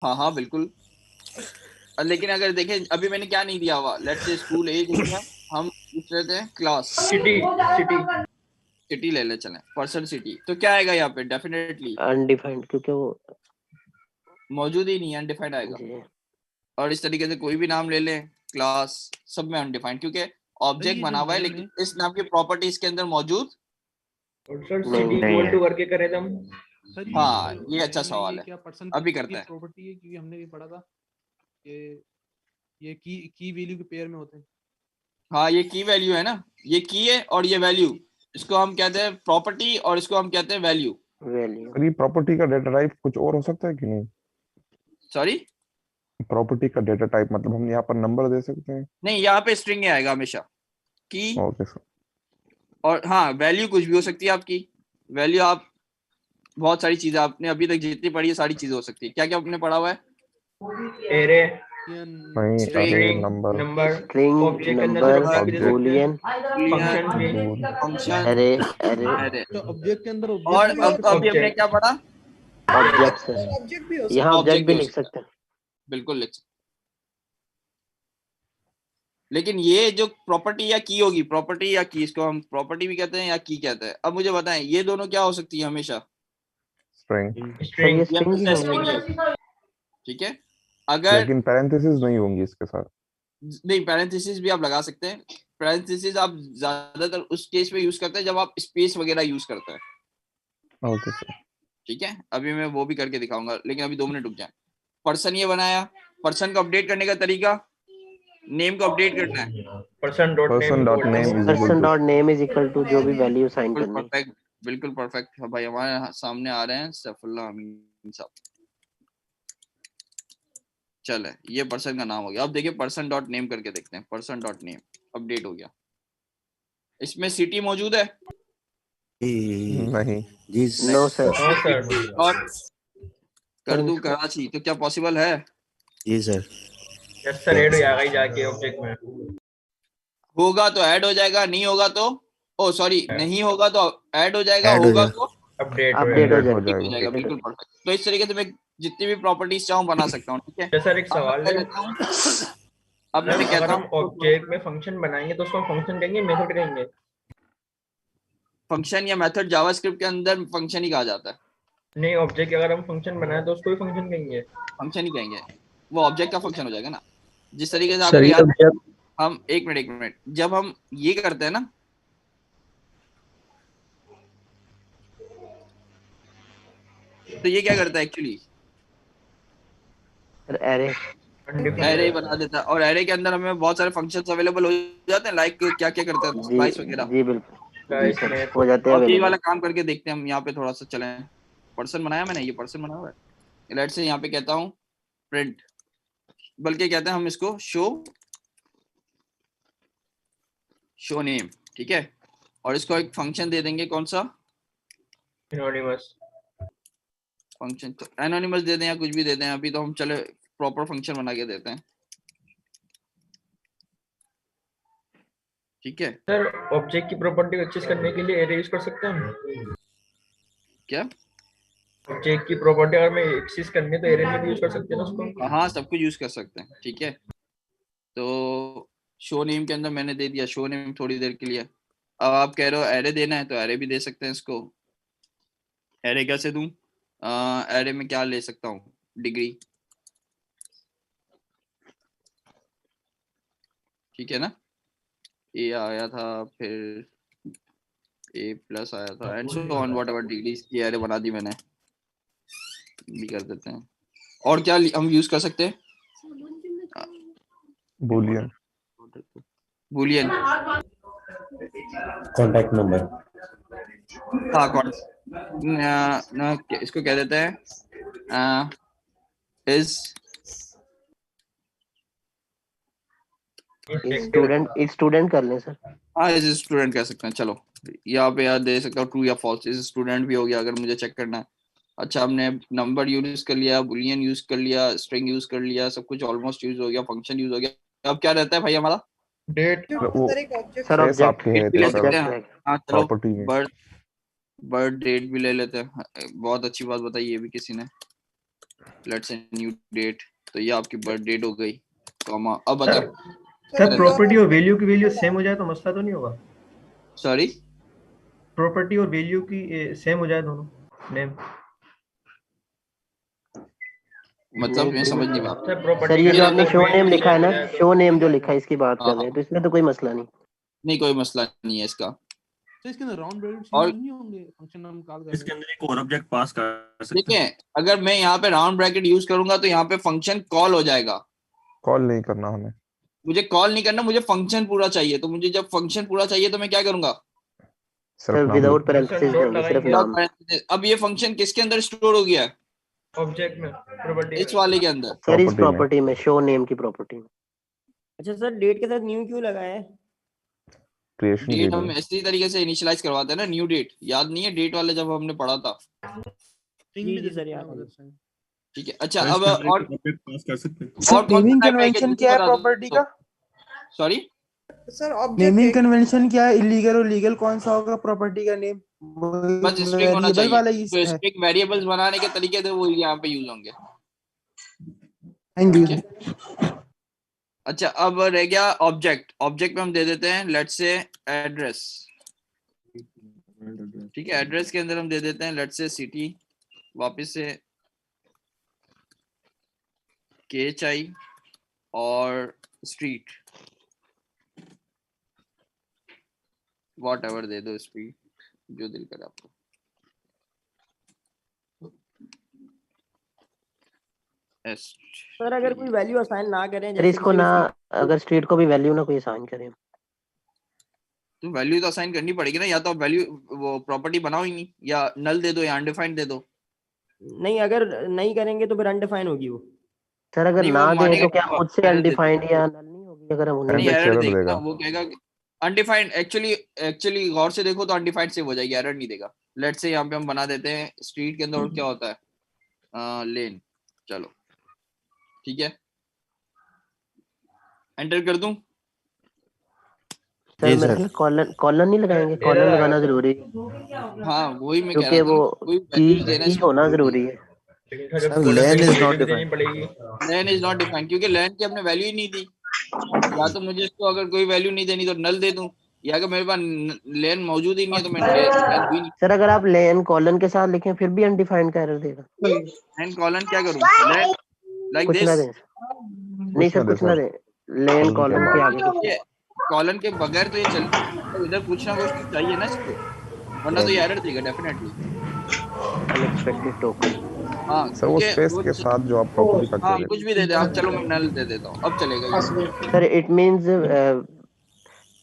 हाँ हाँ बिल्कुल। लेकिन अगर देखें अभी मैंने क्या नहीं दिया हुआ, लेट्स से स्कूल एज नहीं है, हम पूछ लेते हैं क्लास। सिटी सिटी सिटी ले ले चलें, पर्सन सिटी, तो क्या आएगा यहाँ पे? डेफिनेटली अनडिफाइंड, क्योंकि वो मौजूद ही नहीं है, अनडिफाइंड आएगा। जी और इस तरीके से कोई भी नाम ले लें, क्लास, सब में अनडिफाइंड, क्योंकि ऑब्जेक्ट ये जो बना हुआ है नेम लेकिन है इस नाम की प्रॉपर्टी इसके अंदर मौजूद। और सर नहीं सिटी नहीं इक्वल है। टू करके करें तो हम। सर हाँ ये अच्छा नेम में सवाल ये है, क्या पर्सन अभी की करते हैं। प्रॉपर्टी है? क्योंकि हमने भी पढ़ा था कि ये की वैल्यू के पेयर में होते हैं। हाँ ये की वैल्यू है ना, ये की है और ये वैल्यू, इसको हम कहते हैं प्रॉपर्टी और इसको हम कहते हैं वैल्यू। वैल्यू। अरे प्रॉपर्टी का डेटा टाइप कुछ और हो सकता है कि नहीं? सॉरी, प्रॉपर्टी का डेटा टाइप मतलब हम यहाँ पर नंबर दे सकते हैं? नहीं यहाँ पे स्ट्रिंग आएगा हमेशा की। Okay sir. और हाँ वैल्यू कुछ भी हो सकती है आपकी, वैल्यू आप बहुत सारी चीजें आपने अभी तक जितनी पढ़ी है सारी चीजें हो सकती है। क्या क्या आपने पढ़ा हुआ है? एरे, नहीं, स्ट्रिंग, अरे नंबर, नंबर, स्ट्रिंग, ऑब्जेक्ट के अंदर से नंबर, रख भी दे सकते हैं, बूलियन, फंक्शन भी। फंक्शन, अरे अरे अरे। तो ऑब्जेक्ट के अंदर और ऑब्जेक्ट भी हो सकते अभी हमने ऑब्जेक्ट क्या पढ़ा? Object sir. ऑब्जेक्ट भी हो यहाँ ऑब्जेक्ट ऑब्जेक्ट भी भी हो लिख सकता है, सकते हैं। बिल्कुल लिख सकते। लेकिन ये जो प्रॉपर्टी या की होगी, प्रॉपर्टी या की, इसको हम प्रॉपर्टी भी कहते हैं या की कहते हैं। अब मुझे बताएं ये दोनों क्या हो सकती है हमेशा? स्ट्रिंग। Sir string. ये ये स्ट्रिंग ही हमेशा होंगी string ही सर। होगी, ठीक है। अगर लेकिन पैरेंथेसिस नहीं होंगी इसके साथ। नहीं, पैरेंथेसिस भी आप लगा सकते हैं। पैरेंथेसिस आप ज्यादातर उस केस में यूज करते हैं जब आप स्पेस वगैरह यूज करते हैं, ओके सर। ठीक है। अभी मैं वो भी करके दिखाऊंगा, लेकिन अभी 2 मिनट रुक जाए। पर्सन ये बनाया, पर्सन को अपडेट करने का तरीका, नेम को अपडेट करना है। Person dot name person dot equal name two is equal person two. Dot name is equal to जो भी वैल्यू साइन बिल्कुल करनी। परफेक्ट, बिल्कुल परफेक्ट भाई, हमारे सामने आ रहे हैं सैफुल्लाह अमीन साहब। चले, ये पर्सन का नाम हो गया। अब देखिए पर्सन डॉट नेम करके देखते हैं। पर्सन डॉट नेम अपडेट हो गया। इसमें सिटी मौजूद है? नहीं। जी नो सर। No sir. और कर सर दूं इसको कराची, तो क्या पॉसिबल है? जी सर। यस सर, ऐड हो जाएगा ही जाके ऑब्जेक्ट में। होगा तो ऐड हो जाएगा, नहीं होगा तो, ओ सॉरी, नहीं होगा तो ऐड हो जाएगा, ऐड हो होगा जाएगा। तो अपडेट हो अपडेट हो जाएगा। हो जाएगा। हो जाएगा। जाएगा। बिल्कुल परफेक्ट। तो इस तरीके से मैं जितनी भी प्रॉपर्टीज चाहूँ बना सकता हूँ, ठीक है। तो सर एक अब मैं सवाल कह है, लेता हूँ, अब मैम मैं अगर कहता हम हूँ ऑब्जेक्ट में फंक्शन बनाएंगे तो उसको फंक्शन कहेंगे, मेथड कहेंगे? फंक्शन या मेथड जावास्क्रिप्ट के अंदर फंक्शन ही कहा जाता है। नहीं, ऑब्जेक्ट अगर हम फंक्शन बनाए तो उसको ही फंक्शन कहेंगे। फंक्शन ही कहेंगे, वो ऑब्जेक्ट का फंक्शन हो जाएगा ना। जिस तरीके से सर आपको ये याद है, ऑब्जेक्ट हम एक मिनट, जब हम ये करते हैं ना, तो ये क्या करता है एक्चुअली? Sir array. एरे बना देता है, और एरे के अंदर हमें बहुत सारे फंक्शंस अवेलेबल हो जाते हैं, लाइक क्या क्या करते हैं, जी स्लाइस वगैरह। जी बिल्कुल जी सर, इसमें हो जाते हैं अब ये वाला अवेलेबल। काम करके देखते हैं हम। यहाँ पे थोड़ा सा चलें। पर्सन बनाया मैंने, ये पर्सन बना हुआ है। लेट्स से यहाँ पे कहता हूँ प्रिंट, बल्कि कहते हैं हम इसको शो नेम, ठीक है। और इसको एक फंक्शन दे देंगे, कौन सा एनोनिमस। फंक्शन? तो एनोनिमस दे दें या कुछ भी दे दें, अभी तो हम चले प्रॉपर फंक्शन बना के देते हैं, ठीक है। सर ऑब्जेक्ट की प्रॉपर्टी को एक्सेस करने के लिए एरे यूज कर सकते हैं हम? क्या? ऑब्जेक्ट की प्रॉपर्टी अगर मैं एक्सेस करनी है तो एरे में भी यूज कर सकते हैं ना उसको? हाँ सब कुछ यूज कर सकते हैं, ठीक है। तो शो नेम के अंदर मैंने दे दिया शो नेम थोड़ी देर के लिए। अब आप कह रहे हो एरे देना है, तो एरे भी दे सकते हैं इसको। एरे कैसे दूं? एरे में क्या ले सकता हूँ? डिग्री, ठीक है ना। ए आया था, फिर ए प्लस आया था, and so on, what ever degrees की एरे बना दी मैंने, भी कर देते हैं। और क्या हम यूज कर सकते हैं? बूलियन। Boolean, contact number. हाँ कौन ना, इसको कह देते हैं इज स्टूडेंट कर लें सर। हाँ इज स्टूडेंट कह सकते हैं। चलो यहाँ पे यार दे सकता हूँ ट्रू या फॉल्स, इज स्टूडेंट भी हो गया अगर मुझे चेक करना है। अच्छा हमने नंबर यूज कर लिया, बुलियन यूज कर लिया, स्ट्रिंग यूज कर लिया, सब कुछ ऑलमोस्ट यूज हो गया, फंक्शन यूज हो गया। अब क्या रहता है भाई हमारा? डेट। वो सर एक ऑब्जेक्ट सर एस ऑब्जेक्ट आपके है डेट भी ले सकते ऑब्जेक्ट हैं। है। हाँ चलो, प्रॉपर्टी में। बर्थ डेट भी ले लेते हैं। बहुत अच्छी बात बताई ये भी किसी ने। लेट्स से न्यू डेट, तो ये आपकी बर्थ डेट हो गई, कॉमा। अब बताओ सर प्रॉपर्टी और वैल्यू की वैल्यू सेम हो जाए तो मसला तो नहीं होगा? सॉरी प्रॉपर्टी और वैल्यू की सेम हो जाए दोनों नेम। मतलब मैं समझ नहीं पा रहा। सर प्रॉपर्टी सर ये जो आपने शो नेम लिखा है ना, तो शो नेम जो लिखा है इसकी बात कर हाँ, रहे हैं, तो इसमें तो कोई मसला नहीं। नहीं कोई मसला नहीं है इसका। तो इसके अंदर राउंड ब्रैकेट्स और- यूज नहीं होंगे, फंक्शन नाम कॉल कर इसके रहे हैं। अंदर एक और ऑब्जेक्ट पास कर सकते हैं। देखिए अगर मैं यहाँ पे राउंड ब्रैकेट यूज करूंगा तो यहाँ पे फंक्शन कॉल हो जाएगा। कॉल नहीं करना हमें। मुझे कॉल नहीं करना, मुझे फंक्शन पूरा चाहिए। तो मुझे जब फंक्शन पूरा चाहिए तो मैं क्या करूंगा? सिर्फ सर नाम विदाउट लिखना। पैरेंथेसिस डॉट देंगे, सिर्फ लगाएंगे। नाम। अब ये फंक्शन किसके अंदर स्टोर हो गया है? ऑब्जेक्ट में प्रॉपर्टी इस वाले के अंदर। सर इस Property में। प्रॉपर्टी में, शो नेम की प्रॉपर्टी में। अच्छा सर, डेट के साथ न्यू क्यों लगाया है? क्रिएशन डेट हम डेट इसी तरीके से इनिशियलाइज करवाते हैं ना, न्यू डेट। याद नहीं है डेट वाले जब हमने पढ़ा था? String जी, भी जी, दे सर, सकते हैं याद है। उधर से। ठीक है। अच्छा और अब इसके अंदर और एक ऑब्जेक्ट पास कर सकते हैं। और कौन नेमिंग सा type है कन्वेंशन जल्दी क्या है बता दो। प्रॉपर्टी का? सॉरी सर नेमिंग कन्वेंशन क्या है? इलीगल और लीगल कौन सा होगा प्रॉपर्टी का नेम? बस स्ट्रिंग होना वेरिएबल वाला चाहिए। ही तो है। स्ट्रिंग वेरिएबल्स बनाने के तरीके थे वो यहाँ पे यूज होंगे। Thank you. ठीक है। अच्छा अब रह गया ऑब्जेक्ट। ऑब्जेक्ट में हम दे देते हैं लेट्स से एड्रेस। ठीक है, एड्रेस के अंदर हम दे देते हैं लेट्स से सिटी, वापस से KHI और स्ट्रीट, वॉट एवर दे दो, स्ट्रीट जो दिल करे आपको। सर अगर कोई वैल्यू असाइन ना करें, सर इसको ना, अगर स्ट्रीट को भी वैल्यू ना कोई असाइन करें, तो वैल्यू तो असाइन करनी पड़ेगी ना, या तो आप वैल्यू वो प्रॉपर्टी बनाओ ही नहीं, या नल दे दो या अनडिफाइंड दे दो। नहीं, अगर नहीं करेंगे तो फिर अनडिफाइन होगी वो। सर अगर नहीं, वो ना दें मानेगा तो क्या नहीं, खुद से error देता अनडिफाइंड या नल नहीं होगी अगर हम नहीं, Syntax एरर error देगा ना, देगा। वो कहेगा अनडिफाइंड। एक्चुअली गौर से देखो तो अनडिफाइंड सेव हो जाएगी, एरर नहीं देगा। लेट्स से यहाँ पे हम बना देते हैं स्ट्रीट के अंदर और क्या होता है लेन। चलो ठीक है, एंटर कर दूं? सर मेरे ख्याल कॉलन कॉलन नहीं लगाएंगे, कॉलन लगाना जरूरी है हाँ वही मैं कह क्योंकि रहा था वो ना, कोई की वैल्यूज देना की होना जरूरी है। लेन इज नॉट डिफाइंड पड़ेगी। लेन इज नॉट डिफाइंड, क्योंकि लेन की हमने वैल्यू ही नहीं दी। या तो मुझे इसको अगर कोई वैल्यू नहीं देनी तो नल दे दूं, या अगर मेरे पास लेन मौजूद ही नहीं है तो मैं लेन भी नहीं। सर अगर आप लेन कॉलन के साथ लिखें फिर भी अनडिफाइंड का एरर देगा। लेन कॉलन क्या करूं? लेन लाइक कुछ ना दिस। दें, नहीं सर कुछ ना दें, लेन कॉलन के आगे कुछ ये कॉलन के बगैर तो ये चल, तो इधर कुछ ना कुछ तो चाहिए ना इसको, वरना तो ये एरर देगा डेफिनेटली। Unexpected token. हाँ सर वो क्योंकि स्पेस के साथ जो आप प्रॉपर्टी का हाँ कह कुछ भी दे दे आप, चलो मैं नल दे देता हूँ, अब चलेगा ये। Sir it means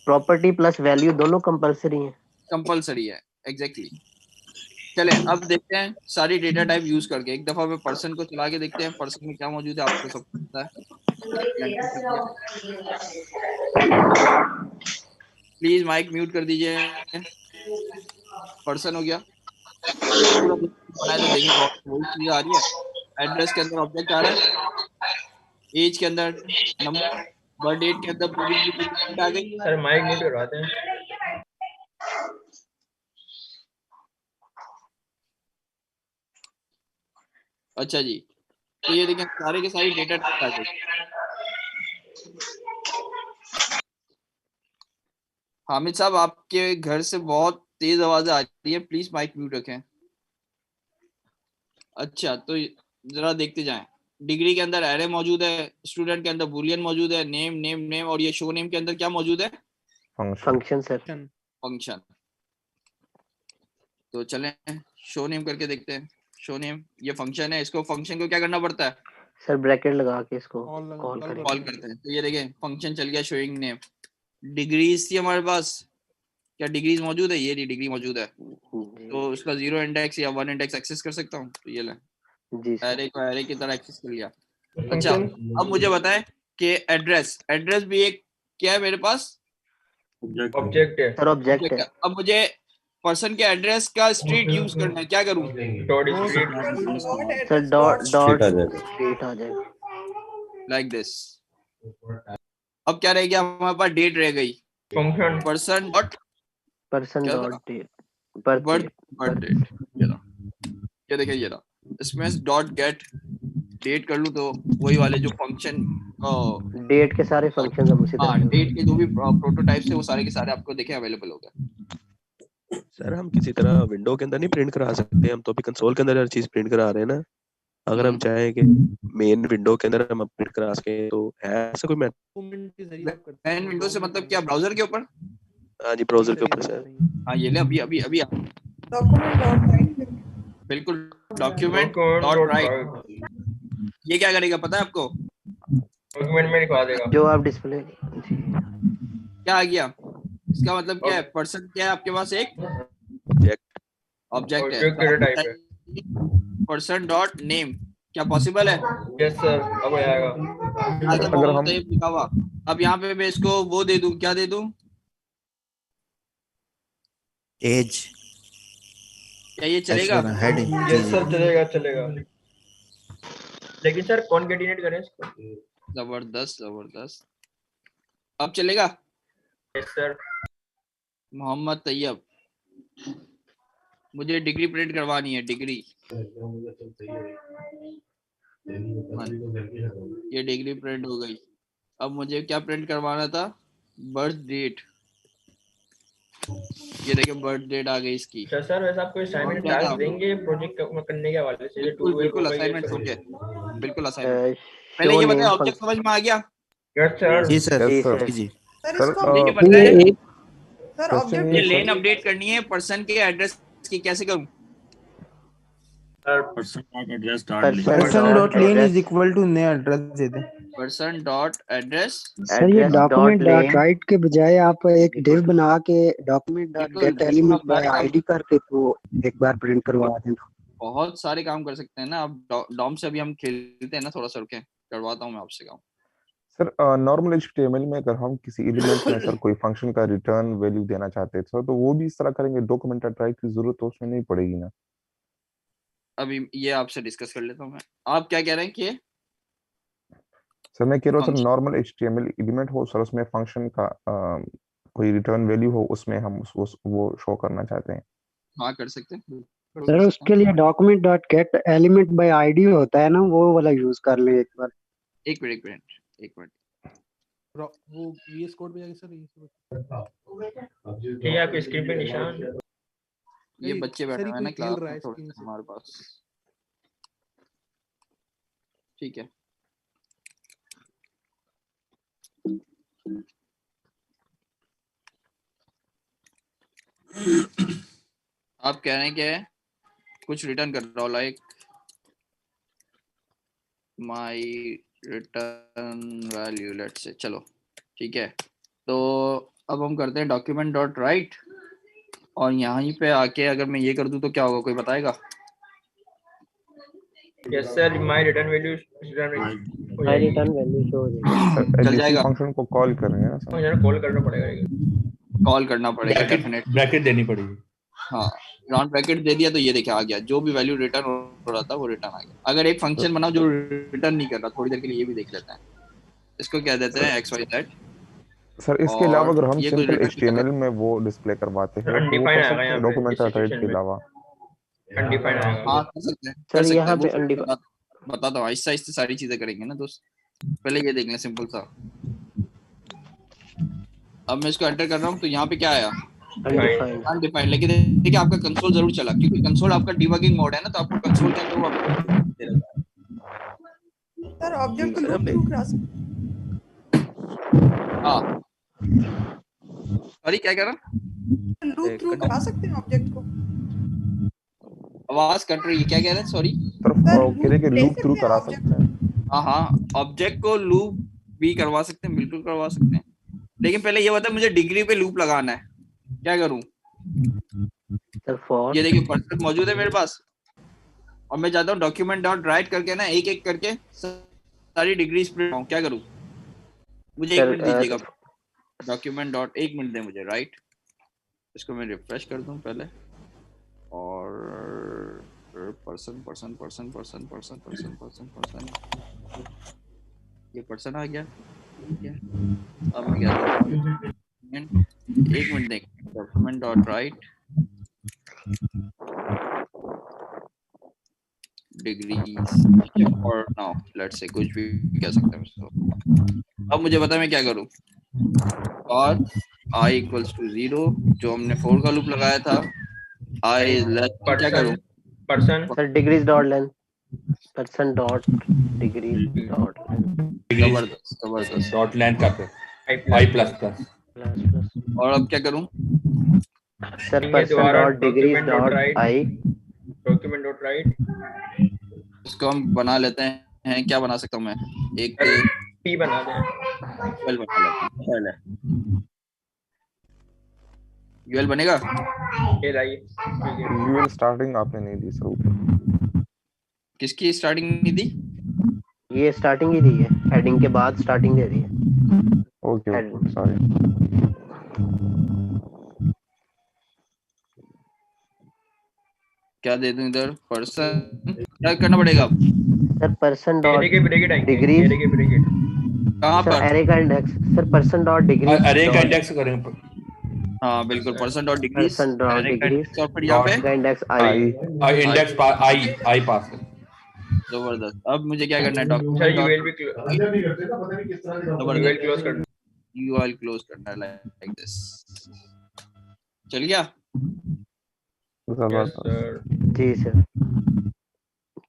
property plus value दोनों कंपलसरी हैं। कंपलसरी है, एग्जैक्टली। चले अब देखते हैं सारी डेटा टाइप यूज करके। एक दफा मैं पर्सन को चला के देखते हैं, पर्सन में क्या मौजूद है, आपको सब पता है। प्लीज माइक म्यूट कर दीजिए। पर्सन हो गया, पूरा बनाया तो देखेंगे वही चीज आ रही है। एड्रेस के अंदर ऑब्जेक्ट आ रहा है, एज के अंदर नंबर, बर्थ डेट के अंदर पूरी डेट आ गई। सर माइक म्यूट करवाते हैं। अच्छा जी, तो ये देखें सारे के सारी डेटा टाइप आ गई। हामिद साहब आपके घर से बहुत तेज आवाज आ रही है, प्लीज माइक म्यूट रखें। अच्छा तो जरा देखते जाएं। डिग्री के अंदर एरे मौजूद है, स्टूडेंट के अंदर बूलियन मौजूद है, नेम नेम नेम, और ये शो नेम के अंदर क्या मौजूद है? Function sir. फंक्शन। तो चलें शो नेम करके देखते हैं। शो नेम ये फंक्शन है, इसको फंक्शन को क्या करना पड़ता है? सर ब्रैकेट लगा के इसको Call कॉल लगा- करें। कॉल करते हैं। तो ये देखें फंक्शन चल गया शोइंग नेम। डिग्रीज थी हमारे पास, क्या डिग्रीज मौजूद है? ये रही डिग्री मौजूद है, तो उसका 0 इंडेक्स या 1 इंडेक्स एक्सेस कर सकता हूँ। तो ये ले जी सर। एरे को एरे की तरह एक्सेस कर लिया। अच्छा अब मुझे बताएं कि एड्रेस, एड्रेस भी एक क्या है मेरे पास? ऑब्जेक्ट है। सर ऑब्जेक्ट है। अब मुझे पर्सन के एड्रेस का स्ट्रीट यूज करना है, क्या करूं? Dot street. Sir dot dot आ जाएगा। स्ट्रीट आ जाएगा। Like this. अब क्या रह गया हमारे पास? डेट रह गई। फंक्शन पर्सन डॉट पर्सन क्या डॉट था? Date birth birth date. Birth date. ये देखिए ये रहा, इसमें डॉट गेट डेट कर लूँ तो वही वाले जो फंक्शन डेट के सारे फंक्शन हम उसी हाँ तरह डेट के जो भी प्रोटोटाइप्स है वो सारे के सारे आपको देखे अवेलेबल हो गए। सर हम किसी तरह विंडो के अंदर नहीं प्रिंट करा सकते, हम तो अभी कंसोल के अंदर हर चीज प्रिंट करा रहे हैं ना। अगर हम चाहें कि मेन विंडो के अंदर हम प्रिंट करा सके तो है ऐसा कोई मेथड? डॉक्यूमेंट के जरिए आप करते मैन विंडो से मतलब क्या, ब्राउजर के ऊपर? हाँ जी, ब्राउजर के ऊपर सर। हाँ ये ले अभी अभी अभी बिल्कुल डॉक्यूमेंट डॉट राइट। ये क्या करेगा पता है आपको? डॉक्यूमेंट में दिखा देगा जो आप डिस्प्ले जी। क्या आ गया? इसका मतलब क्या है? पर्सन क्या है आपके पास? एक ऑब्जेक्ट है। Object data type है। पर्सन डॉट नेम क्या पॉसिबल है? यस सर, अब आएगा। अगर हम लिखा हुआ, अब यहाँ पे मैं इसको वो दे दूं, क्या दे दूं? एज क्या ये चलेगा? हेडिंग। यस सर, चलेगा चलेगा। लेकिन सर कौन कैंडिडेट करें इसको? जबरदस्त जबरदस्त। अब चलेगा? Yes sir. मोहम्मद तैयब, मुझे डिग्री प्रिंट करवानी है, डिग्री। ये डिग्री प्रिंट हो गई। अब मुझे क्या प्रिंट करवाना था? Birth date. ये देखिए बर्थ डेट आ गई इसकी। सर वैसे आपको असाइनमेंट टास्क देंगे प्रोजेक्ट करने के हवाले से? बिल्कुल असाइनमेंट हो गया, बिल्कुल असाइनमेंट। पहले ये बताओ ऑब्जेक्ट समझ में आ गया? Yes sir. जी सर Yes, sir. जी सर ऑब्जेक्ट ये लेन अपडेट करनी है पर्सन के एड्रेस की, कैसे करूं? Person dot address person dot lane is equal to नया एड्रेस दे दें। Person dot address. सर ये डॉक्यूमेंट डॉट राइट के बजाय आप एक डिव बना के document dot get element by ID करके तो एक बार प्रिंट करवा देना। बहुत सारे काम कर सकते हैं ना आप। डॉम से अभी हम खेलते हैं ना, थोड़ा सा रुके, करवाता हूँ मैं आपसे काम। सर नॉर्मल एचटीएमएल में अगर हम किसी एलिमेंट में सर कोई फंक्शन का रिटर्न वैल्यू देना चाहते हैं तो वो भी इस तरह करेंगे। डॉक्यूमेंट राइट की जरूरत तो उसमें नहीं पड़ेगी ना। अभी ये आपसे डिस्कस कर लेता हूँ मैं। आप क्या कह रहे हैं कि सर मैं कह रहा हूँ सर नॉर्मल एचटीएमएल एलिमेंट हो सर, उसमें फंक्शन का कोई रिटर्न वैल्यू हो, उसमें हम वो शो करना चाहते हैं। हाँ कर सकते हैं सर। उसके लिए document dot get element by ID होता है ना, वो वाला यूज कर लें एक बार। एक मिनट वो वीएस कोड पे जाके सर ठीक है, आपकी स्क्रीन पे निशान। ये बच्चे बैठे हैं ना क्लास में स्क्रीन से हमारे पास। ठीक है आप कह रहे हैं कि कुछ रिटर्न कर रहा हो, like my return value let's say. चलो ठीक है, तो अब हम करते हैं डॉक्यूमेंट डॉट राइट, और यहाँ पे आके अगर मैं ये कर दूं तो क्या होगा, कोई बताएगा? Yes sir, my return value show हो जाएगी। चल जाएगा। फंक्शन को कॉल करेंगे ना सर, मुझे कॉल करना पड़ेगा। कॉल करना पड़ेगा डेफिनेटली, ब्रैकेट देनी पड़ेगी। हाँ राउंड ब्रैकेट दे दिया तो ये देखिए आ गया, जो भी वैल्यू रिटर्न हो रहा था वो रिटर्न आ गया। अगर एक फंक्शन बनाओ जो रिटर्न नहीं कर रहा, थोड़ी देर के लिए ये भी देख लेते हैं। इसको क्या देते हैं XYZ। सर इसके अलावा अगर हम ये सिंपल कोई एचटीएमएल में वो डिस्प्ले करवाते हैं तो वो कर सकते हैं डॉक्यूमेंट राइट के अलावा। अनडिफाइंड आएगा। हाँ कर सकते हैं, सर यहाँ पे अनडिफाइंड बताता हूँ, आहिस्ता आहिस्ता सारी चीजें करेंगे ना दोस्त। पहले ये देख लें सिंपल सा। अब मैं इसको एंटर कर रहा हूँ तो यहाँ पे क्या आया? अनडिफाइंड। लेकिन देखिए आपका कंसोल जरूर चला, क्योंकि कंसोल आपका डिबगिंग मोड है ना, तो आपको कंसोल के अंदर वो दे रहा है। सर ऑब्जेक्ट को लूप थ्रू करा सकते हाँ सॉरी क्या कह रहा? लूप थ्रू करा सकते हैं ऑब्जेक्ट को। आवाज कट रही है, क्या कह रहे हैं? सॉरी कह रहे कि लूप थ्रू करा सकते हैं। हाँ ऑब्जेक्ट को लूप भी करवा सकते हैं, बिल्कुल करवा सकते हैं। लेकिन पहले ये बता मुझे डिग्री पे लूप लगाना है, क्या करूं? ये देखिए पर्सन मौजूद है मेरे पास, और मैं चाहता हूँ डॉक्यूमेंट डॉट राइट करके ना एक एक करके सारी डिग्रीज प्रिंट करूं, क्या करूं? मुझे 1 मिनट दीजिएगा। डॉक्यूमेंट डॉट 1 मिनट दे मुझे राइट। इसको मैं रिफ्रेश कर दूं पहले, और person person person person person person person person ये पर्सन आ गया। ठीक है, अब मैं क्या 1 मिनट देखें। डॉक्यूमेंट डॉट राइट डिग्रीज और नाउ लेट्स से कुछ भी कह सकते हैं उसको। अब मुझे बता मैं क्या करूं। और i इक्वल्स टू 0 जो हमने फोर का लूप लगाया था, i लेस क्या करूं person sir degrees dot length, person dot degrees dot जबरदस्त जबरदस्त डॉट लेंथ का आई प्लस प्लस प्लस प्लस। और अब क्या करूं sir person dot degrees dot I document dot right इसको हम बना लेते हैं। क्या बना सकता हूं मैं, एक p बना दें। यूएल बना लेते हैं पहले। यूएल बनेगा ये लाइए ठीक है। यूएल स्टार्टिंग आपने नहीं दी सर ऊपर। किसकी स्टार्टिंग नहीं दी? ये स्टार्टिंग ही दी है, हेडिंग के बाद स्टार्टिंग दे दी है। Okay sorry. क्या दे दूं इधर, पर्सन क्या करना पड़ेगा अब? सर पर्सन डॉट एरे के ब्रैकेट आएंगे, डिग्रीज एरे के ब्रैकेट कहां सर पर? एरे का index, sir person dot degrees अरे का इंडेक्स करेंगे। हाँ बिल्कुल, person dot degrees person dot degrees और फिर यहाँ पे का इंडेक्स आई इंडेक्स आई पास कर। जबरदस्त। अब मुझे क्या करना है, सर डॉक्यूमेंट यूएल भी यूएल क्लोज कर दो। यूआरएल क्लोज करना है लाइक दिस। चल गया? यस सर जी सर,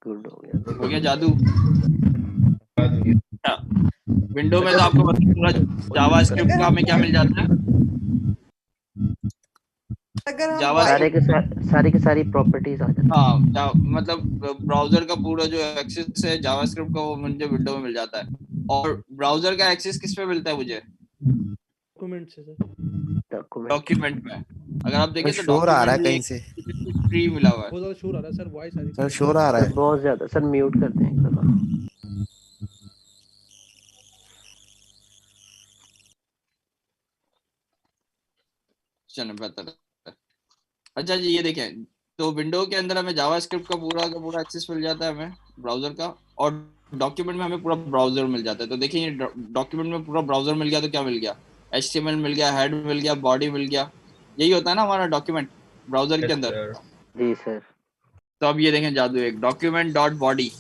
गुड हो गया। हो गया जादू। विंडो में तो आपको पूरा जावास्क्रिप्ट का हमें क्या मिल जाता है, जावा सारी की सारी प्रॉपर्टीज आ जाती हैं। हाँ मतलब ब्राउजर का पूरा जो एक्सेस है जावास्क्रिप्ट का वो मुझे विंडो में मिल जाता है। और ब्राउजर का एक्सेस किस पे मिलता है मुझे? डॉक्यूमेंट से सर, डॉक्यूमेंट में। अगर आप देखें तो शोर आ रहा है कहीं से, फ्री मिला हुआ है। बहुत ज्यादा शोर आ रहा है सर, वॉइस आ रही है सर शोर आ रहा है बहुत ज्यादा। सर म्यूट करते हैं एक बार। चलो बेहतर है। अच्छा जी ये देखें, तो विंडो के अंदर हमें जावास्क्रिप्ट का पूरा एक्सेस मिल जाता है हमें ब्राउजर का, और डॉक्यूमेंट में हमें पूरा ब्राउजर मिल जाता है। तो देखिए डॉक्यूमेंट में पूरा ब्राउजर मिल गया तो क्या मिल गया, HTML मिल गया, हेड मिल गया, बॉडी मिल गया। यही होता है ना हमारा डॉक्यूमेंट ब्राउजर के अंदर। जी सर। तो अब ये देखें जादू, एक डॉक्यूमेंट डॉट बॉडी,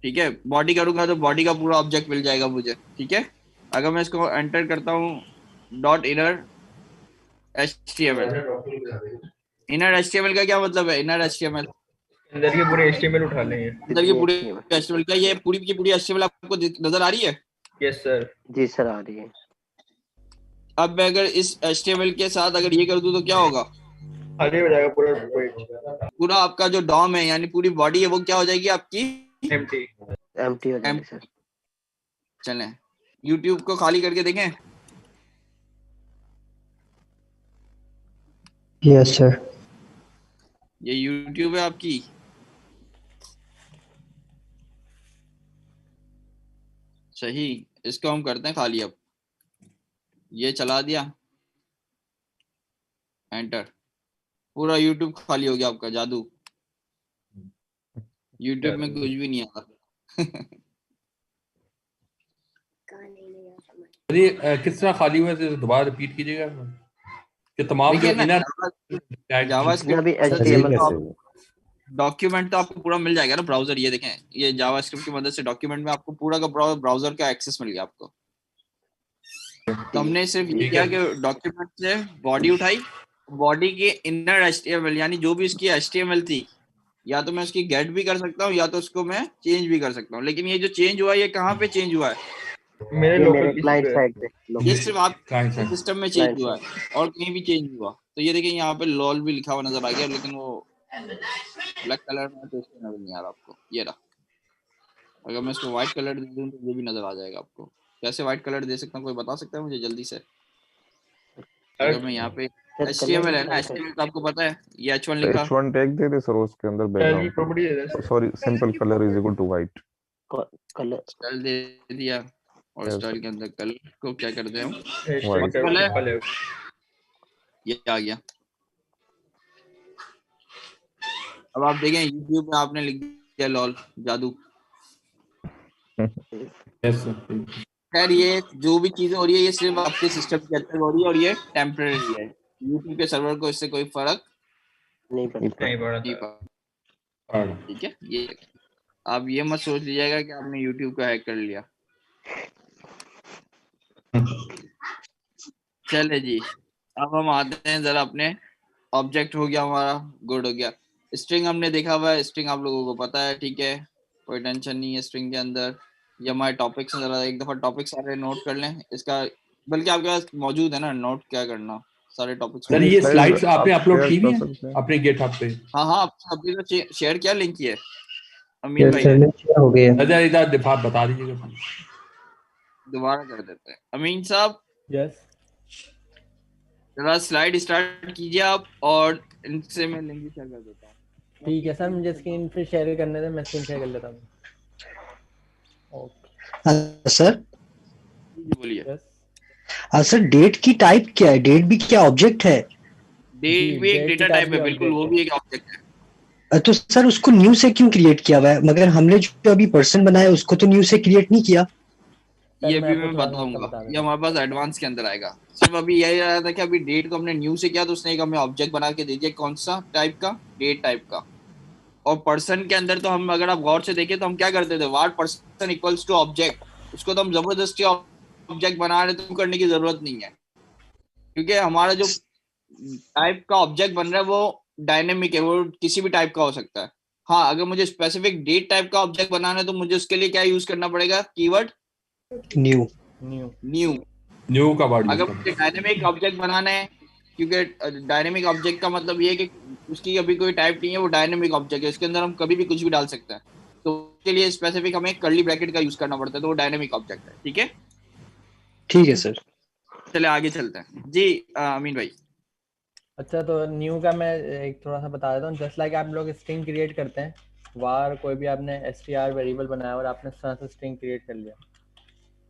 ठीक है, बॉडी करूंगा तो बॉडी का पूरा ऑब्जेक्ट मिल जाएगा मुझे, ठीक है। अगर मैं इसको एंटर करता हूँ dot inner HTML, inner HTML का क्या मतलब है? इनर HTML अंदर के पूरे HTML उठा लेंगे। अंदर की पूरी HTML का, ये पूरी की पूरी HTML आपको नजर आ रही है? Yes sir. जी सर आ रही है। अब मैं अगर इस HTML के साथ अगर ये कर दूं तो क्या होगा? खाली हो जाएगा पूरा पेज। पूरा आपका जो डॉम है यानी पूरी बॉडी है वो क्या हो जाएगी आपकी? एम्प्टी हो जाएगी सर। चलें YouTube को खाली करके देखें। Yes sir. ये YouTube है आपकी, सही। इसको हम करते हैं खाली। अब ये चला दिया, एंटर, पूरा YouTube खाली हो गया आपका। जादू, YouTube में कुछ भी नहीं आ रहा। अरे किस तरह खाली हुआ है, दोबारा रिपीट कीजिएगा कि तमाम जो डॉक्यूमेंट तो आपको पूरा मिल जाएगा ना ब्राउजर। ये देखें, ये जावास्क्रिप्ट की मदद से डॉक्यूमेंट में आपको पूरा का ब्राउजर का एक्सेस मिल गया आपको। तो हमने सिर्फ ये किया कि डॉक्यूमेंट से बॉडी उठाई, बॉडी के इनर HTML यानी जो भी इसकी HTML थी, या तो मैं उसकी गेट भी कर सकता हूँ या तो उसको मैं चेंज भी कर सकता हूँ। लेकिन ये जो चेंज हुआ ये कहाँ पे चेंज हुआ है? मेरे लोकल क्लाइंट साइड पे। ये सिर्फ आप सिस्टम में चेंज हुआ है और कहीं भी चेंज हुआ। तो ये देखिए यहाँ पे लॉल भी लिखा हुआ नजर आ गया, लेकिन वो ब्लैक कलर में तो इसको नजर नहीं आ रहा आपको। ये रहा, अगर मैं इसको व्हाइट कलर दे दूं तो ये भी नजर आ जाएगा आपको। कैसे व्हाइट कलर दे सकता हूँ, कोई बता सकता है मुझे जल्दी से? अगर मैं यहाँ पे HTML है ना, HTML तो आपको पता है ये H1 लिखा, H1 टैग दे दे सर, उसके अंदर background sorry simple colour is equal to white. Colour style दे दिया और स्टाइल के अंदर कलर को क्या करते हैं हम, ये आ गया। अब आप देखें YouTube में आपने लिख दिया लॉल जादू। खैर ये जो भी चीजें हो रही है ये सिर्फ आपके सिस्टम के अंदर हो रही है और ये टेम्परेरी है। YouTube के सर्वर को इससे कोई फर्क नहीं पड़ता। ठीक है। ये आप ये मत सोच लीजिएगा कि आपने यूट्यूब को हैक कर लिया। चले जी, अब हम आते हैं जरा अपने ऑब्जेक्ट हो गया हमारा, गुड हो गया। स्ट्रिंग हमने देखा हुआ है, स्ट्रिंग आप लोगों को पता है, ठीक है, कोई टेंशन नहीं है स्ट्रिंग के अंदर। ये हमारे टॉपिक्स हैं, जरा एक दफा टॉपिक सारे नोट कर लें इसका, बल्कि आपके पास मौजूद है ना नोट, क्या करना सारे टॉपिक्स। सर ये स्लाइड्स आपने अपलोड की हुई है अपने GitHub पे? हाँ अभी तो शेयर किया लिंक किया अमीन भाई ने। हो गया। अच्छा इधर बता दीजिएगा, दोबारा कर देते हैं अमीन साहब। यस जरा स्लाइड स्टार्ट कीजिए आप, और इनसे मैं लिंक शेयर कर देता हूँ। ठीक है सर, मुझे स्क्रीन पे शेयर करने दें, मैं स्क्रीन शेयर कर लेता हूँ। सर बोलिए। सर डेट की टाइप क्या है? डेट भी क्या ऑब्जेक्ट है? डेट भी एक डेटा टाइप है, बिल्कुल वो भी एक ऑब्जेक्ट है। तो सर उसको न्यू से क्यों क्रिएट किया हुआ है? मगर हमने जो अभी पर्सन बनाया उसको तो न्यू से क्रिएट नहीं किया। ये भी मैं बताऊंगा, ये हमारे पास एडवांस के अंदर आएगा। सिर्फ अभी यही आया था कि अभी डेट को हमने न्यू से किया, तो उसने एक हमें ऑब्जेक्ट बना के दे दिया, कौन सा टाइप का, डेट टाइप का। और पर्सन के अंदर तो हम, अगर आप गौर से देखें तो हम क्या करते थे, वाट पर्सन इक्वल्स टू ऑब्जेक्ट, उसको तो हम जबरदस्ती ऑब्जेक्ट बना रहे, तो करने की जरूरत नहीं है, क्योंकि हमारा जो टाइप का ऑब्जेक्ट बन रहा है वो डायनेमिक है, वो किसी भी टाइप का हो सकता है। हाँ, अगर मुझे स्पेसिफिक डेट टाइप का ऑब्जेक्ट बनाना है तो मुझे उसके लिए क्या यूज करना पड़ेगा, कीवर्ड न्यू। न्यू का वर्ड। अगर मुझे डायनेमिक ऑब्जेक्ट बनाना है, क्योंकि डायनेमिक ऑब्जेक्ट का मतलब ये है कि उसकी अभी कोई टाइप नहीं है, वो डायनेमिक ऑब्जेक्ट है, इसके अंदर हम कभी भी कुछ भी डाल सकते हैं, तो उसके लिए स्पेसिफिक हमें कर्ली ब्रैकेट का यूज करना पड़ता है, तो वो डायनेमिक ऑब्जेक्ट है। ठीक है, ठीक है सर। चले आगे चलते हैं जी। अमीन भाई। अच्छा, तो न्यू का मैं एक थोड़ा सा बता देता हूँ। जस्ट लाइक आप लोग स्ट्रिंग क्रिएट करते हैं, वार कोई भी आपने str वेरिएबल बनाया और आपने इस तरह से स्ट्रिंग क्रिएट कर लिया,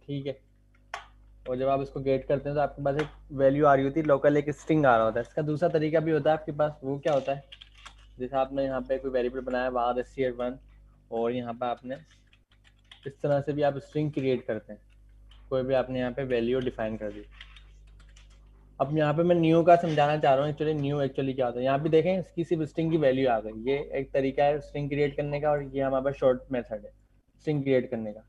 ठीक है। और जब आप इसको गेट करते हैं तो आपके पास एक वैल्यू आ रही होती है, लोकल एक स्ट्रिंग आ रहा होता है। इसका दूसरा तरीका भी होता है आपके पास, वो क्या होता है, जैसे आपने यहाँ पे कोई वेरिएबल बनाया वार str1, और यहाँ पे आपने इस तरह से भी आप स्ट्रिंग क्रिएट करते हैं, कोई भी आपने यहाँ पे वैल्यू डिफाइन कर दी। अब यहाँ पे मैं न्यू का समझाना चाह रहा हूँ। एक्चुअली क्या होता है, यहाँ पे देखें इसकी सिर्फ स्ट्रिंग की वैल्यू आ गई। ये एक तरीका है स्ट्रिंग क्रिएट करने का, और ये हमारे पास शॉर्ट मेथड है स्ट्रिंग क्रिएट करने का।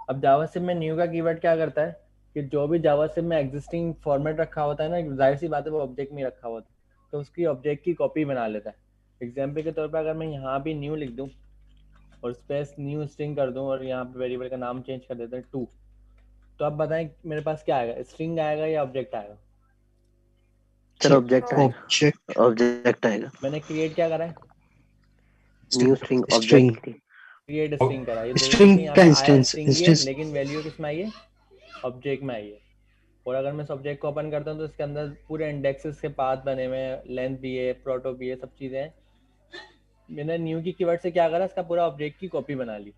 अब जावास्क्रिप्ट में न्यू का कीवर्ड क्या करता है कि जो भी जावास्क्रिप्ट में एग्जिस्टिंग फॉर्मेट रखा होता है ना, जाहिर सी बात है वो ऑब्जेक्ट में रखा होता है, तो उसकी ऑब्जेक्ट की कॉपी बना लेता है। एग्जाम्पल के तौर पर अगर मैं यहाँ भी न्यू लिख दूँ और स्पेस न्यू स्ट्रिंग कर दूँ और यहाँ पे वेरिएबल का नाम चेंज कर देते हैं 2, तो अब बताएं मेरे पास क्या आएगा, स्ट्रिंग आएगा या ऑब्जेक्ट आएगा? सर ऑब्जेक्ट आएगा। मैंने क्रिएट क्या करा है, new string object create string करा। ये स्ट्रिंग यहाँ का पे आया इंस्टेंस स्ट्रिंग ही है, लेकिन वैल्यू किस में आई है, ऑब्जेक्ट में आई है। और अगर मैं इस ऑब्जेक्ट को ओपन करता हूँ तो इसके अंदर पूरे इंडेक्सेस के पाथ बने हुए हैं, लेंथ भी है, प्रोटो भी है, सब चीज़ें हैं। मैंने न्यू की कीवर्ड से क्या करा, इसका पूरा ऑब्जेक्ट की कॉपी बना ली।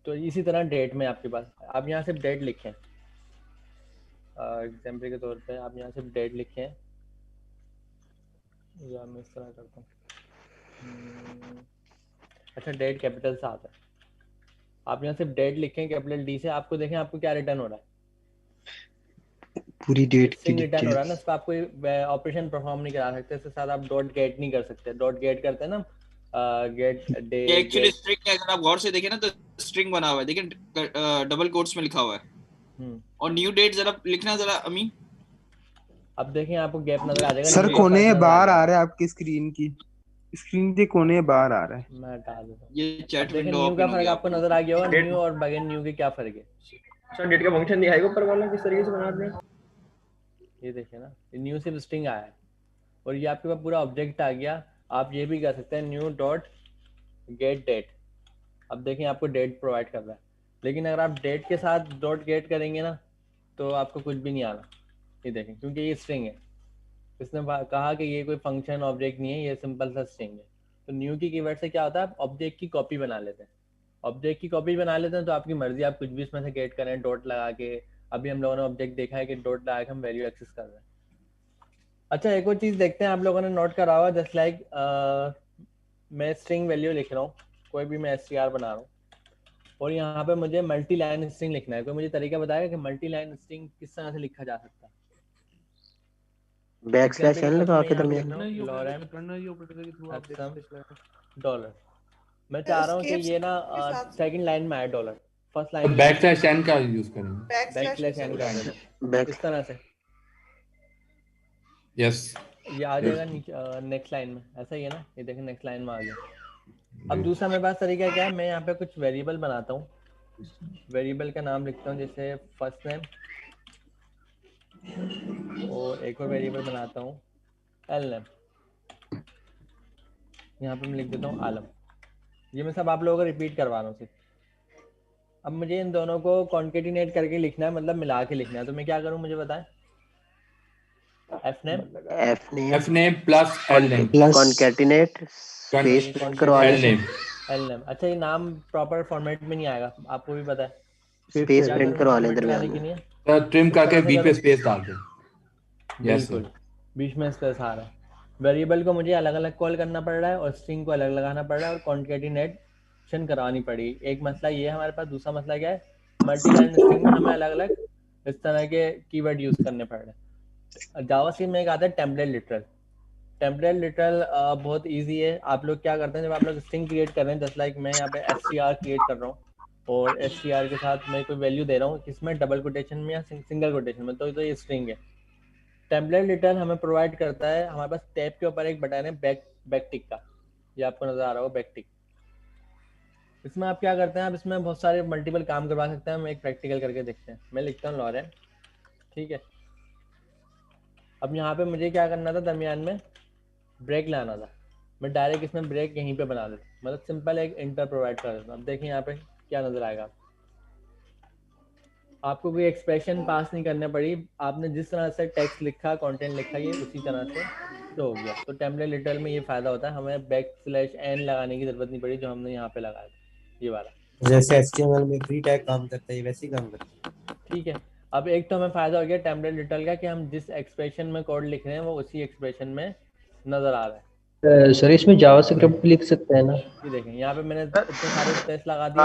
तो इसी तरह डेट में आपके पास, आप यहाँ सिर्फ डेट लिखें, एग्जाम्पल के तौर पे आप यहाँ सिर्फ डेट लिखें, या मैं इस तरह करता हूँ। अच्छा, डेट कैपिटल से आता है, आप यहाँ सिर्फ डेट लिखें कैपिटल डी से, आपको देखें आपको क्या रिटर्न हो रहा है, पूरी डेट की रिटर्न हो रहा है ना। इस पर आप कोई ऑपरेशन परफॉर्म नहीं करा सकते, इसके साथ आप डॉट गेट नहीं कर सकते। डॉट गेट करते हैं ना, गेट डे, एक्चुअली स्ट्रिंग है, अगर आप गौर से देखें ना तो स्ट्रिंग बना हुआ है, देखिए डबल कोट्स में लिखा हुआ है। और न्यू डेट जरा लिखना जरा अमीन। अब देखें आपको गैप नजर आ जाएगा। सर कोने बाहर आ रहा है आपकी स्क्रीन की, स्क्रीन के कोने बाहर आ रहा है। मैं हटा देता हूं। ये चैट विंडो विंडो न्यू का फर्क आपको नजर आ गया होगा, न्यू और बगैर न्यू के क्या फर्क है। सर डेट का फंक्शन नहीं आएगा ऊपर वाला, किस तरीके से बना रहे हैं ये देखिए ना, ये न्यू सिर्फ स्ट्रिंग आया है और ये आपके पास पूरा ऑब्जेक्ट आ गया। आप ये भी कर सकते हैं न्यू डॉट गेट डेट। अब देखें आपको डेट प्रोवाइड कर रहा है, लेकिन अगर आप डेट के साथ डॉट गेट करेंगे ना तो आपको कुछ भी नहीं आना। ये देखें, क्योंकि ये स्ट्रिंग है, इसने कहा कि ये कोई फंक्शन ऑब्जेक्ट नहीं है, ये सिंपल सा स्ट्रिंग है। तो न्यू की कीवर्ड से क्या होता है, आप ऑब्जेक्ट की कॉपी बना लेते हैं। ऑब्जेक्ट की कॉपी बना लेते हैं तो आपकी मर्जी, आप कुछ भी इसमें से गेट करें डॉट लगा के। अभी हम लोगों ने ऑब्जेक्ट देखा है कि डॉट लगा के हम वैल्यू एक्सेस कर रहे हैं। अच्छा, एक और चीज देखते हैं, आप लोगों ने नोट करा हुआ, जस्ट लाइक मैं स्ट्रिंग वैल्यू लिख रहा हूँ, कोई भी मैं str बना रहा हूँ और यहाँ पे मुझे मल्टी लाइन स्ट्रिंग लिखना है। कोई मुझे तरीका बताएगा कि मल्टी लाइन स्ट्रिंग किस तरह से लिखा जा सकता है? बैकस्लैश एन लगा के दरमियान $। मैं चाह रहा हूँ कि ये ना सेकंड लाइन में आए dollar, first line backslash n का यूज करेंगे। बैकस्लैश एन कर दे दो इस तरह से। यस ये आ जाएगा नीचे नेक्स्ट लाइन में, ऐसा ही है ना, ये देखें नेक्स्ट लाइन में आ गया। अब दूसरा मेरे पास तरीका क्या है, मैं यहाँ पे कुछ वेरिएबल बनाता हूँ, वेरिएबल का नाम लिखता हूँ जैसे फर्स्ट नेम, और एक और वेरिएबल बनाता हूँ एल नेम, यहाँ पे मैं लिख देता हूँ आलम। ये मैं सब आप लोगों को रिपीट करवा रहा हूँ सिर्फ। अब मुझे इन दोनों को कॉन्केटिनेट करके लिखना है, मतलब मिला के लिखना है, तो मैं क्या करूँ मुझे बताएं। F name plus L name plus concatenate space print करवा एल नेम। अच्छा ये नाम प्रॉपर फॉर्मेट में नहीं आएगा, आपको भी पता है, स्पेस प्रिंट करवा लें दरमियान की में, नहीं है, ट्रिम करके बीच में स्पेस डाल दें। बिल्कुल बीच में स्पेस आ रहा है। वेरिएबल को मुझे अलग अलग कॉल करना पड़ रहा है और स्ट्रिंग को अलग लगाना पड़ रहा है और कॉन्केटिनेशन करानी पड़ेगी। एक मसला ये है हमारे पास, दूसरा मसला क्या है, मल्टी लाइन स्ट्रिंग में हमें अलग अलग इस तरह के कीवर्ड यूज करने पड़ रहे हैं। जावास्क्रिप्ट में एक आता है टेम्पलेट लिटरल। टेम्पलेट लिटरल बहुत इजी है। आप लोग क्या करते हैं, जब आप लोग स्ट्रिंग क्रिएट कर रहे हैं, जस्ट लाइक मैं यहाँ पे str क्रिएट कर रहा हूँ और str के साथ मैं कोई वैल्यू दे रहा हूँ, किसमें डबल कोटेशन में या सिंगल कोटेशन में, तो ये स्ट्रिंग है। टेम्पलेट लिटरल हमें प्रोवाइड करता है, हमारे पास टैब के ऊपर एक बटन है बैक टिक का, ये आपको नजर आ रहा होगा बैक टिक। इसमें आप क्या करते हैं, आप इसमें बहुत सारे मल्टीपल काम करवा सकते हैं। हम एक प्रैक्टिकल करके देखते हैं। मैं लिखता हूँ लॉरेन, ठीक है। अब यहाँ पे मुझे क्या करना था, दरमियान में ब्रेक लाना था, मैं डायरेक्ट इसमें ब्रेक यहीं पे बना देता, मतलब सिंपल एक इंटर प्रोवाइड कर देता हूँ। अब देखिए यहाँ पे क्या नजर आएगा, आपको कोई एक्सप्रेशन पास नहीं करने पड़ी, आपने जिस तरह से टेक्स्ट लिखा, कंटेंट लिखा, ये उसी तरह से तो हो गया। तो टेम्पलेट लिटरल में ये फायदा होता है, हमें बैकस्लैश n लगाने की जरूरत नहीं पड़ी जो हमने यहाँ पे लगाया ये वाला। जैसे HTML में फ्री टैग काम करता है वैसे ही काम करता है, ठीक है। अब एक तो हमें फायदा हो गया टेम्पलेट लिटरल का कि हम जिस एक्सप्रेशन में कोड लिख रहे हैं वो उसी एक्सप्रेशन में नजर आ रहा है। सर इसमें जावास्क्रिप्ट भी लिख सकते हैं ना? ये देखें यहाँ पे मैंने इतने सारे स्पेस लगा दिए,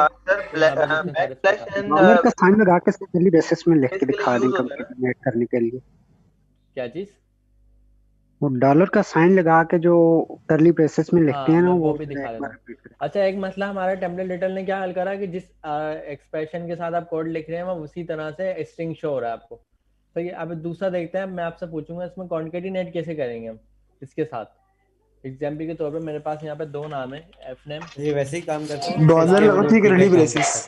डॉलर का साइन लगा के कर्ली ब्रेसेस में लिख के दिखा दें कंपेटिनेट करने के लिए। क्या चीज? वो डॉलर का साइन लगा के जो कर्ली ब्रेसेस में लिखते हैं ना, वो भी दिखा देता हूं। अच्छा एक मसला हमारा टेम्पलेट लिटरल ने क्या हल करा कि जिस एक्सप्रेशन के साथ आप कोड लिख रहे हैं वो उसी तरह से स्ट्रिंग शो हो रहा है आपको। तो ये अब दूसरा देखते हैं, मैं आपसे पूछूंगा इसमें कॉन्केटिनेट कैसे करेंगे हम इसके साथ। एग्जाम्पल के तौर पे मेरे पास यहाँ पे दो नाम है, एफ नेम, ये वैसे ही काम करता है, डॉलर लगा के कर्ली ब्रेसेस।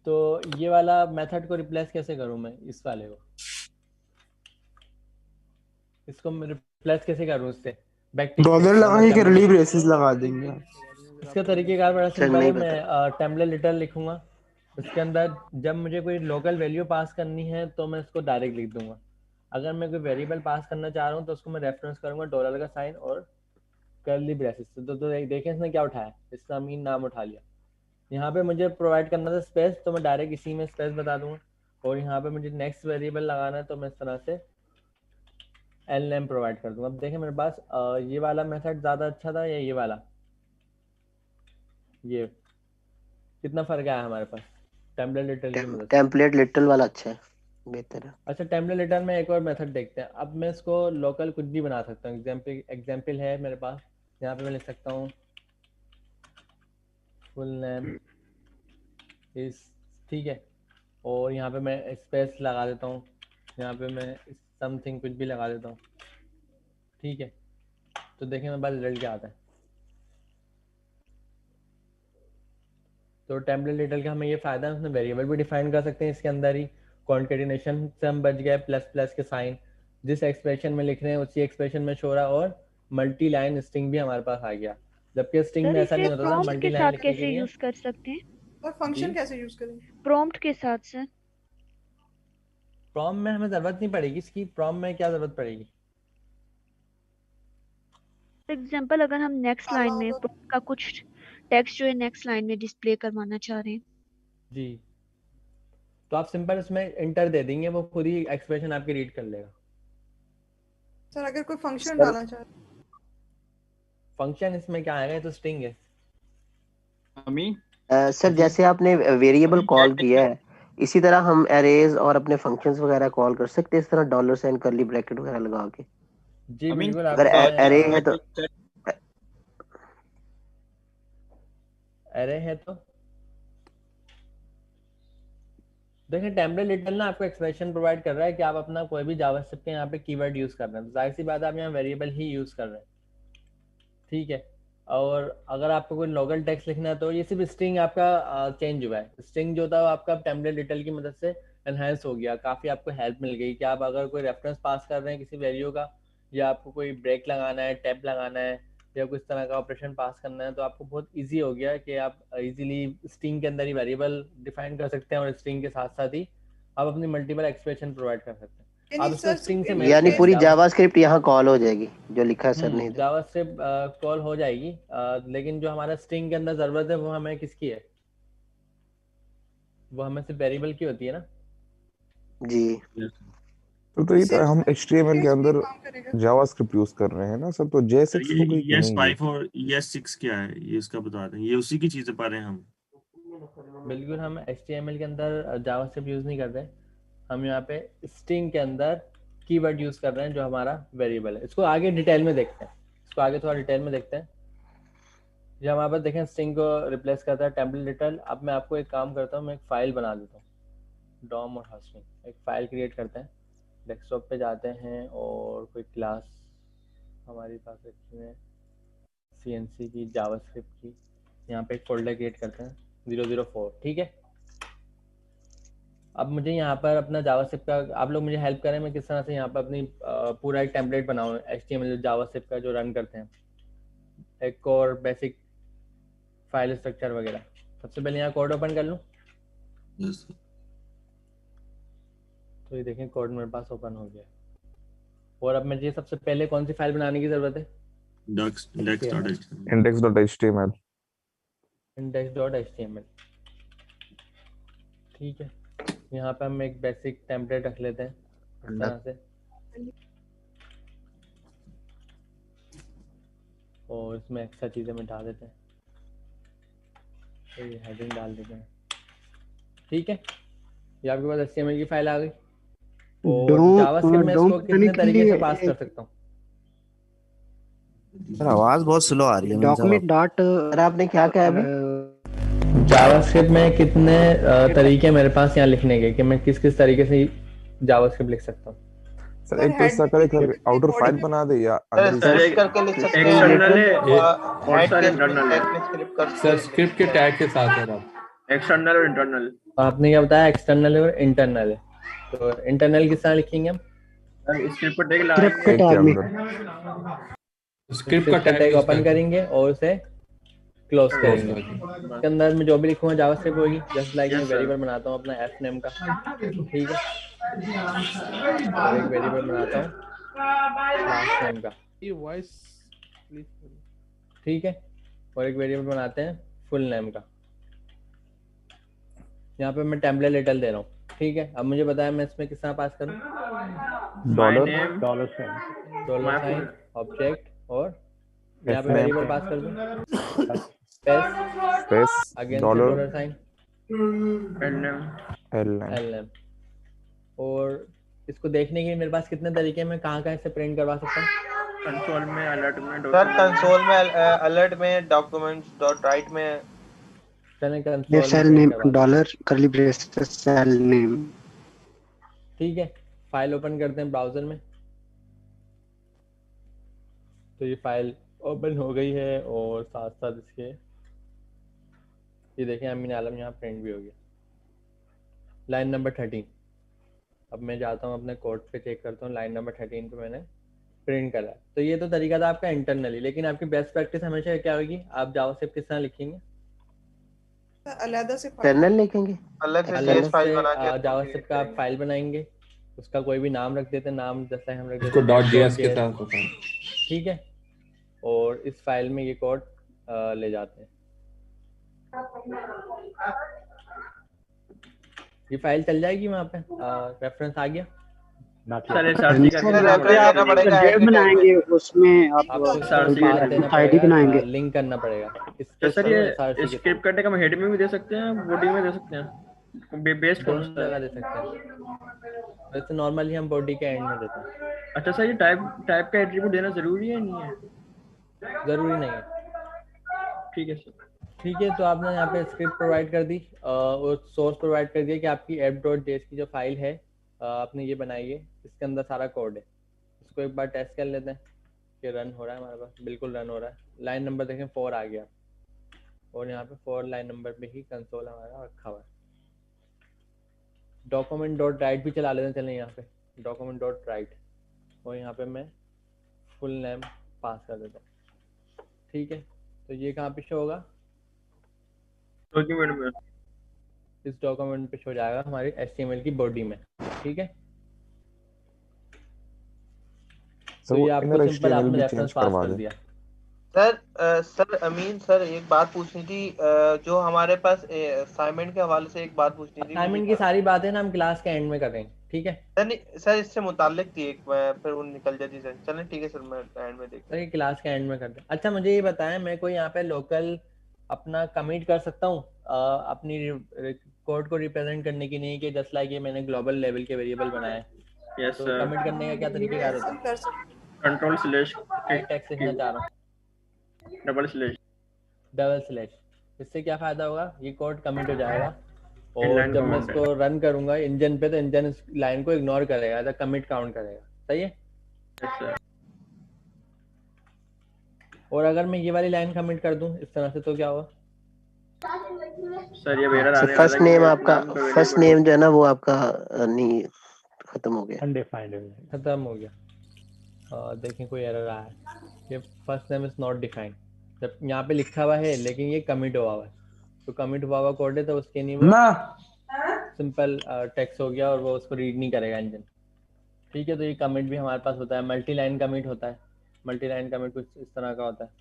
तो ये वाला मेथड को रिप्लेस कैसे करूं मैं, इस वाले को, इसको मैं रिप्लेस कैसे करूं इससे? डॉलर लगा के कर्ली ब्रेसेस लगा देंगे। इसका तरीकेकार बड़ा सिंपल है। मैं टेम्पलेट लिटरल लिखूंगा, इसके अंदर जब मुझे कोई लोकल वैल्यू पास करनी है तो मैं इसको डायरेक्ट लिख दूंगा। अगर मैं कोई वेरिएबल पास करना चाह रहा हूँ तो उसको मैं रेफरेंस करूंगा डॉलर का साइन और कर्ली ब्रेसेस। तो देखें इसने क्या उठाया, इसका मीन नाम उठा लिया। यहाँ पे मुझे प्रोवाइड करना था स्पेस, तो मैं डायरेक्ट इसी में स्पेस बता दूंगा। और यहाँ पे मुझे नेक्स्ट वेरिएबल लगाना है तो मैं इस तरह से एल नेम प्रोवाइड कर दूंगा। अब देखें मेरे पास ये वाला मेथड ज्यादा अच्छा था या ये वाला, ये कितना फर्क आया हमारे पास टेम्पलेट लिटरल की मदद से? टेम्पलेट लिटरल वाला अच्छा है, बेहतर है। अच्छा टेम्पलेट लिटरल में एक और मेथड देखते हैं। अब मैं इसको लोकल कुछ भी बना सकता हूँ। एग्जाम्पल है मेरे पास, यहाँ पे मैं लिख सकता हूँ फुल नेम इस, ठीक है, और यहाँ पे मैं स्पेस लगा देता हूँ, यहाँ पे मैं समथिंग कुछ भी लगा देता हूँ, ठीक है। तो देखें मेरे पास रिजल्ट क्या आता है। तो टेम्पलेट लिटरल का हमें ये फायदा है, उसने वेरिएबल भी डिफाइन कर सकते हैं इसके अंदर ही, कॉन्केटिनेशन से हम बच गए, प्लस प्लस के साइन जिस एक्सप्रेशन में लिख रहे हैं उसी एक्सप्रेशन में शो रहा, और मल्टी लाइन स्ट्रिंग भी हमारे पास आ गया, जबकि स्ट्रिंग में ऐसा नहीं होता था। मल्टी लाइन लिखने के लिए यूज कर सकते हैं और फंक्शन कैसे यूज करेंगे? प्रॉम्प्ट के साथ सर। प्रॉम्प्ट में हमें जरूरत नहीं पड़ेगी इसकी। प्रॉम्प्ट में क्या जरूरत पड़ेगी? एग्जांपल अगर हम नेक्स्ट लाइन में प्रॉम्प्ट का कुछ टेक्स्ट जो है नेक्स्ट लाइन में डिस्प्ले करवाना चाह रहे हैं जी, तो आप सिंपल उसमें इंटर दे देंगे, वो खुद ही एक्सप्रेशन आपकी रीड कर लेगा। सर अगर कोई फंक्शन डालना चाहे, फंक्शन इसमें क्या आएगा, ये तो स्ट्रिंग है। सर जैसे आपने वेरिएबल कॉल किया है, इसी तरह हम एरेज और अपने फंक्शंस वगैरह कॉल कर सकते हैं इस तरह डॉलर साइन कर्ली ब्रैकेट वगैरह लगा के। जी बिल्कुल। अगर एरे है तो एरे है तो देखिए टेम्पलेट लिटल ना आपको एक्सप्रेशन प्रोवाइड कर रहा है कि आप अपना कोई भी जावास्क्रिप्ट के यहाँ पे कीवर्ड यूज कर रहे हैं, जाहिर सी बात है आप यहाँ वेरिएबल ही यूज कर रहे हैं, ठीक है। और अगर आपको कोई लोकल टेक्स्ट लिखना है तो ये सिर्फ स्ट्रिंग आपका चेंज हुआ है, स्ट्रिंग जो था वो आपका टेम्पलेट लिटल की मदद से एनहांस हो गया, काफी आपको हेल्प मिल गई कि आप अगर कोई रेफरेंस पास कर रहे हैं किसी वैल्यू का, या आपको कोई ब्रेक लगाना है, टैब लगाना है, या कुछ तरह का ऑपरेशन पास करना है, तो आपको बहुत इजी हो गया कि आप इजीली स्ट्रिंग के अंदर ही वेरिएबल डिफाइन कर सकते हैं और स्ट्रिंग के साथ साथ ही आप अपनी मल्टीपल एक्सप्रेशन प्रोवाइड कर सकते हैं। आप इसमें स्ट्रिंग से यानी पूरी जावास्क्रिप्ट यहाँ कॉल हो जाएगी जो लिखा है सर ने। जावास्क्रिप्ट कॉल हो जाएगी, लेकिन जो हमारा स्ट्रिंग के अंदर जरूरत है वो हमें किसकी है, वो हमें सिर्फ वेरिएबल की होती है ना जी। तो ये तो हम HTML के अंदर जावास्क्रिप्ट यूज कर रहे हैं ना सर, तो JS6 हो गई कि नहीं? ES5 और ES6 क्या है ये इसका बता दें, ये उसी की चीजें पा रहे हैं हम। बिल्कुल हम HTML के अंदर जावास्क्रिप्ट यूज नहीं कर रहे, हम यहाँ पे स्ट्रिंग के अंदर कीवर्ड यूज कर रहे हैं जो हमारा वेरिएबल है। इसको आगे डिटेल में देखते हैं, इसको आगे थोड़ा डिटेल में देखते हैं। जब हमारे पास देखें स्ट्रिंग को रिप्लेस करता है टेम्पलेट लिटल। अब मैं आपको एक काम करता हूँ, मैं एक फाइल बना देता हूँ, डॉम और हॉस्टिंग, एक फाइल क्रिएट करते हैं, डेस्कटॉप पे जाते हैं और कोई क्लास हमारे पास रखी है CNC की, जावास्क्रिप्ट की, यहाँ पे एक फोल्डर क्रिएट करते हैं 004, ठीक है। अब मुझे यहाँ पर अपना जावास्क्रिप्ट का, आप लोग मुझे हेल्प करें मैं किस तरह से यहाँ पर अपनी पूरा एक टेम्पलेट बनाऊँ HTML जावास्क्रिप्ट का जो रन करते हैं, एक और बेसिक फाइल स्ट्रक्चर वगैरह। सबसे पहले यहाँ कोड ओपन कर लूँ। तो ये देखें कोड मेरे पास ओपन हो गया। और अब मुझे सबसे पहले कौन सी फाइल बनाने की जरूरत है? index.html। index.html, ठीक है। यहाँ पे हम एक बेसिक टेम्पलेट रख लेते हैं इस तरह से, और इसमें एक्स्ट्रा चीजें मिटा देते हैं, तो ये हेडिंग डाल देते हैं, ठीक है। ये आपके पास HTML की फाइल आ गई। और जावास्क्रिप्ट में इसको कितने तरीके से पास कर सकता हूँ? सर आवाज बहुत स्लो आ रही है। डॉक्यूमेंट डॉट सर आपने क्या कहा अभी? जावास्क्रिप्ट में कितने तरीके मेरे पास यहाँ लिखने के, कि मैं किस किस तरीके से जावास्क्रिप्ट लिख सकता हूँ? सर एक तो इसका करे कर आउटर फाइल बना दे या सर करके लिख सकते हैं, एक्सटर्नल है और सारे इंटरनल है स्क्रिप्ट कर सर, स्क्रिप्ट के टैग के साथ है आप एक्सटर्नल और इंटरनल। आपने क्या बताया? एक्सटर्नल और इंटरनल है, तो इंटरनल किस तरह लिखेंगे हम? स्क्रिप्ट पर टैग स्क्रिप्ट का टैग ओपन करेंगे और उसे क्लोज करेंगे। इसके अंदर में जो भी लिखूंगा जावास्क्रिप्ट होगी, जस्ट लाइक मैं वेरिएबल बनाता हूँ अपना fname का, ठीक है, और एक वेरिएबल बनाता हूँ क्लास नेम का, ये वॉइस ठीक है, और एक वेरिएबल बनाते हैं फुल नेम का। यहाँ पे मैं टेम्पलेट लिटल दे रहा हूँ, ठीक है। अब मुझे बताया मैं इसमें किस तरह पास करूँ? डॉलर साइन ऑब्जेक्ट, और यहाँ पे वेरिएबल पास कर दूँ, space again dollar sign ln। और इसको देखने के लिए मेरे पास कितने तरीके में कहाँ से प्रिंट करवा सकता हूँ? कंसोल में, अलर्ट में, सर कंसोल में, अलर्ट में, डॉक्यूमेंट्स डॉट राइट में, ये cell name dollar curly braces cell name, ठीक है। फाइल ओपन करते हैं ब्राउजर में, तो ये फाइल ओपन हो गई है और साथ साथ इसके ये देखें अमीन आलम यहाँ प्रिंट भी हो गया, लाइन नंबर 13। अब मैं जाता हूँ अपने कोड पे, चेक करता हूँ, लाइन नंबर 13 पे मैंने प्रिंट करा। तो ये तो तरीका था आपका इंटरनली, लेकिन आपकी बेस्ट प्रैक्टिस हमेशा क्या होगी? आप जावास्क्रिप्ट किस तरह लिखेंगे? अलग से एक्सटर्नल लिखेंगे, अलग से जेएस फाइल बना के जावास्क्रिप्ट का आप फाइल बनाएंगे, उसका कोई भी नाम रख देते हैं, नाम जैसा हम रख देते इसको .js के साथ होता है, ठीक है। और इस फाइल में ये कोड ले जाते हैं, ये फाइल चल जाएगी वहाँ पे, रेफरेंस आ गया। बनाएंगे उसमें आप आईडी बनाएंगे, लिंक करना पड़ेगा। सर ये स्क्रिप्ट करने का हम हेड में भी दे सकते हैं, बॉडी में दे सकते हैं, बेस्ड कौन सा जगह दे सकते हैं? वैसे नॉर्मली हम बॉडी के एंड में देते हैं। अच्छा सर, ये टाइप का एट्रीब्यूट देना जरूरी है नहीं है? जरूरी नहीं है, ठीक है सर। ठीक है, तो आपने यहाँ पे स्क्रिप्ट प्रोवाइड कर दी और सोर्स प्रोवाइड कर दिया कि आपकी app.js की जो फाइल है आपने ये बनाई है, इसके अंदर सारा कोड है। इसको एक बार टेस्ट कर लेते हैं कि रन हो रहा है हमारे पास। बिल्कुल रन हो रहा है। लाइन नंबर देखें 4 आ गया और यहाँ पे 4 लाइन नंबर पे ही कंसोल हमारा रखा हुआ है। डॉक्यूमेंट डॉट राइट भी चला लेते हैं। चलें यहाँ पे डॉक्यूमेंट डॉट राइट और यहाँ पे मैं फुल नेम पास कर देता हूँ। ठीक है, तो ये कहाँ पे शो होगा? डॉक्यूमेंट में। इस डॉक्यूमेंट पे शो जाएगा हमारी HTML की बॉडी में। ठीक है, तो ये आपको सिंपल आपने रेफरेंस पास कर दिया। सर अमीन सर एक बात पूछनी थी, जो हमारे पास असाइनमेंट के हवाले से एक बात पूछनी थी। असाइनमेंट की सारी बातें ना हम क्लास के एंड में करेंगे। ठीक है सर इससे मुताल्लिक थी एक, मैं फिर वो निकल जाती सर। चलें ठीक है सर, मैं एंड में देखता हूं। क्लास के एंड में करते हैं। अच्छा मुझे ये बताएं, मैं कोई यहाँ पे लोकल अपना कमिट कर सकता हूँ अपनी कोड को रिप्रेजेंट करने के लिए कि जस्ट लाइक ये मैंने ग्लोबल लेवल के वेरिएबल बनाए? यस तो सर। कमिट करने का क्या तरीका होता है? कंट्रोल स्लैश टेक्स्ट लिखना चाह रहा हूँ, डबल स्लैश। इससे क्या फायदा होगा? ये कोड कमिट हो जाएगा और जब मैं इसको रन करूंगा इंजन पे तो इंजन इस लाइन को इग्नोर करेगा, ऐसा कमिट काउंट करेगा। सही है? Yes sir. और अगर मैं ये वाली लाइन कमिट कर दूं इस तरह से तो क्या होगा? सर ये मेरा आने फर्स्ट नेम आपका, फर्स्ट नेम जो है ना वो आपका नहीं खत्म हो गया, अनडिफाइंड खत्म हो गया। देखें कोई एरर आया है, ये first name is not defined. जब यहाँ पे लिखा हुआ है लेकिन ये कमिट हुआ हुआ है, तो कमिट हुआ हुआ कोड है तो उसके नहीं वो सिंपल टेक्स्ट हो गया और वो उसको रीड नहीं करेगा इंजन। ठीक है, तो ये कमिट भी हमारे पास होता है, मल्टी लाइन कमिट होता है। मल्टी लाइन कमिट कुछ इस तरह का होता है।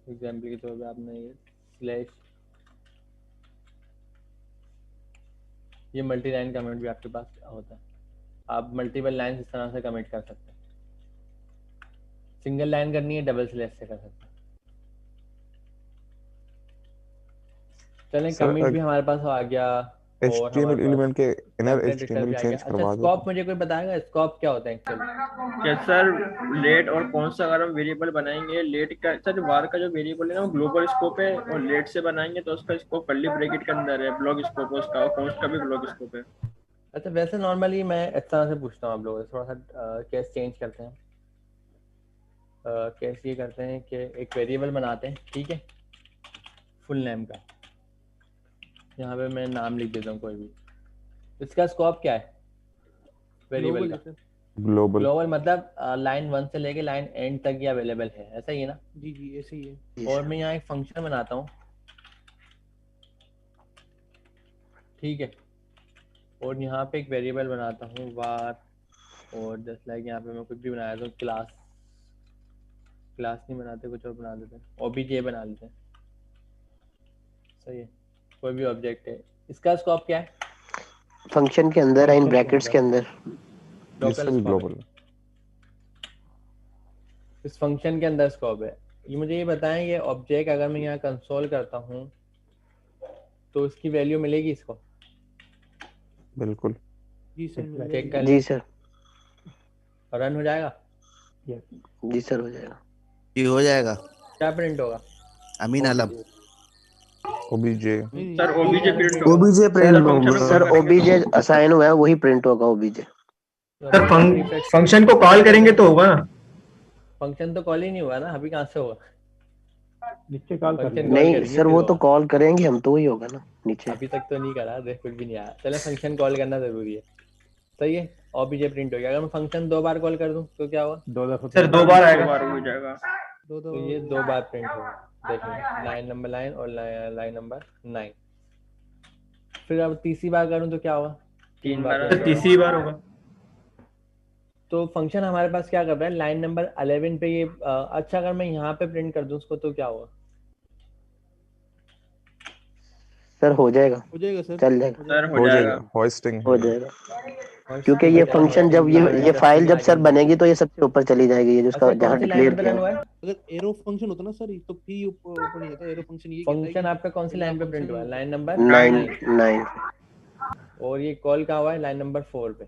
एग्जाम्पल के तौर पे आपने ये स्लैश, ये मल्टी लाइन कमिट भी आपके पास होता है। आप मल्टीपल लाइन इस तरह से कमिट कर सकते हैं। सिंगल लाइन करनी है डबल स्लैश से कर सकते हैं। चलें कमिट भी हमारे पास आ गया। HTML एलिमेंट के इनर HTML चेंज करवा दो। स्कोप मुझे कोई बताएगा स्कोप क्या होता है एक्चुअली? क्या सर लेट और कौन सा अगर हम वेरिएबल बनाएंगे, लेट का सर वार का जो वेरिएबल है ना वो ग्लोबल स्कोप है, और लेट से बनाएंगे तो उसका स्कोप कर्ली ब्रैकेट के अंदर है, ब्लॉक स्कोप है उसका, और कॉन्स्ट का भी ब्लॉक स्कोप है। अच्छा वैसे नॉर्मली मैं इस तरह से पूछता हूँ आप लोगों से, थोड़ा सा केस चेंज करते हैं। केस ये करते हैं कि एक वेरिएबल बनाते हैं, ठीक है, फुल नेम का। यहाँ पे मैं नाम लिख देता हूँ कोई भी। इसका स्कोप क्या है वेरिएबल का? ग्लोबल मतलब लाइन 1 से लेके लाइन एंड तक ये अवेलेबल है, ऐसा ही है ना? जी जी ऐसे ही है। और मैं यहाँ एक फंक्शन बनाता हूँ, ठीक है, और यहाँ पे एक वेरिएबल बनाता हूँ var, और जस्ट लाइक यहाँ पे मैं कुछ भी बनाया तो क्लास नहीं बनाते, कुछ और बना देते हैं, obj बना लेते हैं। सही है, कोई भी ऑब्जेक्ट है। इसका स्कोप क्या है? फंक्शन के अंदर इन ब्रैकेट्स के अंदर ग्लोबल। इस फंक्शन के अंदर स्कोप है। ये मुझे ये बताएं, ये ऑब्जेक्ट अगर मैं यहाँ कंसोल करता हूँ तो इसकी वैल्यू मिलेगी इसको? बिल्कुल जी सर। चेक कर जी सर। रन हो जाएगा? जी सर हो जाएगा। ये हो जाएगा। क्या प्रिंट होगा? अमीन आलम obj सर obj प्रिंट होगा। OBJ प्रिंट होगा सर obj असाइन हुआ है वही प्रिंट होगा obj। सर फंक्शन को कॉल करेंगे तो होगा ना? फंक्शन तो कॉल ही नहीं हुआ ना, अभी कहाँ से होगा? नीचे कॉल कर नहीं सर वो तो कॉल करेंगे हम तो वही होगा ना नीचे। अभी तक तो नहीं करा, देख कुछ भी नहीं आया। चले फंक्शन कॉल करना जरूरी है। सही है, obj प्रिंट हो गया। अगर मैं फंक्शन 2 बार कॉल कर दूं तो क्या होगा? 2 दफा सर 2 बार आएगा, 2 बार हो जाएगा। तो ये 2 बार प्रिंट होगा। देखिए लाइन नंबर 9 और लाइन नंबर 9। फिर अब तीसरी बार करूं तो क्या होगा? 3 बार, तीसरी बार होगा। तो फंक्शन हमारे पास क्या कर रहा है? लाइन नंबर 11 पे ये अच्छा अगर मैं यहाँ पे प्रिंट कर दूं उसको तो क्या होगा? सर हो जाएगा सर, चल जाएगा सर हो जाएगा, होस्टिंग हो जाएगा, क्योंकि ये फंक्शन जब ये फाइल जब सर बनेगी तो ये सबसे ऊपर चली जाएगी, ये जिसका जहाँ डिक्लेयर किया है। अगर एरो फंक्शन होता ना सर तो फिर ऊपर नहीं आता। एरो फंक्शन ये फंक्शन आपका कौन सी लाइन पे प्रिंट हुआ है? Line number 9। और ये कॉल कहाँ हुआ है? लाइन नंबर 4 पे।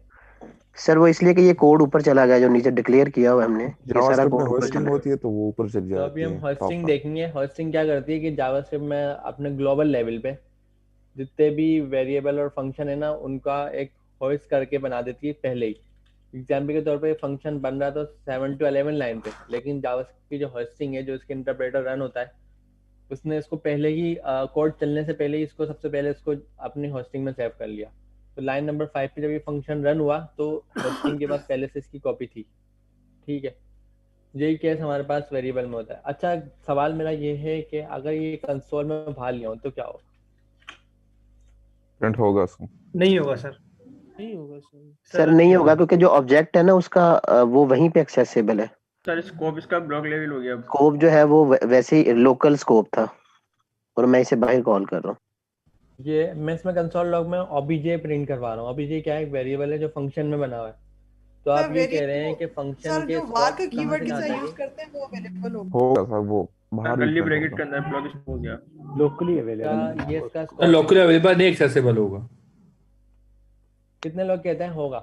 सर वो इसलिए कि ये कोड ऊपर चला गया जो नीचे डिक्लेयर किया हुआ है हमने, ये सारा जावास्क्रिप्ट में कोड ऊपर होस्टिंग चला होती है तो वो ऊपर चली तो अभी जाती हम है होस्टिंग टॉप पर। देखेंगे। होस्टिंग क्या करती है कि जावास्क्रिप्ट में अपने ग्लोबल लेवल पे जितने भी वेरिएबल और फंक्शन है ना उनका एक होस्ट करके बना देती है पहले ही। एग्जाम्पल के तौर पे फंक्शन बन रहा तो 7 to 11 लाइन पे, लेकिन जावास्क्रिप्ट की जो होस्टिंग है, जो इसके इंटरप्रेटर रन होता है, उसने इसको पहले ही कोड चलने से पहले ही इसको सबसे पहले इसको अपनी होस्टिंग में सेव कर लिया। तो लाइन नंबर 5 पे जब ये फंक्शन रन हुआ तो होस्टिंग के पास पहले से इसकी कॉपी थी। ठीक है, यही केस हमारे पास वेरिएबल में होता है। अच्छा, सवाल मेरा ये है कि अगर ये कंसोल में बाहर लिया हो तो क्या होगा? प्रिंट होगा उसको। नहीं होगा सर। नहीं होगा सर नहीं होगा क्योंकि जो ऑब्जेक्ट है ना उसका वो वहीं पे एक्सेसिबल है। सर स्कोप इसका ब्लॉक लेवल हो गया। स्कोप जो है वो वैसे ही लोकल स्कोप था और मैं इसे बाहर कॉल कर रहा हूँ। ये मैं इसमें कंसोल लॉग में ऑब्जे प्रिंट करवा रहा हूँ। ऑब्जे क्या है? एक वेरिएबल है जो फंक्शन में बना हुआ है। तो आप ये कह रहे हैं कि फंक्शन सर के जो वार का स्कोप कहाँ कीवर्ड से कहाँ जैसा तक यूज है? करते हैं वो अवेलेबल होगा। होगा सर, वो बाहर ही कर्ली प्रिंट ब्रैकेट होगा। के अंदर ब्लॉक हो गया। लोकली क्या अवेलेबल ये इसका सर स्कोप है? लोकली अवेलेबल नहीं एक्सेसिबल होगा। कितने लोग कहते हैं होगा?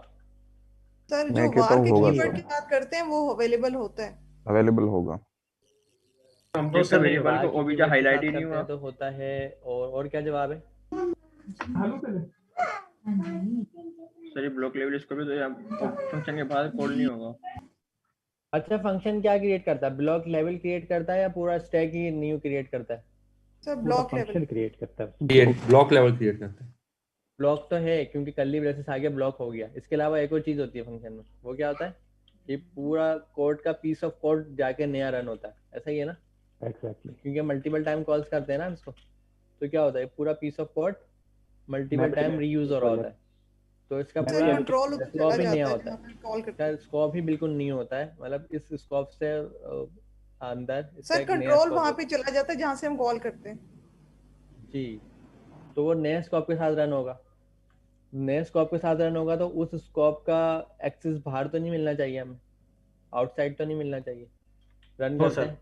सर मैं जो कहता वार हूँ के होगा कीवर्ड सर, की बात करते हैं वो अवेलेबल होता है। अवेलेबल होगा। ऑब्जेक्ट सर नहीं वेरिएबल वार को की ओबीजे कीवर्ड के हाईलाइट साथ ही नहीं करते हुआ। हैं तो होता है। और क्या जवाब है? सर ये ब्लॉक लेवल इसको भी तो फंक्शन के बाहर कॉल नहीं होगा। अच्छा, फंक्शन क्या क्रिएट करता है? ब्लॉक लेवल क्रिएट करता है या पूरा स्टैक ही न्यू क्रिएट करता है? सर पूरा ब्लॉक लेवल फंक्शन क्रिएट करता है। ब्लॉक लेवल क्रिएट करते हैं। ब्लॉक तो है क्योंकि कर्ली ब्रेसेस आगे ब्लॉक हो गया। इसके अलावा एक और चीज होती है फंक्शन में, वो क्या होता है? ये पूरा कोड का पीस ऑफ कोड जाके नया रन होता है। ऐसा ही है ना? एग्जैक्टली। क्योंकि मल्टीपल टाइम कॉल्स करते हैं ना हम इसको, तो क्या होता है? पूरा piece of code multiple time reuse हो रहा होता है, तो इसका सर पूरा कंट्रोल उधर स्कोप चला ही नया जाता है होता जहाँ है। पे कॉल करते हैं। इसका स्कोप ही बिल्कुल न्यू होता है, मतलब इस स्कोप से अंदर इसका सर एक नया कंट्रोल स्कोप वहाँ होता पे चला जाता है जहाँ से हम कॉल करते हैं। है। जी, तो वो नए स्कोप के साथ रन होगा। नए स्कोप के साथ रन होगा तो उस स्कोप का एक्सेस बाहर तो नहीं मिलना चाहिए हमें, आउटसाइड तो नहीं मिलना चाहिए। रन हो करते सर। हैं,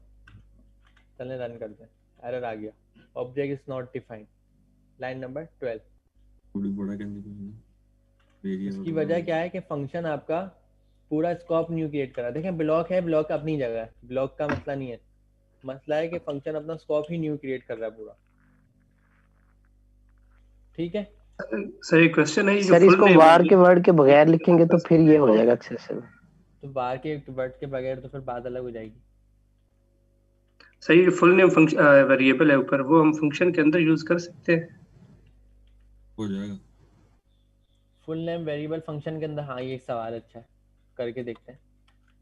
चलें रन करते हैं। एरर आ गया, object is not defined, line number 12। बड़ा करने के लिए इसकी वजह क्या है कि फंक्शन आपका पूरा स्कोप न्यू क्रिएट करा। देखें ब्लॉक है, ब्लॉक अपनी जगह है, ब्लॉक का मसला नहीं है। मसला है कि फंक्शन अपना स्कोप ही न्यू क्रिएट कर रहा है पूरा। ठीक है सर एक क्वेश्चन है, ये जो सर फुल इसको नेम वार के वर्ड के बगैर लिखेंगे तो फिर ये हो जाएगा एक्सेसिबल। तो बाहर के वर्ड के बगैर तो फिर बात अलग हो जाएगी। सही फुल नेम फंक्शन वेरिएबल है ऊपर, वो हम फंक्शन के अंदर यूज कर सकते हैं। हो जाएगा। फुल नेम वेरिएबल फंक्शन के अंदर? हाँ, ये एक सवाल अच्छा है, करके देखते हैं।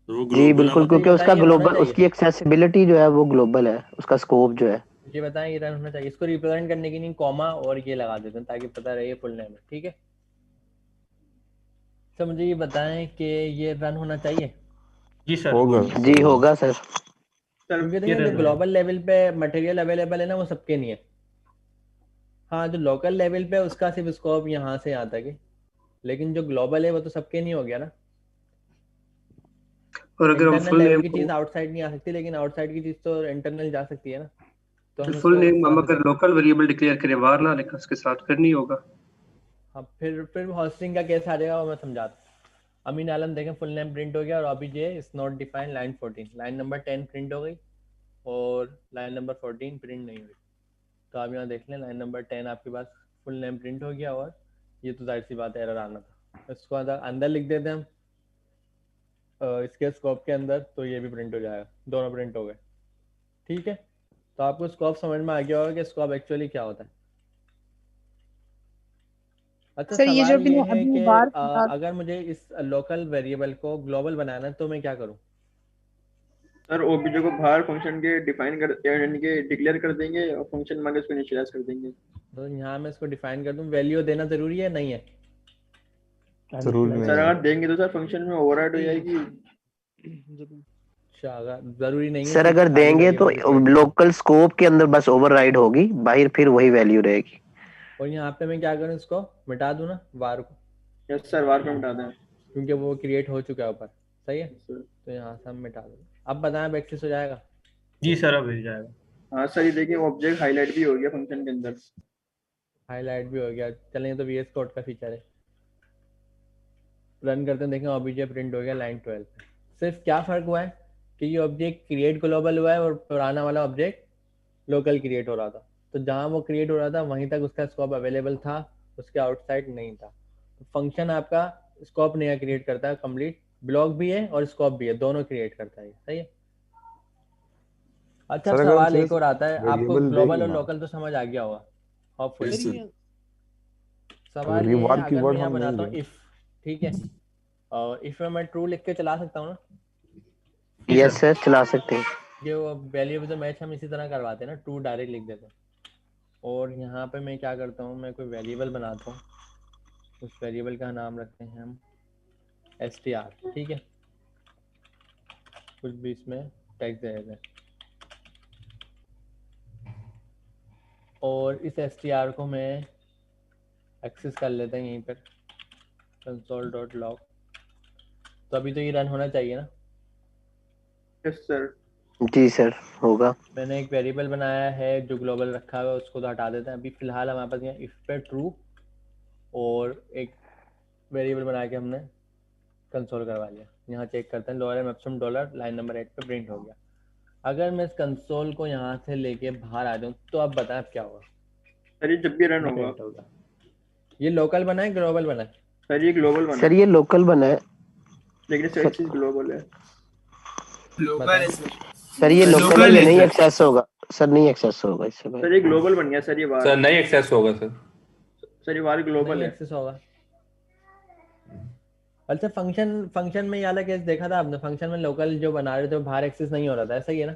तो वो जी ग्लोबल बिल्कुल, अच्छा, ये क्योंकि उसका बताएं ये होना ग्लोबल, चाहिए? उसकी एक्सेसिबिलिटी जो है वो ग्लोबल है, उसका स्कोप जो है। ये बताएं ये रन होना चाहिए? इसको रिप्रेजेंट करने के लिए कॉमा और ये लगा देते हैं ताकि पता रहे फुल नेम है। ठीक है सर, मुझे ये बताएं कि ये रन होना चाहिए? जी सर। होगा जी होगा सर। क्योंकि ये देखिए जो रन ग्लोबल लेवल पे मटेरियल अवेलेबल है ना वो सबके नहीं है। हाँ, जो लोकल लेवल पे उसका सिर्फ स्कोप यहाँ से यहाँ तक है, लेकिन जो ग्लोबल है वो तो सबके नहीं हो गया ना। और अगर हम इंटरनल फुल लेवल नेम की चीज आउटसाइड नहीं आ सकती, लेकिन आउटसाइड की चीज तो इंटरनल जा सकती है ना। तो हम फुल इसको इस नेम हम तरह से अगर देखें। लोकल वेरिएबल डिक्लेयर करें, वार ना लिखा उसके साथ, फिर नहीं होगा। हाँ, फिर होस्टिंग का केस आ जाएगा, वो मैं समझाता हूँ। अमीन आलम देखें, फुल नेम प्रिंट हो गया और obj is not defined, line 14। Line number 10 print हो गई और लाइन नंबर 14 प्रिंट नहीं हुई। तो आप यहाँ देख लें, लाइन नंबर 10 आपके पास फुल नेम प्रिंट हो गया और ये तो जाहिर सी बात एरर आना था। इसको अंदर लिख देते हैं हम इसके स्कोप के अंदर, तो ये भी प्रिंट हो जाएगा। दोनों प्रिंट हो गए। ठीक है, तो आपको स्कोप समझ में आ गया होगा कि स्कोप एक्चुअली क्या होता है। अच्छा, सर ये जो सवाल ये है अभी कि बार अगर मुझे इस लोकल वेरिएबल को ग्लोबल बनाना है तो मैं क्या करूं? सर ओबीजे को बाहर फंक्शन के डिफाइन कर यानी कि डिक्लेयर कर देंगे और फंक्शन में इसको इनिशियलाइज कर देंगे। तो यहाँ मैं इसको डिफाइन कर दूं, वैल्यू देना जरूरी है नहीं है? जरूरी नहीं सर है। अगर देंगे तो सर फंक्शन में ओवरराइड हो जाएगी। अच्छा, अगर जरूरी नहीं है, सर सिर्फ अगर खाली देंगे तो वेरिएबल डिक्लेयर। लोकल स्कोप के अंदर बस ओवरराइड होगी, बाहर फिर वही वैल्यू रहेगी। और यहाँ पे मैं क्या करूँ, इसको मिटा दूं ना, वार को? यस सर, वार को मिटा दें क्योंकि वो क्रिएट हो चुका है ऊपर। सही है, तो यहाँ से हम मिटा दें। अब बताएं, अब एक्सेस हो जाएगा? जी सर, अब हो जाएगा। हाँ सर, ये देखिए ऑब्जेक्ट हाईलाइट भी हो गया फंक्शन के अंदर। हाईलाइट भी हो गया। चलें, तो VS कोड का फीचर है। रन करते हैं, देखें ऑब्जेक्ट प्रिंट हो गया लाइन 12 पे। सिर्फ क्या फर्क हुआ है कि ये ऑब्जेक्ट क्रिएट ग्लोबल हुआ है और पुराना वाला ऑब्जेक्ट लोकल क्रिएट हो रहा था। तो जहां वो क्रिएट हो रहा था वहीं तक उसका स्कोप अवेलेबल था, उसके आउटसाइड नहीं था। तो फंक्शन आपका स्कोप नया क्रिएट करता है, कंप्लीट ब्लॉक भी है और स्कोप भी है, दोनों क्रिएट करता है। सही है। अच्छा सर, अगर सवाल हम एक और आता है, आपको वेरिएबल ग्लोबल और देंगे ना, लोकल तो समझ आ गया होगा होपफुली। Yes, sir. सवाल अगर ये ये है, वार अगर कीवर्ड मैं यहाँ हम बनाता हूँ देंगे, इफ, ठीक है, और इफ में मैं ट्रू लिख के चला सकता हूँ ना, यस सर चला सकते हैं। ये वो वैल्यू ऑफ द मैच हम इसी तरह करवाते हैं ना, ट्रू डायरेक्ट लिख देते हैं। और यहाँ पे मैं क्या करता हूँ, मैं कोई वेरिएबल बनाता हूँ, उस वेरिएबल का नाम रखते हैं हम str, ठीक है, कुछ भी इसमें टेक्स्ट दे देते हैं। और इस str को मैं एक्सेस कर लेता हूँ यहीं पर console.log। तो अभी तो ये रन होना चाहिए ना। Yes sir. जी सर होगा। मैंने एक वेरिएबल बनाया है जो ग्लोबल रखा हुआ है, उसको तो हटा देते हैं। अभी फिलहाल हमारे पास यहाँ इफ पे ट्रू और एक वेरिएबल बना के हमने कंसोल करवा लिया। यहाँ चेक करते हैं, lower maximum dollar line number 8 पे प्रिंट हो गया। अगर मैं इस कंसोल को यहाँ से लेके बाहर आ जाऊँ तो आप बताएं अब क्या होगा। सर ये जब भी रन होगा। ये लोकल बना है ग्लोबल बना है? सर ये ग्लोबल बना सर ये लोकल बना है, लेकिन सर चीज ग्लोबल है। लोकल है सर ये लोकल है, ये नहीं एक्सेस होगा सर, नहीं एक्सेस होगा इससे सर ये ग्लोबल बन गया सर, ये सर नहीं एक्सेस होगा सर। सर ये वार ग्लोबल है। एक्सेस होगा। अच्छा फंक्शन में ये वाला केस देखा था आपने? फंक्शन में लोकल जो बना रहे थे वो बाहर एक्सेस नहीं हो रहा था, ऐसा ही है ना?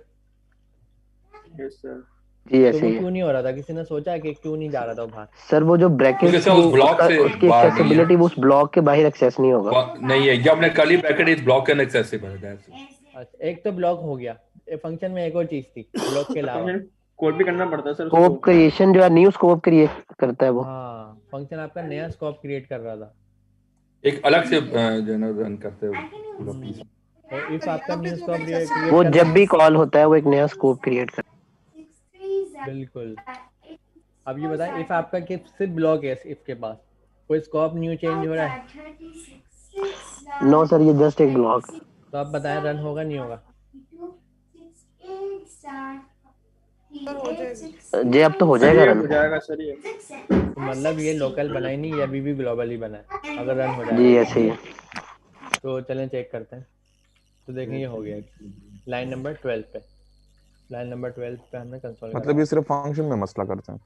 Yes sir. जी तो ऐसे वो ही है क्यों नहीं हो रहा था? किसी ने सोचा है कि क्यों नहीं जा रहा था वो बाहर? सर। वो जो ब्रैकेट क्योंकि सर उस ब्लॉक से उसकी बाहर नहीं है। एक्सेसिबिलिटी उस ब्लॉक के बाहर एक्सेस नहीं होगा। नहीं है, जब हमने कर्ली ब्रैकेट इस ब्लॉक के अनएक्सेसिबल है। अच्छा एक तो ब्लॉक हो गया, फंक्शन में एक और चीज थी ब्लॉक के अलावा, कोड भी करना पड़ता है सर। स्कोप क्रिएशन जो है, न्यू स्कोप क्रिएट करता है वो। हाँ फंक्शन आपका नया स्कोप क्रिएट कर रहा था, एक अलग से जो है ना रन करते हो। और इफ आपका न्यू स्कोप क्रिएट वो जब भी कॉल होता है वो एक नया स्कोप क्रिएट करता है। बिल्कुल। अब ये बताएं, इफ आपका सिर्फ ब्लॉक है, इफ के पास कोई स्कोप न्यू चेंज हो रहा है? नो सर ये जस्ट एक ब्लॉक। तो आप बताएं रन होगा नहीं होगा? जी अब तो हो जाएगा रन। हो जाएगा सर ये। तो मतलब ये लोकल बना ही नहीं, ये अभी भी ग्लोबल ही बना है अगर रन हो जाए। जी ऐसे ही। तो चलें चेक करते हैं। तो देखें ये हो गया लाइन नंबर 12 पे। लाइन नंबर 12 पे हमने कंसोल मतलब ये सिर्फ फंक्शन में मसला करते हैं।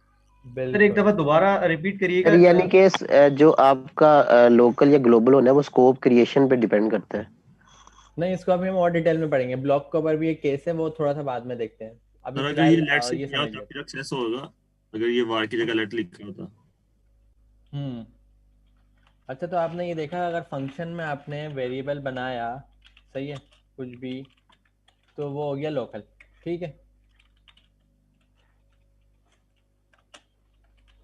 सर एक दफा दोबारा रिपीट करिएगा। सर यानी कि जो आपका लोकल या ग्लोबल होना है वो स्कोप क्रिएशन पे डिपेंड करता है। नहीं इसको अभी हम और डिटेल में पढ़ेंगे। ब्लॉक के ऊपर भी एक केस है, वो थोड़ा सा बाद में देखते हैं। अभी अगर ये लेट से किया होता फिर एक्सेस होगा, अगर ये वार की जगह लेट लिखा होता। अच्छा तो आपने ये देखा, अगर फंक्शन में आपने वेरिएबल बनाया, सही है, कुछ भी, तो वो हो गया लोकल, ठीक है।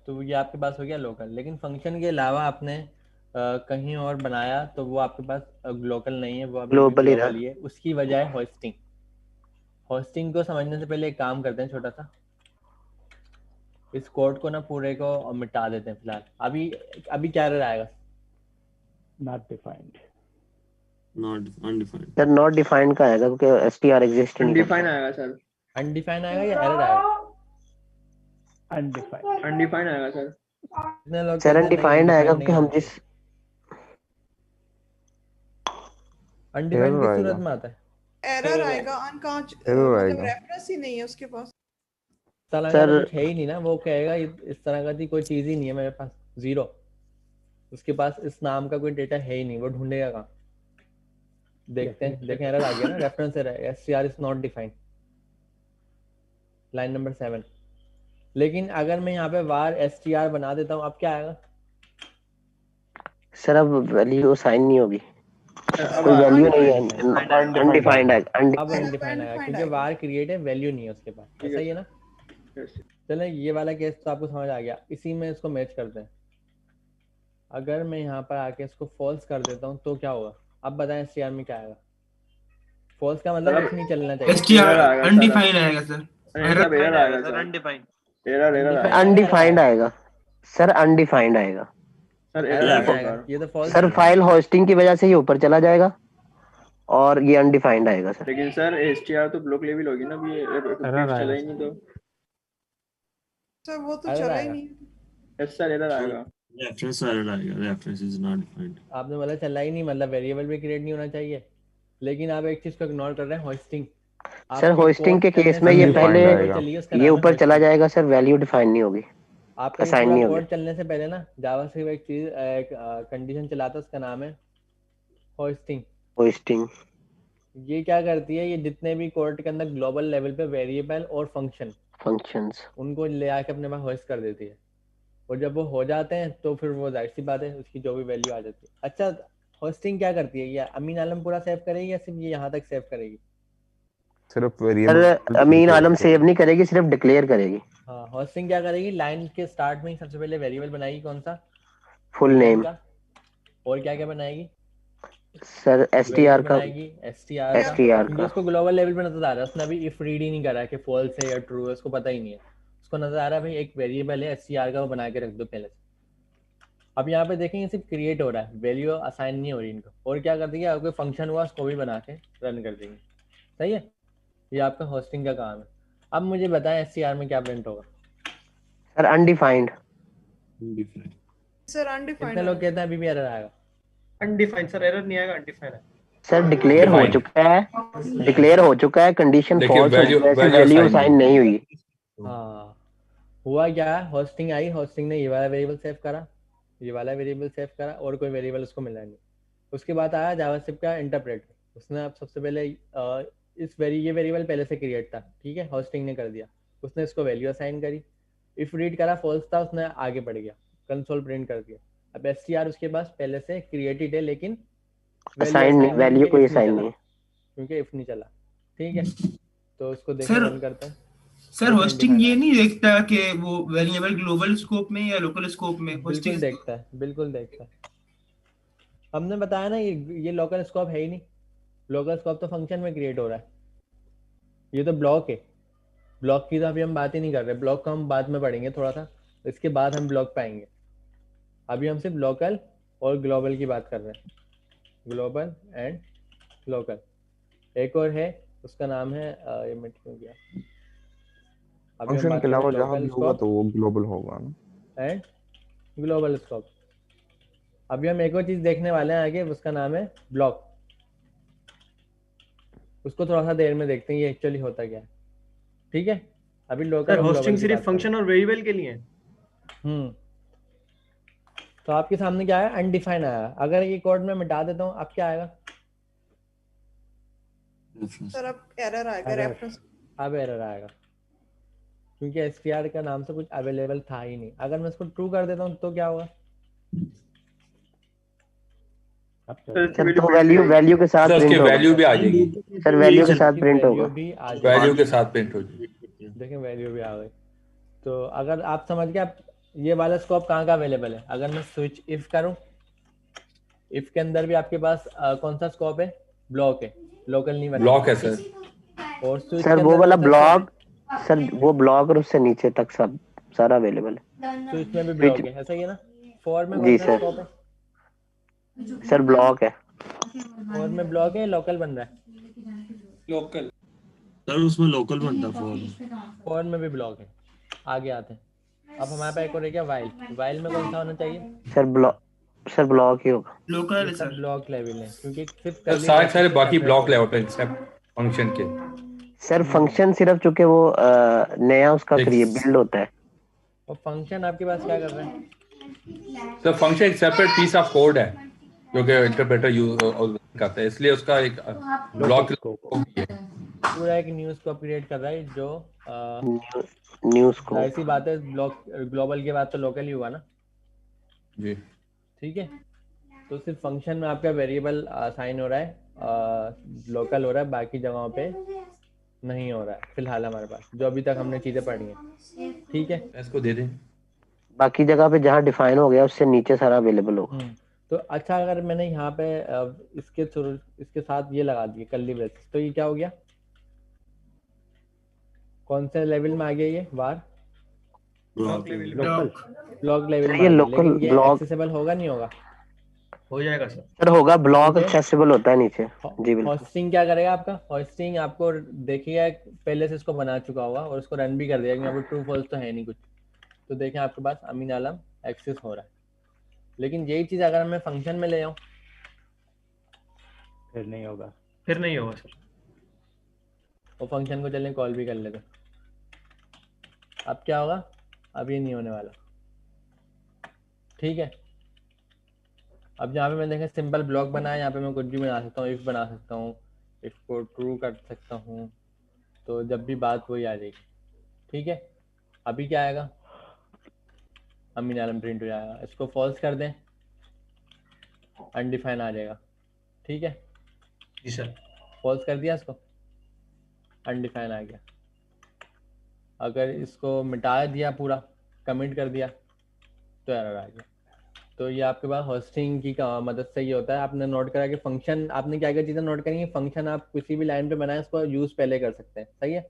तो ये आपके पास हो गया लोकल। लेकिन फंक्शन के अलावा आपने कहीं और बनाया तो वो आपके पास लोकल नहीं है, वो अभी ग्लोबल ही ग्लोबल ही है। उसकी वजह है होस्टिंग। होस्टिंग को समझने से पहले एक काम करते हैं छोटा सा, इस कोड को ना पूरे को मिटा देते हैं फिलहाल। अभी क्या एरर आएगा? Not defined, not undefined. Sir not defined का आएगा क्योंकि str एग्जिस्ट नहीं अनडिफाइंड आएगा सर। अनडिफाइंड आएगा या एरर आएगा? अनडिफाइंड। अनडिफाइंड आएगा सर। कितने लोग सर अनडिफाइंड आएगा क्योंकि हम जिस अनडिफाइंड किस सूरत में आता है? एरर आएगा, अनकांच एरर मतलब आएगा। रेफरेंस ही नहीं है उसके पास। तरह का तो कुछ है ही नहीं ना, वो कहेगा इस तरह का कोई चीज ही नहीं है मेरे पास, जीरो। उसके पास इस नाम का कोई डेटा है ही नहीं, वो ढूंढेगा कहाँ? देखते हैं, देखें एरर आ गया ना, reference error, str is not defined, line number 7। लेकिन अगर मैं यहाँ पे var str बना देता हूँ, अब क्या आएगा? सर अब वैल्यू साइन नहीं होगी, कोई वैल्यू नहीं है, अनडिफाइंड है। अब अनडिफाइंड आएगा क्योंकि var क्रिएट है, वैल्यू नहीं है उसके पास, ऐसा ही है ना? चले ये वाला केस तो आपको समझ आ गया। इसी में इसको मैच करते हैं। अगर मैं यहाँ पर आके इसको फॉल्स कर देता हूँ तो क्या होगा? अब बताएं str में क्या आएगा? फॉल्स का मतलब कुछ नहीं चलना चाहिए। str अनडिफाइंड आएगा सर। एरर आएगा सर। अनडिफाइंड। एरर अनडिफाइंड आएगा सर, अनडिफाइंड आएगा। सर एरर एरर आ आएगा जाएगा, ये तो फॉल्स सर फाइल होस्टिंग की वजह से ये ऊपर चला जाएगा और ये अनडिफाइंड आएगा सर। लेकिन सर एसटीआर तो ब्लॉक लेवल होगी ना, अभी ये एरर चला आएगा ही नहीं तो। सर वो तो एरर चला ही आएगा। नहीं। यस सर एरर आएगा। रेफरेंस एरर आएगा, रेफरेंस इज नॉट डिफाइंड। आपने बोला चला ही नहीं, मतलब वेरिएबल भी क्रिएट नहीं होना चाहिए, लेकिन आप एक चीज को इग्नोर कर रहे हैं, होस्टिंग। सर होस्टिंग के केस में ये पहले ये ऊपर चला जाएगा सर, वैल्यू डिफाइन नहीं होगी, आपका ये असाइन पूरा नहीं होगी। कोड चलने से पहले ना जावास्क्रिप्ट एक चीज एक कंडीशन चलाता है, उसका नाम है होस्टिंग। होस्टिंग ये क्या करती है, ये जितने भी कोड के अंदर ग्लोबल लेवल पे वेरिएबल और फंक्शंस उनको ले आके अपने पास होस्ट कर देती है, और जब वो हो जाते हैं तो फिर वो जाहिर सी बात है उसकी जो भी वैल्यू आ जाती है। अच्छा, होस्टिंग क्या करती है, ये अमीन आलम पूरा सेव करेगी या सिर्फ ये यहाँ तक सेव करेगी? सिर्फ वेरिएबल सर अमीन आलम सेव नहीं करेगी, सिर्फ डिक्लेयर करेगी। हाँ, होस्टिंग क्या करेगी, लाइन के स्टार्ट में ही सबसे पहले वेरिएबल बनाएगी, कौन सा? फुल नेम का। और क्या क्या बनाएगी सर? एसटीआर का, एसटीआर का उसको ग्लोबल लेवल पे नजर आ रहा है, उसने अभी इफ रीड ही नहीं करा है कि फॉल्स है या ट्रू है, उसको पता ही नहीं है। उसको नजर आ रहा है भाई एक वेरिएबल है एसटीआर का, वो बना के रख दो पहले से। अब यहाँ पे देखेंगे सिर्फ क्रिएट हो रहा है, वैल्यू असाइन नहीं हो रही इनको। और क्या कर देंगे, अगर कोई फंक्शन हुआ उसको भी बना के रन कर देंगे। सही है, ये आपका होस्टिंग का काम है। अब मुझे बताएं एसटीआर में क्या प्रिंट होगा? Sir undefined. सर अनडिफाइंड कितने लोग कहते हैं अभी भी एरर आएगा? अनडिफाइंड सर, एरर नहीं आएगा, अनडिफाइंड है सर डिक्लेयर हो चुका है, डिक्लेयर हो चुका है, कंडीशन फॉल्स है, वैल्यू असाइन नहीं हुई। हाँ, हुआ क्या, होस्टिंग आई, होस्टिंग ने ये वाला वेरिएबल सेव करा, ये वाला वेरिएबल सेव करा, और कोई वेरिएबल उसको मिला नहीं। उसके बाद आया जावास्क्रिप्ट का इंटरप्रेटर, उसने अब सबसे पहले ये वेरिएबल पहले से क्रिएट था, ठीक है, होस्टिंग ने कर दिया, उसने इसको वैल्यू असाइन करी, इफ रीड करा फॉल्स था, उसने आगे बढ़ गया, कंसोल प्रिंट कर दिया। अब एसटीआर उसके पास पहले से क्रिएटेड है, लेकिन असाइन वैल्यू कोई असाइन नहीं है क्योंकि इफ नहीं चला। ठीक है, तो उसको देखकर रन करते हैं। सर होस्टिंग ये नहीं देखता कि वो वेरिएबल ग्लोबल स्कोप में या लोकल स्कोप में? बिल्कुल देखता है, बिल्कुल देखता है। हमने बताया ना ये लोकल स्कोप है ही नहीं, लोकल स्कोप तो फंक्शन में क्रिएट हो रहा है, ये तो ब्लॉक है। ब्लॉक की तो अभी हम बात ही नहीं कर रहे, ब्लॉक को हम बाद में पढ़ेंगे थोड़ा सा, इसके बाद हम ब्लॉक पाएंगे। अभी हम सिर्फ लोकल और ग्लोबल की बात कर रहे हैं, ग्लोबल एंड लोकल। एक और है, उसका नाम है ये मिट क्यों गया, फंक्शन के अलावा जहां भी होगा तो वो ग्लोबल होगा ना, एंड ग्लोबल स्कोप। अभी हम एक और चीज देखने वाले हैं आगे, उसका नाम है ब्लॉक। उसको थोड़ा सा देर में देखते हैं ये एक्चुअली होता क्या है। ठीक है, अभी लोकल होस्टिंग सिर्फ फंक्शन और वेरिएबल के लिए है। तो आपके सामने क्या है, अनडिफाइंड आया। अगर ये कोड में मिटा देता हूँ, अब क्या आएगा? सर अब एरर आएगा, रेफरेंस अब एरर आएगा, क्योंकि एसटीआर का नाम से कुछ अवेलेबल था ही नहीं। अगर मैं इसको ट्रू कर देता हूँ तो क्या होगा? सर तो वैल्यू के साथ प्रिंट होगा, वैल्यू भी आ जाएगी सर, वैल्यू के साथ प्रिंट होगा, वैल्यू के साथ प्रिंट हो जाएगी। देखें वैल्यू भी आ गई। तो अगर आप समझ गए, ये वाला स्कोप कहाँ का अवेलेबल है? अगर मैं स्विच इफ करूं, इफ के अंदर भी आपके पास कौन सा स्कोप है? ब्लॉक है, लोकल नहीं बना, ब्लॉक है सर। और स्विच सर वो वाला ब्लॉक, सर वो ब्लॉक और उससे नीचे तक सब सारा अवेलेबल है। स्विच में भी ब्लॉक है, ऐसा ही है ना? फॉर में जी कौन सा स्कोप है? सर ब्लॉक है, फॉर में ब्लॉक है, लोकल बन रहा है? लोकल सर, उसमें लोकल बनता है, फॉर में भी ब्लॉक है। आगे आते हैं, अब हमारे पास एक और है क्या, वाइल। वाइल में कौन सा होना चाहिए? सर ब्लॉक ही होगा, लोकल सर, ब्लॉक लेवल है, क्योंकि सिर्फ सारे बाकी ब्लॉक लेआउट है एक्सेप्ट फंक्शन के। सर फंक्शन सिर्फ चूंकि वो नया उसका बिल्ड होता है, और फंक्शन आपके पास क्या कर रहे हैं? सर फंक्शन एक सेपरेट पीस ऑफ कोड है जो कि इंटरप्रेटर यूज करता है, इसलिए उसका एक ब्लॉक है, पूरा एक न्यू स्कोप क्रिएट कर रहा है, जो न्यू स्कोप। ऐसी बात है, ब्लॉक ग्लोबल के बाद तो लोकल ही हुआ ना जी। ठीक है, तो सिर्फ फंक्शन में आपका वेरिएबल असाइन हो रहा है, लोकल हो रहा है, बाकी जगहों पे नहीं हो रहा है फिलहाल हमारे पास, जो अभी तक हमने चीजें पढ़ी हैं। ठीक है, इसको दे दें, बाकी जगह पे जहाँ डिफाइन हो गया उससे नीचे सारा अवेलेबल होगा। तो अच्छा, अगर मैंने यहाँ पे इसके साथ ये लगा दिए कर्ली ब्रेसेस, तो ये क्या हो गया? कौन से लेवल में आ गया ये? वार ब्लॉक लेवल ब्लॉक लेवल ये लोकल लेकिन ये ब्लॉक एक्सेसिबल होगा नहीं होगा? हो जाएगा सर। सर होगा, ब्लॉक ठीक है। एक्सेसिबल होता है नीचे। जी बिल्कुल। होस्टिंग क्या करेगा आपका? होस्टिंग आपको देखिएगा पहले से इसको बना चुका होगा और उसको रन भी कर दिया, यहाँ पर ट्रू फॉल्स तो है नहीं कुछ। तो देखें आपके पास अमीन आलम एक्सेस हो रहा है, लेकिन यही चीज अगर मैं फंक्शन में ले आऊं फिर नहीं होगा। फिर नहीं होगा सर। वो फंक्शन को चलें कॉल भी कर लेते। अब क्या होगा? अब ये नहीं होने वाला। ठीक है। अब यहाँ पे मैं देखें सिंपल ब्लॉक बनाया, यहाँ पे मैं कुछ भी बना सकता हूँ, इफ बना सकता हूँ, इफ को ट्रू कर सकता हूँ, तो जब भी बात वही आ जाएगी। ठीक है। अभी क्या आएगा? अमीन आलम प्रिंट हो जाएगा। इसको फॉल्स कर दें, अनडिफाइन आ जाएगा। ठीक है। जी सर। फॉल्स कर दिया इसको, अनडिफाइन आ गया। अगर इसको मिटा दिया, पूरा कमिट कर दिया, तो एरर आ गया। तो ये आपके पास होस्टिंग की मदद से ये होता है। आपने नोट करा कि फंक्शन, आपने क्या क्या चीज़ें नोट करी है? फंक्शन आप किसी भी लाइन पे बनाए, उसको यूज पहले कर सकते हैं। सही है।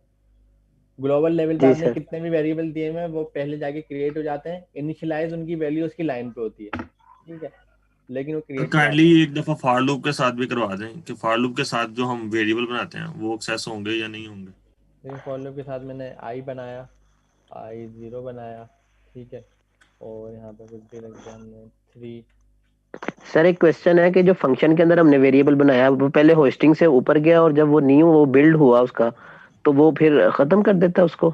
ग्लोबल लेवल पे आपने कितने भी वेरिएबल दिए हुए हैं वो पहले जाके क्रिएट हो जाते हैं। इनिशियलाइज उनकी वैल्यू उसकी लाइन पे होती है। ठीक है। लेकिन वो क्रिएट काइंडली एक दफा फॉर लूप के साथ भी करवा दें कि फॉर लूप के साथ जो हम वेरिएबल बनाते हैं वो एक्सेस होंगे या नहीं होंगे। लेकिन फॉर लूप के साथ मैंने आई बनाया, आई 0 बनाया। ठीक है। और यहाँ पे कुछ भी रख दिया हमने 3। सर एक क्वेश्चन है कि जो फंक्शन के अंदर हमने वेरिएबल बनाया वो पहले होस्टिंग से ऊपर गया और जब वो न्यू वो बिल्ड हुआ उसका, तो वो फिर खत्म कर देता है उसको?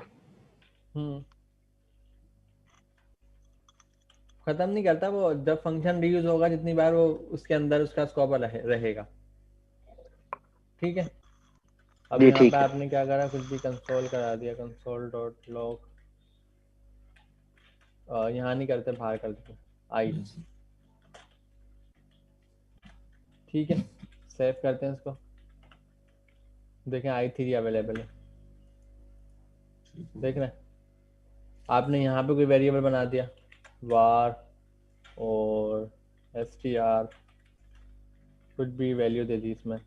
खत्म नहीं करता वो। जब फंक्शन रीयूज होगा जितनी बार, वो उसके अंदर उसका स्कोप रहेगा। ठीक है। अब जी यहाँ ठीक पे है। आपने क्या करा? कुछ भी कंसोल करा दिया, कंसोल डॉट लॉग। यहाँ नहीं करते, बाहर कर देते आई। ठीक है। सेव करते हैं इसको। देखें i3 अवेलेबल है। देख रहे हैं? आपने यहाँ पे कोई वेरिएबल बना दिया, var और str, कुछ भी वैल्यू दे दी इसमें।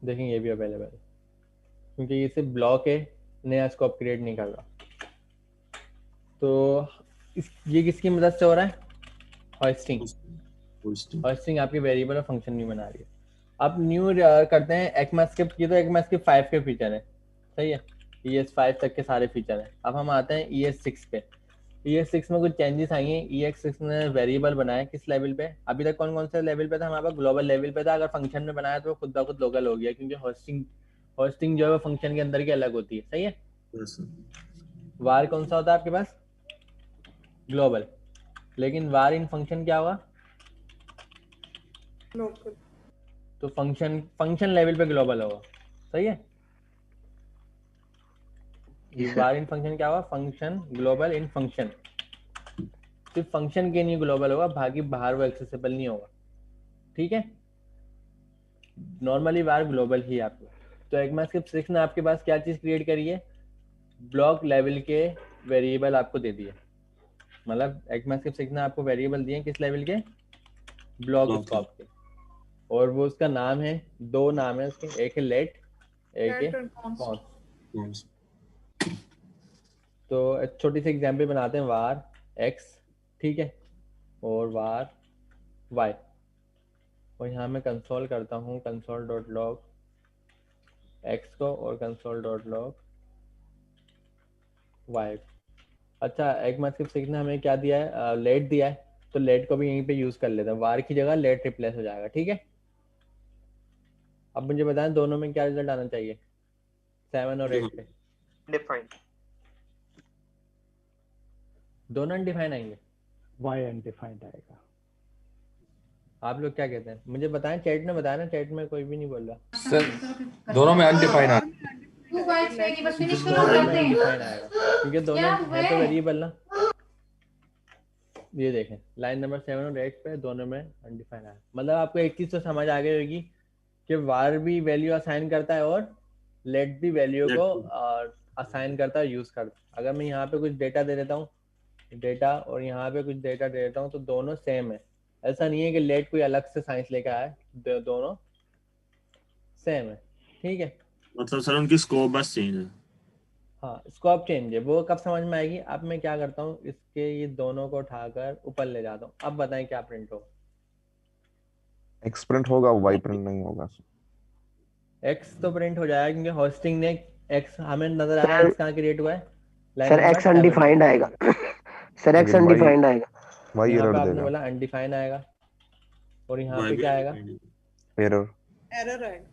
देखें ये भी अवेलेबल है, क्योंकि ये सिर्फ ब्लॉक है, नया स्कोप क्रिएट नहीं कर रहा। तो ये किसकी मदद से हो रहा है? होस्टिंग। होस्टिंग आपके वेरिएबल और फंक्शन नहीं बना रही है। अब न्यू करते हैं ECMAScript की। तो ECMAScript 5 के फीचर है। सही है। ES5 तक के सारे फीचर हैं। अब हम आते हैं ES6 पे। ES6 में कुछ चेंजेस आई हैं। ES6 ने वेरिएबल बनाया किस लेवल पे? अभी तक कौन कौन से लेवल पे था हमारे पास? ग्लोबल लेवल पे था। अगर फंक्शन में बनाया तो खुद ब खुद लोकल हो गया, क्योंकि होस्टिंग जो है वो फंक्शन के अंदर की अलग होती है। सही है। वार कौन सा होता है आपके पास? ग्लोबल। लेकिन वार इन फंक्शन क्या होगा? लोकल। तो फंक्शन लेवल पे ग्लोबल होगा। सही है। वार इन फंक्शन क्या होगा? फंक्शन ग्लोबल इन फंक्शन। सिर्फ फंक्शन के नहीं ग्लोबल होगा, बाकी बाहर वो एक्सेसिबल नहीं होगा। ठीक है। नॉर्मली वार ग्लोबल ही आपको। तो ECMAScript 6 ने आपके पास क्या चीज क्रिएट करी है? ब्लॉक लेवल के वेरिएबल आपको दे दिए। मतलब ECMAScript 6 ने आपको वेरिएबल दिए किस लेवल के? ब्लॉक स्कोप के। और वो उसका नाम है, 2 नाम है उसके, एक है लेट, एक है कॉन्स। तो एक छोटी सी एग्जांपल बनाते हैं। वार x, ठीक है, और वार y। और यहाँ मैं कंसोल करता हूँ console.log x को और console.log y। अच्छा, ECMAScript 6 ने हमें क्या दिया है? लेट दिया है। तो लेट को भी यहीं पे यूज कर लेते हैं। वार की जगह लेट रिप्लेस हो जाएगा। ठीक है। अब मुझे बताएं दोनों में क्या रिजल्ट आना चाहिए? 7 और 8 पे डिफाइंड। दोनों अनडिफाइंड आएंगे। y अनडिफाइंड आएगा। आप लोग क्या कहते हैं? मुझे बताएं, चैट में बताया ना। चैट में कोई भी नहीं बोल रहा। सर दोनों में अनडिफाइंड आ दोनों में अनडिफाइंड आएगा, क्योंकि दोनों है तो वेरिएबल ना। ये देखें लाइन नंबर 7 और 8 पे दोनों में अनडिफाइंड आया। मतलब आपको एक चीज तो समझ आ गई होगी कि वार भी वैल्यू असाइन करता है और लेट भी वैल्यू को असाइन करता है, यूज करता है। अगर मैं यहाँ पे कुछ डेटा दे देता हूँ, डेटा, और यहाँ पे कुछ डेटा दे देता हूँ, तो दोनों सेम है। ऐसा नहीं है कि लेट कोई अलग से साइंस लेकर आए, दोनों सेम है। ठीक है। मतलब सर उनकी स्कोप बस चेंज है। हाँ स्कोप चेंज है, वो कब समझ में आएगी? अब मैं क्या करता हूँ, इसके ये दोनों को उठाकर ऊपर ले जाता हूँ। अब बताएं क्या प्रिंट होगा? एक्स प्रिंट होगा, वाई प्रिंट नहीं होगा। एक्स तो प्रिंट हो जाएगा क्योंकि होस्टिंग ने एक्स, हमें नजर आ रहा है सर एक्स कहाँ क्रिएट हुआ है, line sir number x 7। Undefined आएगा। सर एक्स लेकिन वाई अनडिफाइंड आएगा। वाई यहाँ एरर पे आपने देगा, बोला अनडिफाइन आएगा, और यहाँ वाई पे भी क्या आएगा? एरर। एरर आएगा।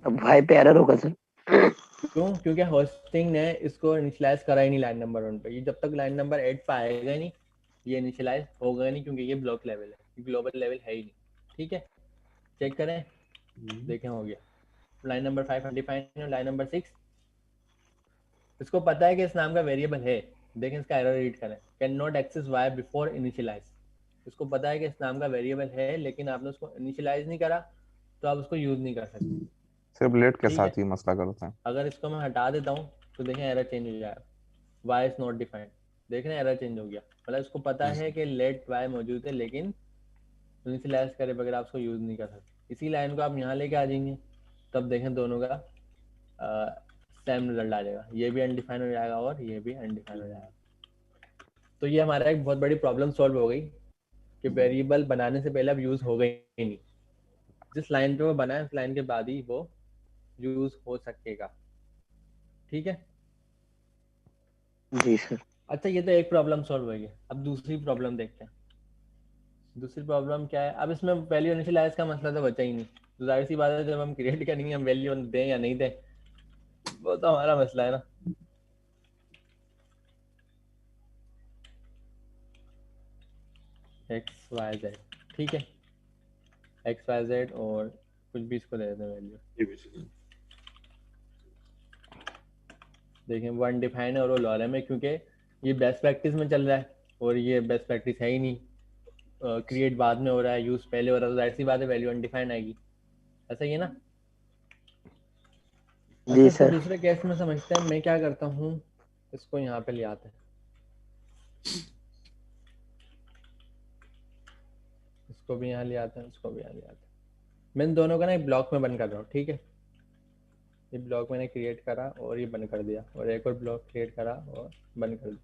अब वाई पे एरर होगा सर। क्यों? क्योंकि होस्टिंग ने इसको इनिशियलाइज करा ही नहीं लाइन नंबर 1 पे। ये जब तक लाइन नंबर 8 पे आएगा ही नहीं, ये इनिशियलाइज होगा नहीं, क्योंकि ये ब्लॉक लेवल है, ग्लोबल लेवल है ही नहीं। ठीक है, चेक करें, देखें हो गया। लाइन नंबर 5 अनडिफाइंड है, लाइन नंबर 6 इसको पता है कि इस नाम का वेरिएबल है। देखें इसका एरर रीड करें, can not access Y before initialize. इसको पता है कि इस नाम का वेरिएबल है, लेकिन आपने उसको इनिशियलाइज नहीं करा, तो आप उसको यूज नहीं कर सकते। सिर्फ लेट के ठीक है, साथ ही मसला करता है। अगर इसको मैं हटा देता हूँ तो देखें एरर चेंज हो जाएगा, वाई इज नॉट डिफाइंड। देख रहे हैं एरर चेंज हो गया, मतलब इसको पता है कि लेट वाई मौजूद है, लेकिन इनिशियलाइज करे बगैर आप उसको यूज नहीं कर सकते। इसी लाइन को आप यहाँ लेके आ जाएंगे, तब देखें दोनों का सेम रिजल्ट आ जाएगा, ये भी अनडिफाइंड हो जाएगा और ये भी अनडिफाइंड हो जाएगा। तो ये हमारा एक बहुत बड़ी प्रॉब्लम सॉल्व हो गई कि वेरिएबल बनाने से पहले अब यूज हो गई ही नहीं, जिस लाइन पे वो बना है उस लाइन के बाद ही वो यूज हो सकेगा। ठीक है जी सर। अच्छा, ये तो एक प्रॉब्लम सॉल्व हो गई। अब दूसरी प्रॉब्लम देखते हैं। दूसरी प्रॉब्लम क्या है? अब इसमें वैल्यू इनिशियलाइज का मसला तो बचा ही नहीं, तो जाहिर सी बात है जब हम क्रिएट करेंगे हम वैल्यू दें या नहीं दें, वो तो हमारा मसला है ना। एक्स वाई जेड, ठीक है, एक्स वाई जेड और कुछ भी इसको दे देते हैं वैल्यू। देखें वो अनडिफाइंड है और वो लॉरम है, क्योंकि ये बेस्ट प्रैक्टिस में चल रहा है और ये बेस्ट प्रैक्टिस है ही नहीं। क्रिएट बाद में हो रहा है, यूज पहले हो रहा है, तो जाहिर सी बात है वैल्यू अनडिफाइंड आएगी। ऐसा ही है ना? जी अच्छा, सर। तो दूसरे केस में समझते हैं। मैं क्या करता हूँ, इसको यहाँ पे ले आते हैं, इसको भी यहाँ ले आते हैं, इसको भी यहाँ ले आते हैं। मैं इन दोनों का ना एक ब्लॉक में बंद कर रहा हूँ। ठीक है, ये ब्लॉक मैंने क्रिएट करा और ये बंद कर दिया, और एक और ब्लॉक क्रिएट करा और बंद कर दिया।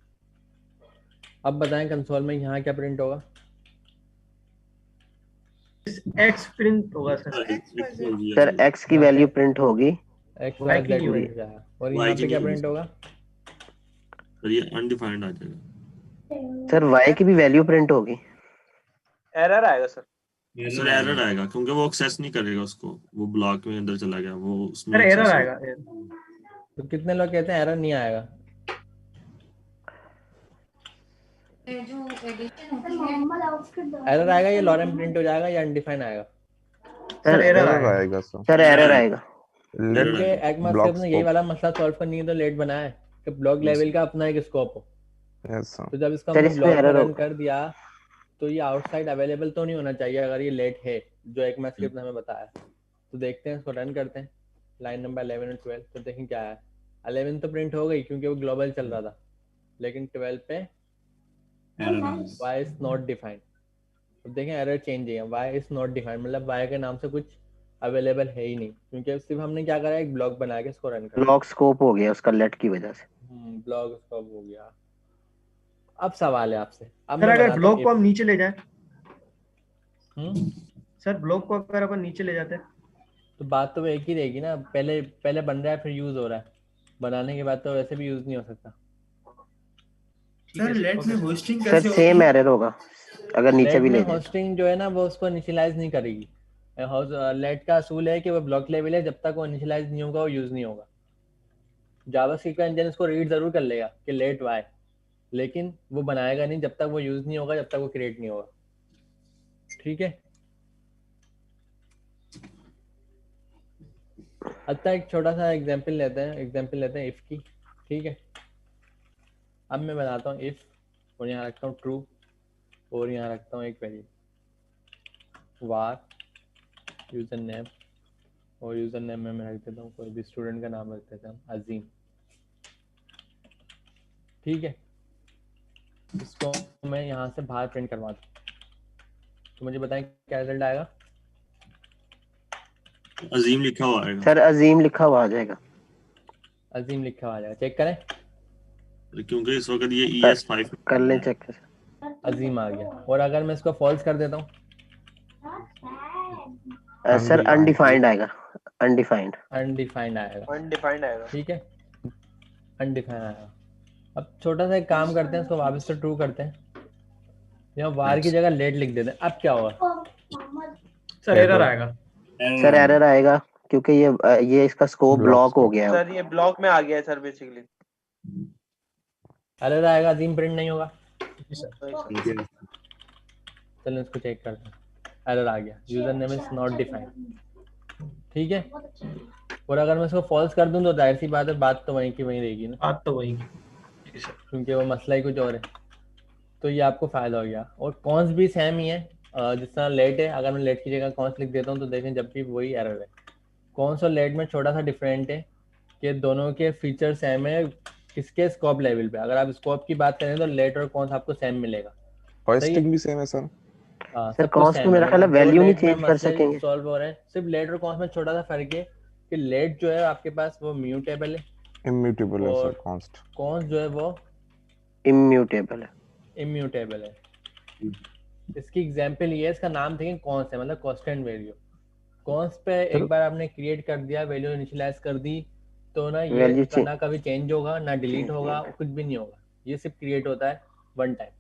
अब बताएं कंसोल में यहाँ क्या प्रिंट होगा? एक्स प्रिंट होगा सर। सर एक्स की वैल्यू प्रिंट होगी, एक्स वाई जेड प्रिंट जाएगा, और यहाँ पे क्या प्रिंट होगा? सर ये अनडिफाइंड आ जाएगा। सर वाई की भी वैल्यू प्रिंट होगी। एरर आएगा सर। सर एरर आएगा क्योंकि वो एक्सेस नहीं करेगा उसको, वो ब्लॉक में अंदर चला गया, वो उसमें सर एरर access आएगा। तो कितने लोग कहते हैं एरर नहीं आएगा? एरर आएगा, ये लॉरेम प्रिंट हो जाएगा या अनडिफाइंड आएगा? सर एरर आएगा सर एरर आएगा। क्योंकि ECMAScript ने यही वाला मसला सॉल्व करने के तो लेट बनाया है कि ब्लॉक लेवल का अपना एक स्कोप हो। तो जब इसको हमने ब्लॉक में रन कर दिया तो ये आउटसाइड अवेलेबल तो नहीं होना चाहिए अगर ये लेट है, जो ECMAScript ने हमें बताया। तो देखते हैं, इसको रन करते हैं, लाइन नंबर 11 और 12। तो देखें क्या है, 11 तो प्रिंट हो गई क्योंकि वो ग्लोबल चल रहा था, लेकिन 12 पे वाई इज नॉट डिफाइंड। अब देखें एरर चेंज है, वाई इज नॉट डिफाइंड, मतलब वाई के नाम से कुछ अवेलेबल है ही नहीं, क्योंकि सिर्फ हमने क्या करा, एक ब्लॉक बना के इसको रन कर ब्लॉक स्कोप हो गया उसका लेट की वजह से। ब्लॉक स्कोप हो गया। अब सवाल है आपसे, अब सर मैं अगर बताता ब्लॉक हूँ को हम नीचे ले जाए, if। सर ब्लॉक को अगर अपन नीचे ले जाते हैं तो बात तो एक ही रहेगी ना, पहले बन रहा है फिर यूज हो रहा है, बनाने के बाद तो वैसे भी यूज नहीं हो सकता। सर लेट में होस्टिंग सर कैसे सेम एरर होगा अगर नीचे भी ले जाए। होस्टिंग जो है ना वो उसको इनिशियलाइज नहीं करेगी। लेट का असूल है कि वो ब्लॉक लेवल है, जब तक वो इनिशियलाइज नहीं होगा वो यूज नहीं होगा। जावास्क्रिप्ट का इंजन इसको रीड जरूर कर लेगा कि लेट वाई, लेकिन वो बनाएगा नहीं जब तक वो यूज नहीं होगा, जब तक वो क्रिएट नहीं होगा। ठीक है, अच्छा एक छोटा सा एग्जांपल लेते हैं इफ की। ठीक है, अब मैं बनाता हूँ इफ, और यहाँ रखता हूँ ट्रू, और यहाँ रखता हूँ एक वेरिएबल वार यूजर नेम, और यूजर नेम में मैं रख देता हूँ कोई भी स्टूडेंट का नाम रख देता हूँ अजीम। ठीक है, इसको मैं यहाँ से बाहर प्रिंट करवाता हूँ, तो मुझे बताएं क्या रिजल्ट आएगा? अजीम लिखा हुआ आएगा। सर अजीम लिखा हुआ आ जाएगा। अजीम लिखा हुआ आ जाएगा, चेक करें। क्योंकि इस वक्त ये ES5 कर लें चेक। अजीम आ गया। और अगर मैं इसको फॉल्स कर देता हूँ सर अनडिफाइंड आएगा, अनडिफाइंड आएगा, ठीक है, अनडिफाइंड आएगा। अब छोटा सा एक काम करते हैं, इसको वापस से ट्रू करते हैं, यहाँ वार की जगह लेट लिख देते हैं। अब क्या होगा सर? एरर आएगा। सर एरर आएगा क्योंकि ये इसका स्कोप ब्लॉक हो गया है। सर ये ब्लॉक में आ गया है सर, बेसिकली एरर आएगा, अजीम प्रिंट नहीं होगा। चलो इसको चेक करते हैं। एरर आ गया, user name is not defined, ठीक है। और अगर मैं इसको फॉल्स कर दूं तो जाहिर सी बात है, बात तो वहीं की वहीं रहेगी ना, बात तो वहीं क्योंकि वो मसला ही कुछ और है। तो ये आपको फायदा हो गया। और कॉन्स भी सेम ही है, जिस तरह लेट है, अगर मैं लेट की जगह कॉन्स लिख देता हूँ तो देखें जब भी वही एरर है। कॉन्स और लेट में छोटा सा डिफरेंट है कि दोनों के फीचर सेम है किसके स्कोप लेवल पे। अगर आप स्कोप की बात करें तो लेट और कॉन्स आपको सेम मिलेगा। होस्टिंग भी सेम है सर। सर कॉन्स में मेरा ख्याल है वैल्यू नहीं चेंज कर सकेंगे। सॉल्व हो रहा है, सिर्फ लेट और कॉन्स में छोटा सा फर्क है कि लेट जो है आपके पास वो म्यूटेबल है, इम्यूटेबल है सर। कॉन्स जो है वो इम्यूटेबल है। इम्यूटेबल है। इसकी एग्जांपल ये है, इसका नाम देखें कॉन्स है, मतलब कांस्टेंट वैल्यू। कॉन्स पे एक बार आपने क्रिएट कर दिया, वैल्यू इनिशियलाइज कर दी, तो ना ये ना कभी चेंज होगा ना डिलीट होगा, कुछ भी नहीं होगा, ये सिर्फ क्रिएट होता है वन टाइम।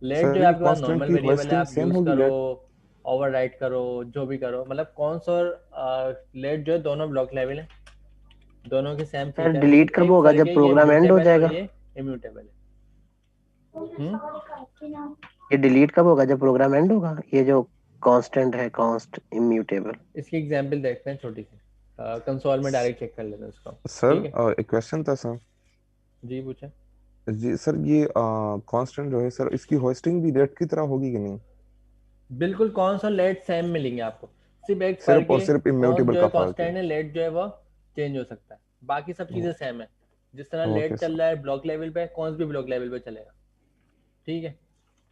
लेट जो आपके पास नॉर्मल वेरिएबल है, आप यूज करो, ओवरराइट करो, जो भी करो, मतलब कॉन्स और लेट जो है दोनों ब्लॉक लेवल है, दोनों के सेम फीचर। डिलीट कब होगा? जब प्रोग्राम एंड हो जाएगा। ये इम्यूटेबल है। ये डिलीट कब होगा? जब प्रोग्राम एंड होगा। ये जो कांस्टेंट है, कांस्ट इम्यूटेबल। इसकी एग्जांपल देखते हैं छोटी सी, कंसोल में डायरेक्ट चेक कर लेते हैं इसको। सर एक क्वेश्चन था सर। जी पूछे। जी सर, ये कांस्टेंट जो है सर, इसकी होस्टिंग भी लेट की तरह होगी कि नहीं? बिल्कुल कॉन्स और लेट सेम मिलेंगे आपको, सिर्फ एक सिर्फ इम्यूटेबल का फर्क है। कांस्टेंट है, लेट जो है वो चेंज हो सकता है, बाकी सब चीजें सेम है। जिस तरह लेट चल रहा है ब्लॉक लेवल पे, कॉन्स भी ब्लॉक लेवल पे चलेगा, ठीक है।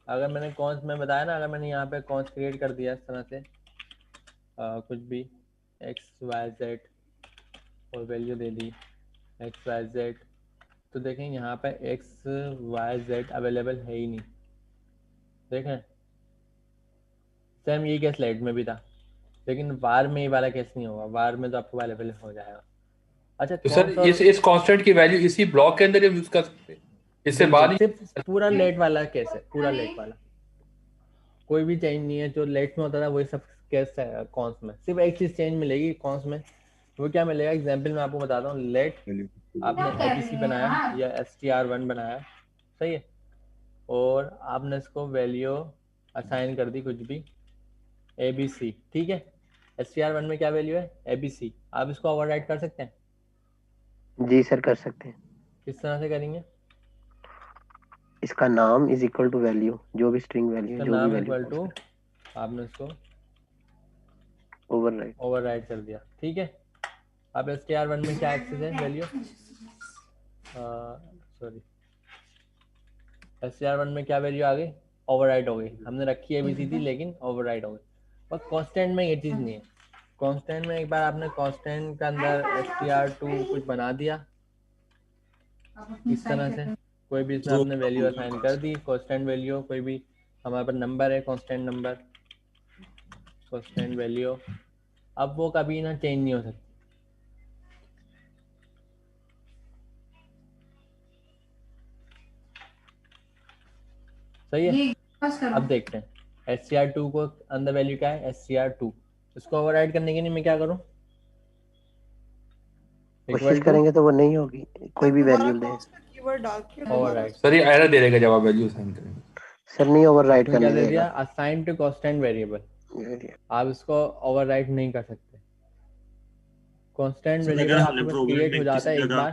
अगर मैंने कॉन्स में बताया ना, अगर मैंने यहाँ पे कॉन्स क्रिएट कर दिया इस तरह से कुछ भी XYZ और वैल्यू दे दी XYZ, तो देखें यहाँ पे XYZ अवेलेबल है ही नहीं। देखें सेम ये केस लेट में भी था, लेकिन वार में ये वाला केस नहीं होगा, वार में तो आपको अवेलेबल हो जाएगा। अच्छा तो सर इस कांस्टेंट की वैल्यू इसी ब्लॉक के अंदर यूज कर सकते हैं, इससे बाहर सिर्फ पूरा लेट वाला केस है, पूरा लेट वाला, कोई भी चेंज नहीं है। जो लेट में होता था वही सब केस है कॉन्स में। सिर्फ एक चीज चेंज मिलेगी कॉन्स में, वो क्या मिलेगा? एग्जांपल मैं आपको बताता हूँ। लेट आपने ABC बनाया या str1 बनाया, सही है, और आपने इसको वैल्यू असाइन कर दी कुछ भी ABC, ठीक है। str1 में क्या वैल्यू है? ABC। आप इसको ओवरराइट कर सकते हैं? जी सर कर सकते हैं। किस तरह से करेंगे? इसका नाम इज इक्वल टू वैल्यू, जो भी स्ट्रिंग वैल्यू है, जो भी वैल्यू इक्वल टू, आपने इसको ओवरराइट कर दिया, ठीक है। अब str1 में क्या एक्सेस है वैल्यू? सॉरी, str1 में क्या वैल्यू आ गई? ओवरराइट हो गई। हमने रखी ABC थी लेकिन ओवरराइट हो गई। पर कांस्टेंट में ये चीज नहीं है। कांस्टेंट में एक बार आपने कांस्टेंट के अंदर str2 कुछ बना दिया इस तरह से, कोई भी इसमें आपने वैल्यू असाइन कर दी, कांस्टेंट वैल्यू, कोई भी हमारे पास नंबर है, कांस्टेंट नंबर, कांस्टेंट वैल्यू, अब वो कभी ना चेंज नहीं हो सकती। सही है। अब देखते हैं str2 को अंदर वैल्यू क्या है? str2। इसको ओवरराइड करने के लिए मैं क्या करूं? कोशिश करेंगे तो वो नहीं होगी, कोई भी वैल्यू दे कीवर्ड डाल के ओवरराइड। सर ये एरर दे देगा जब आप वैल्यू असाइन करेंगे। सर नहीं ओवरराइड करने दे दिया असाइन टू कांस्टेंट वेरिएबल, आप इसको ओवरराइड नहीं कर सकते। कांस्टेंट वेरिएबल आपके पास क्रिएट हो जाता है एक बार,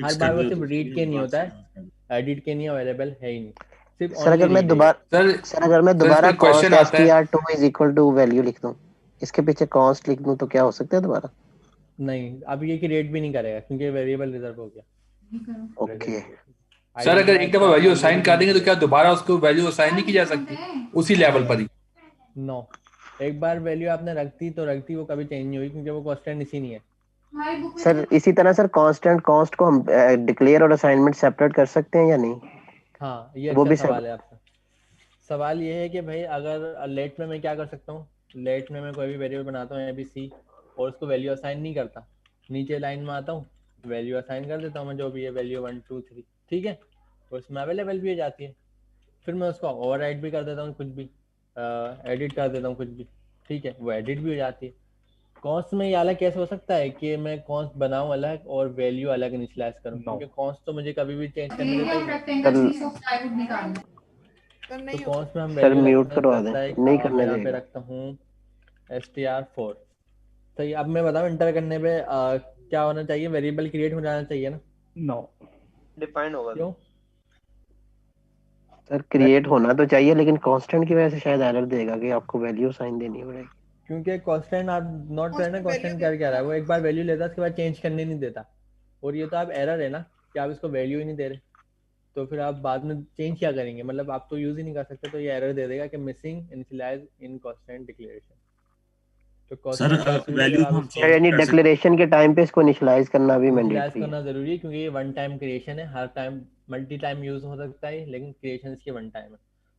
हर बार वो सिर्फ रीड के नहीं होता है, एडिट के नहीं अवेलेबल है ही नहीं। सिर्फ सर अगर मैं दोबारा const str2 is equal to value लिख दूं, इसके पीछे कांस्ट लिख दूं, तो क्या हो सकता है दोबारा? नहीं, अब ये क्रिएट भी नहीं करेगा क्योंकि वेरिएबल रिजर्व हो गया। ओके सर अगर एक दफा वैल्यू असाइन कर देंगे तो क्या दोबारा उसको वैल्यू असाइन नहीं की जा सकती उसी लेवल पर ही? नो, एक बार वैल्यू आपने रख दी तो रख दी, वो कभी चेंज नहीं हुई क्योंकि वो कांस्टेंट इसी नहीं है। सर इसी तरह सर कांस्टेंट कॉस्ट को हम डिक्लेयर और असाइनमेंट सेपरेट कर सकते हैं या नहीं? हाँ, ये वो अच्छा भी सवाल है आपका। सवाल ये है कि भाई अगर लेट में मैं क्या कर सकता हूँ, लेट में मैं कोई भी वेरिएबल बनाता हूँ ABC और उसको वैल्यू असाइन नहीं करता, नीचे लाइन में आता हूँ, वैल्यू असाइन कर देता हूँ मैं जो भी है, वैल्यू 1 2 3, ठीक है, और उसमें अवेलेबल भी हो जाती है। फिर मैं उसको ओवरराइट भी कर देता हूँ, कुछ भी एडिट कर देता हूँ कुछ भी, ठीक है, वो एडिट भी हो जाती है। कॉस्ट में ये अलग कैसे हो सकता है कि मैं कॉस्ट बनाऊं अलग और वैल्यू अलग इनिशियलाइज करूं, क्योंकि कॉस्ट तो मुझे कभी भी चेंज करने देता ही नहीं। तो कॉस्ट में हम सर वैल्यू म्यूट रखते हैं करवा जस्ट दें, लाइक नहीं मैं करने यहाँ पे देगा। रखता हूँ str4। तो ये अब मैं बताऊँ इंटर करने पे क्या होना चाहिए, वेरिएबल क्रिएट हो जाना चाहिए ना? नो, डिफाइंड होगा। क्यों? सर क्रिएट होना तो चाहिए, लेकिन कांस्टेंट की वजह से शायद एरर देगा कि आपको वैल्यू साइन देनी पड़ेगी। क्योंकि कांस्टेंट आप नॉट करना, कांस्टेंट कर क्या रहा है वो, एक बार वैल्यू लेता है उसके बाद चेंज करने नहीं देता, और ये तो आप एरर है ना कि आप इसको वैल्यू ही नहीं दे रहे, तो फिर आप बाद में चेंज क्या करेंगे, मतलब आप तो यूज ही नहीं कर सकते, तो ये एरर दे देगा कि मिसिंग इनिशियलाइज इन कांस्टेंट डिक्लेरेशन। तो सर कांस्टेंट का असूल है जब वैल्यू आप हम इसको चेंज यानी कर सकते डिक्लेरेशन के टाइम पे इसको इनिशियलाइज करना भी इनिशियलाइज मैंडेटरी है। करना जरूरी है, क्योंकि ये वन टाइम क्रिएशन है, हर टाइम मल्टी टाइम यूज हो सकता है, लेकिन क्रिएशन इसकी वन टाइम है।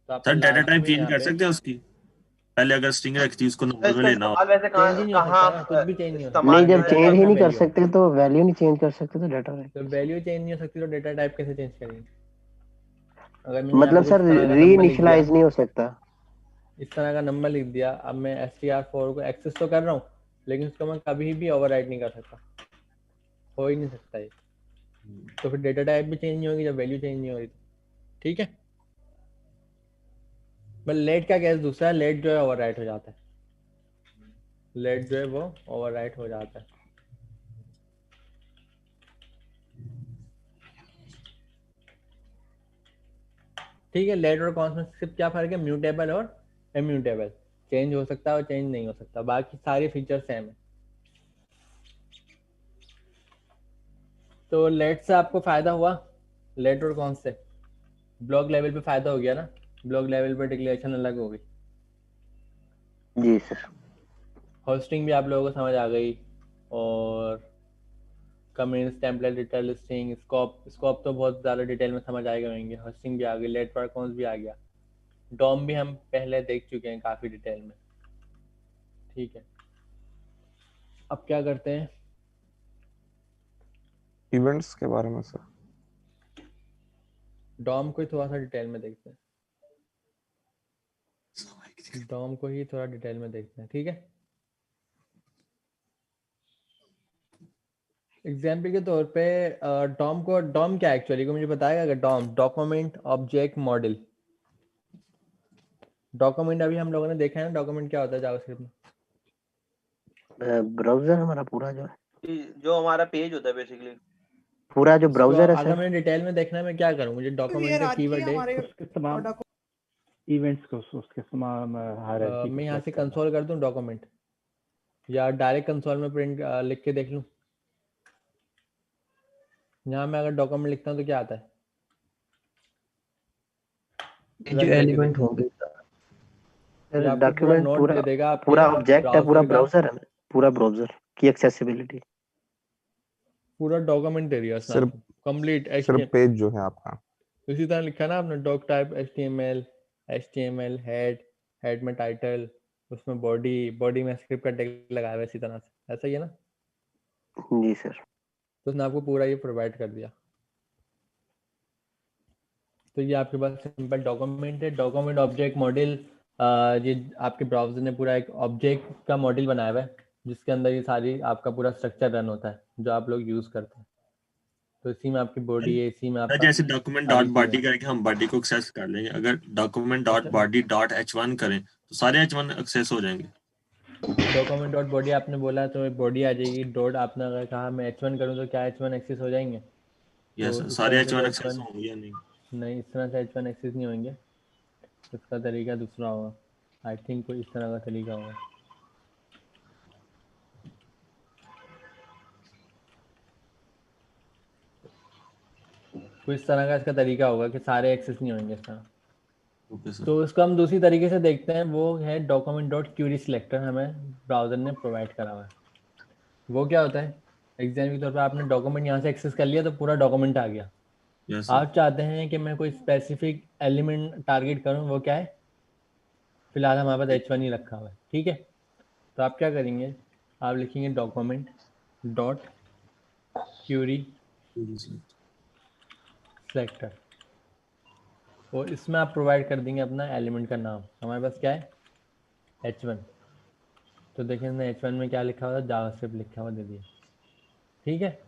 तो आपको सर डाटा टाइप लाजमी चेंज यहाँ कर पे सकते हैं उसकी, पहले अगर स्ट्रिंग रखी थी उसको नंबर में इसका लेना हो। इस्तेमाल वैसे चेंज ही नहीं हो कहाँ सकता ना, कुछ भी चेंज नहीं हो सकता। नहीं, इस्तेमाल जब में डेटा चेंज टाइप ही में नहीं कर वैल्यू है, सकते तो वैल्यू नहीं चेंज कर सकते तो डाटा टाइप। तो वैल्यू चेंज नहीं हो सकती तो डेटा टाइप कैसे चेंज करेंगे? अगर मैंने यहाँ पे मतलब कुछ सर इस तरह का री नंबर लिख दिया, इनिशियलाइज नहीं हो सकता। इस तरह का नंबर लिख दिया, अब मैं str4 को एक्सेस तो कर रहा हूँ, लेकिन उसको मैं कभी भी ओवरराइट नहीं कर सकता, हो ही नहीं सकता ये। तो फिर डेटा टाइप भी चेंज नहीं होगी जब वैल्यू चेंज नहीं हो रही तो, ठीक है। बट लेट का केस दूसरा है, लेट जो है ओवरराइट हो जाता है, लेट जो है वो ओवरराइट हो जाता है। ठीक है, लेट और कॉन्स्ट में सिर्फ क्या फर्क है, म्यूटेबल और इम्यूटेबल, चेंज हो सकता है और चेंज नहीं हो सकता, बाकी सारे फीचर सेम है। तो लेट से आपको फायदा हुआ, लेट और कॉन्स्ट से ब्लॉक लेवल पे फायदा हो गया ना, ब्लॉक लेवल पे डिक्लेरेशन अलग हो गई। जी सर। होस्टिंग भी आप लोगों को समझ आ गई, और comments, template, detail listing, scope तो बहुत ज़्यादा डिटेल में समझ आएगा होंगे। होस्टिंग भी आ गई, लेट पर कॉन्स भी आ गया, डॉम भी हम पहले देख चुके हैं काफ़ी डिटेल में, ठीक है। अब क्या करते हैं, इवेंट्स के बारे में सर। डॉम को ही थोड़ा सा डिटेल में देखते हैं, डॉम को ही थोड़ा डिटेल में देखते हैं, ठीक है। एग्जाम्पल के तौर पे डॉम क्या एक्चुअली को मुझे बताएगा अगर DOM document object model. Document अभी हम लोगों ने देखा है ना, डॉक्यूमेंट क्या होता है जावास्क्रिप्ट में? ब्राउजर हमारा पूरा जो है, जो हमारा पेज होता है बेसिकली, पूरा जो इसको ब्राउजर है अगर सर। मैंने डिटेल में देखना है मैं क्या करूं, मुझे डॉक्यूमेंट का कीवर्ड है, उसके तमाम इवेंट्स को, उसके तमाम हायरार्की को मैं यहाँ से select करना। कंसोल कर दूं डॉक्यूमेंट, या डायरेक्ट कंसोल में प्रिंट लिख के देख लूं? यहाँ मैं अगर डॉक्यूमेंट लिखता हूँ तो क्या आता है? जो एलिमेंट होंगे ये आपको पूरा डॉक्यूमेंट नोट पूरा दे देगा आपके पूरा ऑब्जेक्ट है, पूरा ब्राउजर का, ब्राउजर है ना, पूरा ब्राउजर की एक्सेसिबिलिटी। पूरा डॉक्यूमेंट एरिया सिर्फ कंप्लीट सिर्फ पेज जो है आपका। इसी तरह लिखा ना आपने, डॉक टाइप HTML हेड में टाइटल, उसमें बॉडी में स्क्रिप्ट का टैग लगाया हुआ है, इसी तरह से, ऐसा ही है ना? जी सर। तो उसने आपको पूरा ये प्रोवाइड कर दिया। तो ये आपके पास सिंपल डॉक्यूमेंट है, डॉक्यूमेंट ऑब्जेक्ट मॉडल। ये आपके ब्राउजर ने पूरा एक ऑब्जेक्ट का मॉडल बनाया हुआ है जिसके अंदर ये सारी आपका पूरा स्ट्रक्चर रन होता है जो आप लोग यूज करते हैं। तो इसी में आपकी बॉडी है, इसी में आपका जैसे डॉक्यूमेंट सारी डॉट चीजें बॉडी हैं। करके हम बॉडी को एक्सेस कर लेंगे, अगर डॉक्यूमेंट डॉट अच्छा, बॉडी डॉट h1 करें तो सारे h1 एक्सेस हो जाएंगे। डॉक्यूमेंट डॉट बॉडी आपने बोला तो बॉडी आ जाएगी, डॉट आपने अगर कहा मैं h1 करूँ तो क्या h1 एक्सेस हो जाएंगे? यस तो इस सारे तरह से h1 तो एक्सेस H1 होंगे या नहीं? नहीं, इस तरह से H1 एक्सेस नहीं होंगे, इसका तरीका दूसरा होगा, आई थिंक कोई इस तरह का तरीका होगा। कोई इस तरह का इसका तरीका होगा कि सारे एक्सेस नहीं होंगे इस तरह। तो इसको हम दूसरी तरीके से देखते हैं, वो है डॉक्यूमेंट डॉट क्यूरी सिलेक्टर, हमें ब्राउजर ने प्रोवाइड करा हुआ है। वो क्या होता है एग्जाम्पल के तौर पे आपने डॉक्यूमेंट यहाँ से एक्सेस कर लिया तो पूरा डॉक्यूमेंट आ गया। यस आप चाहते हैं कि मैं कोई स्पेसिफिक एलिमेंट टारगेट करूं, वो क्या है? फिलहाल हमारे पास h1 ही रखा हुआ है, ठीक है। तो आप क्या करेंगे, आप लिखेंगे डॉक्यूमेंट डॉट क्यूरी सेलेक्टर और इसमें आप प्रोवाइड कर देंगे अपना एलिमेंट का नाम। हमारे पास क्या है? h1। तो देखिए हमने h1 में क्या लिखा हुआ था, जावास्क्रिप्ट लिखा हुआ दे दिया, ठीक है।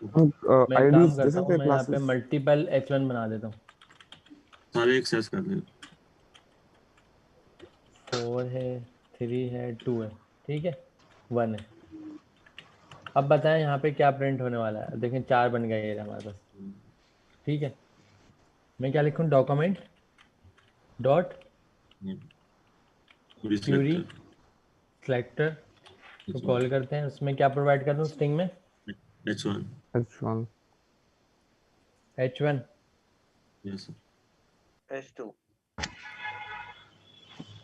मैं एक काम आईडीज करता जैसे हूँ, थे मैं यहाँ पे क्लासेस मल्टीपल h1 बना देता हूँ। सारे एक्सेस कर ले। 4 है, 3 है, 2 है, ठीक है, 1 है। अब बताएं यहाँ पे क्या प्रिंट होने वाला है। देखें 4 बन गए ये हमारे पास, ठीक है। मैं क्या लिखूँ, डॉक्यूमेंट डॉट क्यूरी सेलेक्टर को कॉल करते हैं। उसमें क्या प्रोवाइड कर दूँ स्ट्रिंग में? h1 h1 h1 yes h2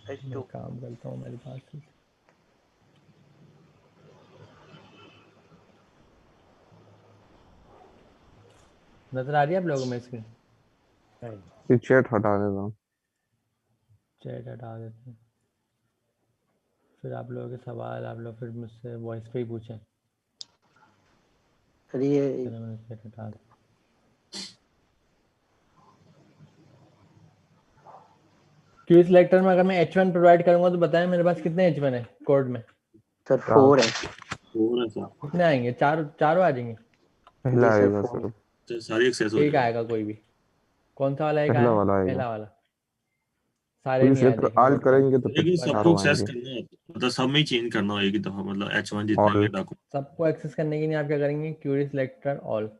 मैं काम करता हूँ मेरे पास से। नजर आ रही है आप लोगों में स्क्रीन? ये चैट हटा देता हूँ। चैट हटा देते हैं, फिर आप लोगों के सवाल आप लोग फिर मुझसे वॉइस पे ही पूछें। अरे ये चलो मैंने चैट हटा दिया। क्यू सिलेक्टर में अगर मैं h1 प्रोवाइड करूंगा तो बताएं मेरे पास कितने h1 है कोड में? सर 4 है। 4 है सर। कितने आएंगे? चारों आ जाएंगे? पहला जी सर, आएगा 4। सर। सारी एक्सेस हो एक जाएगी। आएगा कोई भी? कौन सा वाला एक पहला आया? वाला आएगा। पहला वाला। सारे क्योंकि नहीं आए, सिलेक्टर देखें आल्ट नोट कर करेंगे तो लेकिन सबको चारों एक्सेस आएंगे। करना है, मतलब सब में ही चेंज करना हो एक ही दफा, मतलब h1 जितने भी डॉक्यूमेंट। सबको एक्सेस करने के लिए आप क्या करेंगे, क्यूरी सिलेक्टर ऑल।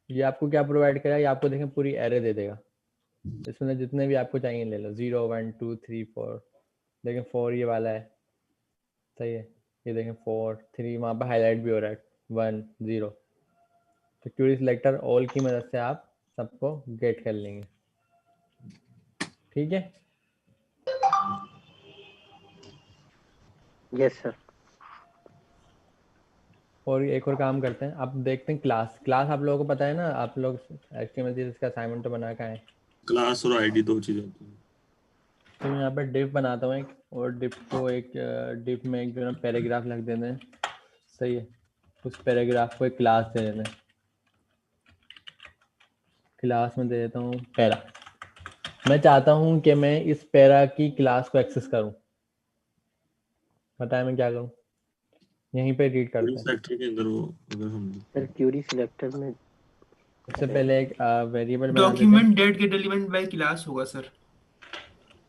ये आपको क्या प्रोवाइड करेगा, ये आपको देखें पूरी एरे दे देगा। इसमें जितने भी आपको चाहिए ले लो, 0 1 2 3 4। देखें 4 ये वाला है, सही है। ये देखें 4 3 वहाँ पर हाईलाइट भी हो रहा है, 1 0। तो क्यूरी सिलेक्टर ऑल की मदद से आप सबको गेट कर लेंगे, ठीक है। Yes sir. और एक और काम करते हैं, अब देखते हैं क्लास आप लोगों को पता है ना, आप लोग HTML का असाइनमेंट तो बना के आए। क्लास और आईडी दो चीजें होती हैं। तो मैं यहाँ पर डिव बनाता हूँ एक, और डिव को एक डिव में एक जो है पैराग्राफ लिख देते हैं, सही है। उस पैराग्राफ को एक क्लास दे देते हैं, क्लास में दे देता हूँ पैरा। मैं चाहता हूँ कि मैं इस पैरा की क्लास को एक्सेस करूँ, बताएं मैं क्या करूँ? यहीं पे रीड करते हैं। सेक्टर के अंदर वो अगर हम सर क्यूरी सिलेक्टर में सबसे पहले एक वेरिएबल बना देते हैं। Document date gate element bye class होगा सर।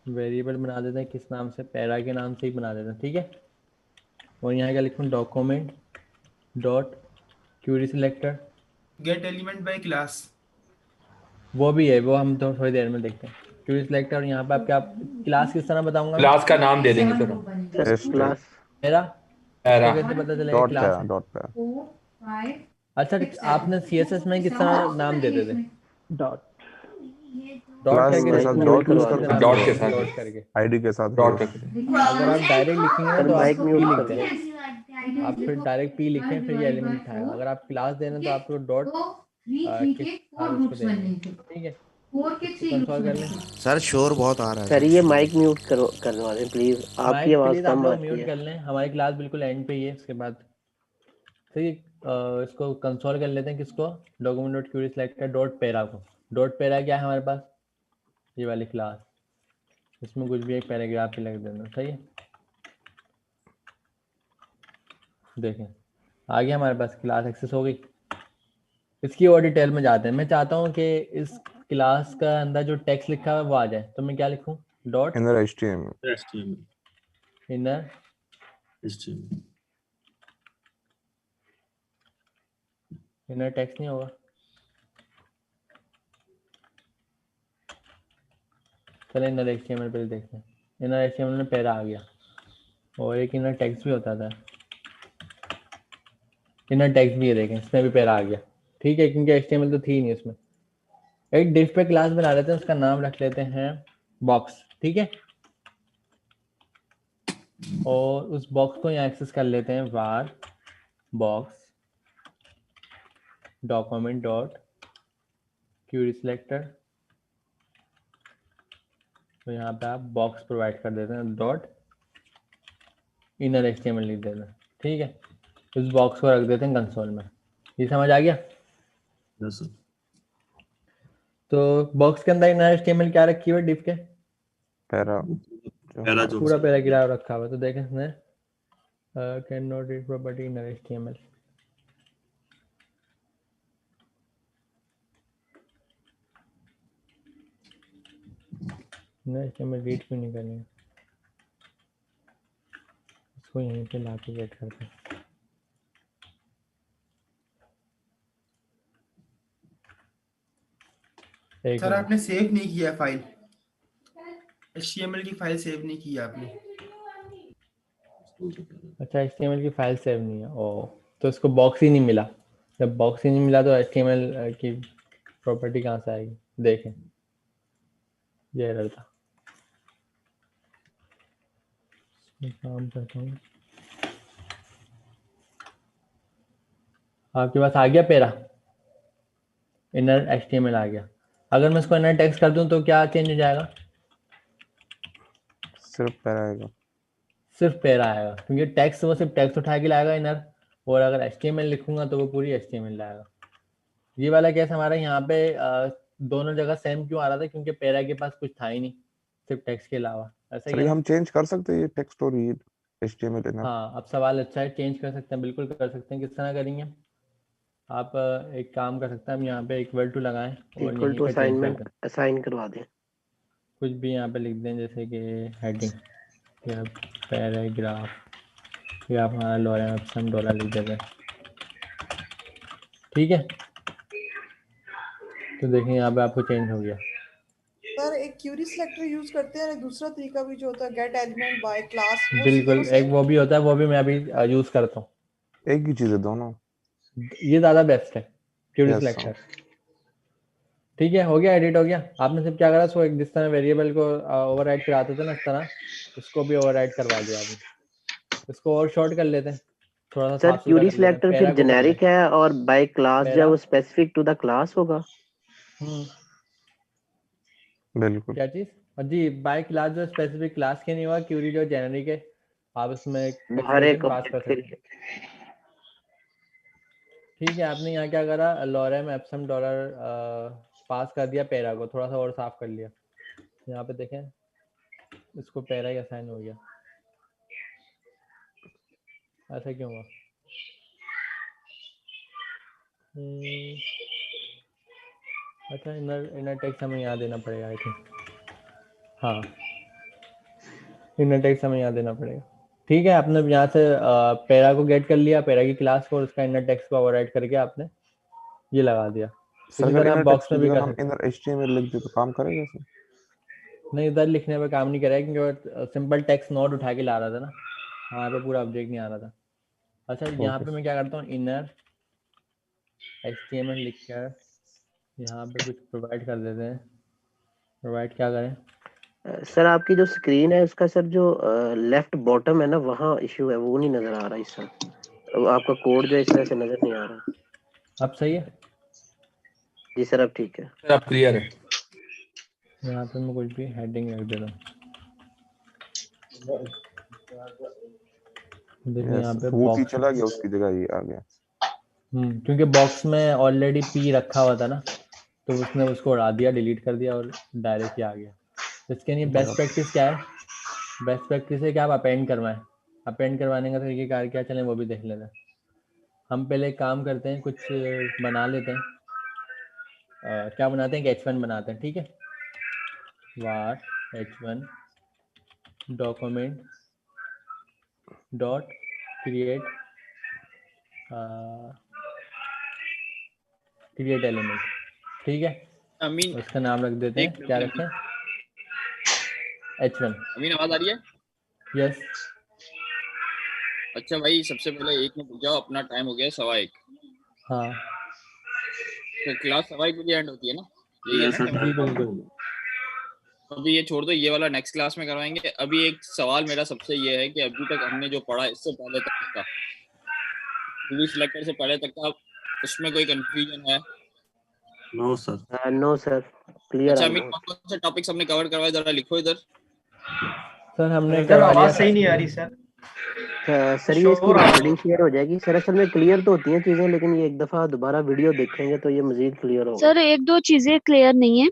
वेरिएबल बना देते हैं, किस नाम से? पैरा के नाम से ही बना देते हैं, ठीक है। और यहाँ क्या लिखूँ, document dot Curie selector gate element bye class. वो भी है, वो हम तो थोड़ी देर में देखते हैं। क्यूरी सिलेक्टर यहाँ पे आप क्या क्लास किस तरह बताऊंगा? क्लास का नाम दे देंगे सर। क्लास पैरा पैरा कैसे पता चलेगा डॉट क्लास है, है? डॉट पे। अच्छा, आपने CSS में किस तरह नाम देते थे? डॉट क्लास करके के साथ डॉट यूज करते हैं, डॉट के साथ डॉट करके। आईडी के साथ डॉट है। अगर आप डायरेक्ट लिखेंगे ना सर तो माइक आप म्यूट पी कर लिखते दो। हैं, आप फिर डायरेक्ट पी लिखें फिर ये एलिमेंट उठाएगा। अगर आप क्लास देना तो आपको डॉट ठीक है। कंसोल कर लें। सर शोर बहुत आ रहा है सर ये माइक म्यूट करवा दें प्लीज, आपकी माइक आवाज प्लीज आप कम लोग आती म्यूट है। कर लें, हमारी क्लास बिल्कुल एंड पे ही है। उसके बाद फिर इसको कंसोल कर लेते हैं, किसको? Document dot Curie selector dot para को। डॉट पैरा क्या है हमारे पास? ये वाली क्लास, इसमें कुछ भी एक पैराग्राफ ही लग देना, सही है। देखें आगे हमारे पास क्लास एक्सेस हो गई। इसकी और डिटेल में जाते हैं। मैं चाहता हूँ कि इस क्लास का अंदर जो टेक्स्ट लिखा है वो आ जाए, तो मैं क्या लिखूँ? Dot inner HTML inner inner text नहीं होगा। चलो इनर HTML पे देखते हैं। इनर HTML में पैरा आ गया, और एक इनर टेक्स्ट भी होता था, इनर टेक्स्ट भी है, देखें इसमें भी पैरा आ गया, ठीक है, क्योंकि HTML तो थी नहीं उसमें। एक डिव पे क्लास बना लेते हैं, उसका नाम रख लेते हैं बॉक्स, ठीक है। और उस बॉक्स को यहाँ एक्सेस कर लेते हैं var box document dot Curie selector, तो यहाँ पे आप बॉक्स प्रोवाइड कर देते हैं डॉट इनर एचटीएमएल लिख देते हैं, ठीक है। उस बॉक्स को रख देते हैं कंसोल में। ये समझ आ गया? Yes sir. तो बॉक्स के अंदर इनर एचटीएमएल क्या रखी हुई है डिव के? पैरा जो पूरा पैराग्राफ रखा हुआ है। तो देखें इसमें can not read property inner HTML, inner HTML read क्यों नहीं करनी है? इसको यहीं पे लाके गेट करते हैं। सर आपने सेव नहीं किया फाइल, HTML की फाइल सेव नहीं की आपने। अच्छा, HTML की फाइल सेव नहीं है, ओ तो इसको बॉक्स ही नहीं मिला। जब बॉक्स ही नहीं मिला तो HTML की प्रॉपर्टी कहाँ से आएगी? देखें, ये एरर था। काम करता हूँ, आपके पास आ गया पैरा, इनर HTML आ गया। अगर मैं इसको इनर टेक्स्ट कर दूं तो क्या चेंज हो जाएगा? सिर्फ पैरा आएगा, सिर्फ पैरा आएगा, क्योंकि टेक्स्ट वो सिर्फ टेक्स्ट उठा के लाएगा इनर, और अगर HTML लिखूंगा तो वो पूरी HTML लाएगा। ये वाला केस हमारा यहाँ पे दोनों जगह सेम क्यों आ रहा था? क्योंकि पैरा के पास कुछ था ही नहीं सिर्फ टेक्स्ट के अलावा। ऐसा सर ही ये है? हम चेंज कर सकते हैं ये टेक्स्ट और ये HTML इनर? हाँ, अब सवाल अच्छा है, चेंज कर सकते हैं, बिल्कुल कर सकते हैं। किस तरह करेंगे? आप एक काम कर सकते हैं, हम यहाँ पे इक्वल टू लगाएं और इक्वल यहीं टू पे चेंज कर दें। असाइन करवा दें, कुछ भी यहाँ पे लिख दें, जैसे कि हेडिंग या पैराग्राफ, या आप हमारा लॉरेम एप्सम डॉलर लिख देते हैं, ठीक है। तो देखिए यहाँ पे आपको चेंज हो गया। सर एक क्यूरी सिलेक्टर यूज करते हैं, दूसरा तरीका भी जो होता है गेट एलिमेंट बाय क्लास, बिल्कुल, एक वो भी होता है, वो भी मैं अभी यूज करता हूँ। एक ही चीज है दोनों, ये ज्यादा बेस्ट है क्यूरी Yes, सिलेक्टर। ठीक है, हो गया, एडिट हो गया। आपने सिर्फ क्या करा, इसको एक जिस तरह वेरिएबल को ओवरराइड कराते थे ना, इस तरह इसको भी ओवरराइड करवा दिया आपने। इसको और शॉर्ट कर लेते हैं, थोड़ा सा सर साफ सुथरा क्यूरी कर लेते हैं। सिलेक्टर फिर जेनेरिक है और बाय क्लास जो है वो स्पेसिफिक टू द क्लास होगा। बिल्कुल। क्या चीज? जी, बाय क्लास जो स्पेसिफिक क्लास के नहीं हुआ, क्यूरी जो जेनेरिक है, आप इसमें हर एक पास कर सकते हैं। ठीक है, आपने यहाँ क्या करा, लॉरेम एप्सम डॉलर पास कर दिया, पैरा को थोड़ा सा और साफ कर लिया। यहाँ पे देखें, इसको पैरा ही असाइन हो गया। ऐसा क्यों हुआ? अच्छा, इनर टेक्स्ट हमें यहाँ देना पड़ेगा, आई थिंक। हाँ, इनर टेक्स्ट हमें यहाँ देना पड़ेगा। ठीक है, आपने यहाँ से पैरा को गेट कर लिया, पैरा की क्लास को, उसका इनर टेक्स्ट को ओवरराइड करके आपने ये लगा दिया। इसी तरह आप बॉक्स में भी कर सकते हैं। इनर HTML लिख दे तो काम करेगा सर? नहीं, इधर लिखने पे काम नहीं करेगा, क्योंकि सिंपल टेक्स्ट नोड उठा के ला रहा था ना, वहाँ पे पूरा ऑब्जेक्ट नहीं आ रहा था। अच्छा, यहाँ पे मैं क्या करता हूँ, इनर HTML लिखकर यहाँ पे कुछ प्रोवाइड कर देते हैं। प्रोवाइड क्या करें? सर आपकी जो स्क्रीन है उसका सर जो लेफ्ट बॉटम है ना, वहाँ इशू है, वो नहीं नजर आ रहा इस तरह। आपका कोड जो इस तरह से नजर नहीं आ रहा। अब सही है? जी सर, अब ठीक है। सर अब क्लियर है। यहाँ पे मैं कुछ भी हेडिंग रख देता हूँ। देखिए यहाँ पे बॉक्स चला गया, उसकी जगह ये आ गया। क्योंकि बॉक्स में ऑलरेडी पी रखा हुआ था ना, तो उसने उसको उड़ा दिया, डिलीट कर दिया और डायरेक्ट ही आ गया। इसके लिए बेस्ट प्रैक्टिस क्या है? बेस्ट प्रैक्टिस है कि आप अपेंड करवाएं। अपेंड करवाने का तरीकेकार क्या, चलें वो भी देख लेते हैं। हम पहले एक काम करते हैं, कुछ बना लेते हैं। क्या बनाते हैं कि h1 बनाते हैं, ठीक है। var h1 document dot create create element, ठीक है। अमीन, उसका नाम रख देते हैं, क्या रखें? h1। अमीन, आवाज आ रही है? यस। अच्छा भाई, सबसे पहले एक में पूछा, अपना टाइम हो गया 1:15। हाँ, तो क्लास 1:15 बजे एंड होती है ना? यही है ना? बिल्कुल। अभी ये छोड़ दो, ये वाला नेक्स्ट क्लास में करवाएंगे। अभी एक सवाल मेरा सबसे ये है कि अभी तक हमने जो पढ़ा, इससे पहले तक का क्यूरी सिलेक्टर से पहले तक का उसमें कोई कंफ्यूजन है? No sir. No sir, clear अच्छा, अमीन, ऑलमोस्ट। कौन कौन से टॉपिक्स हमने कवर करवाए, जरा लिखो इधर। सर हमने सर करवा लिया आवाज सही नहीं आ रही सर। सर ये इसकी शोर आ रहा रिकॉर्डिंग है। शेयर हो जाएगी सर। असल में क्लियर तो होती हैं चीजें, लेकिन ये एक दफा दोबारा वीडियो देखेंगे तो ये मजीद क्लियर होगा। सर एक दो चीजें क्लियर नहीं है।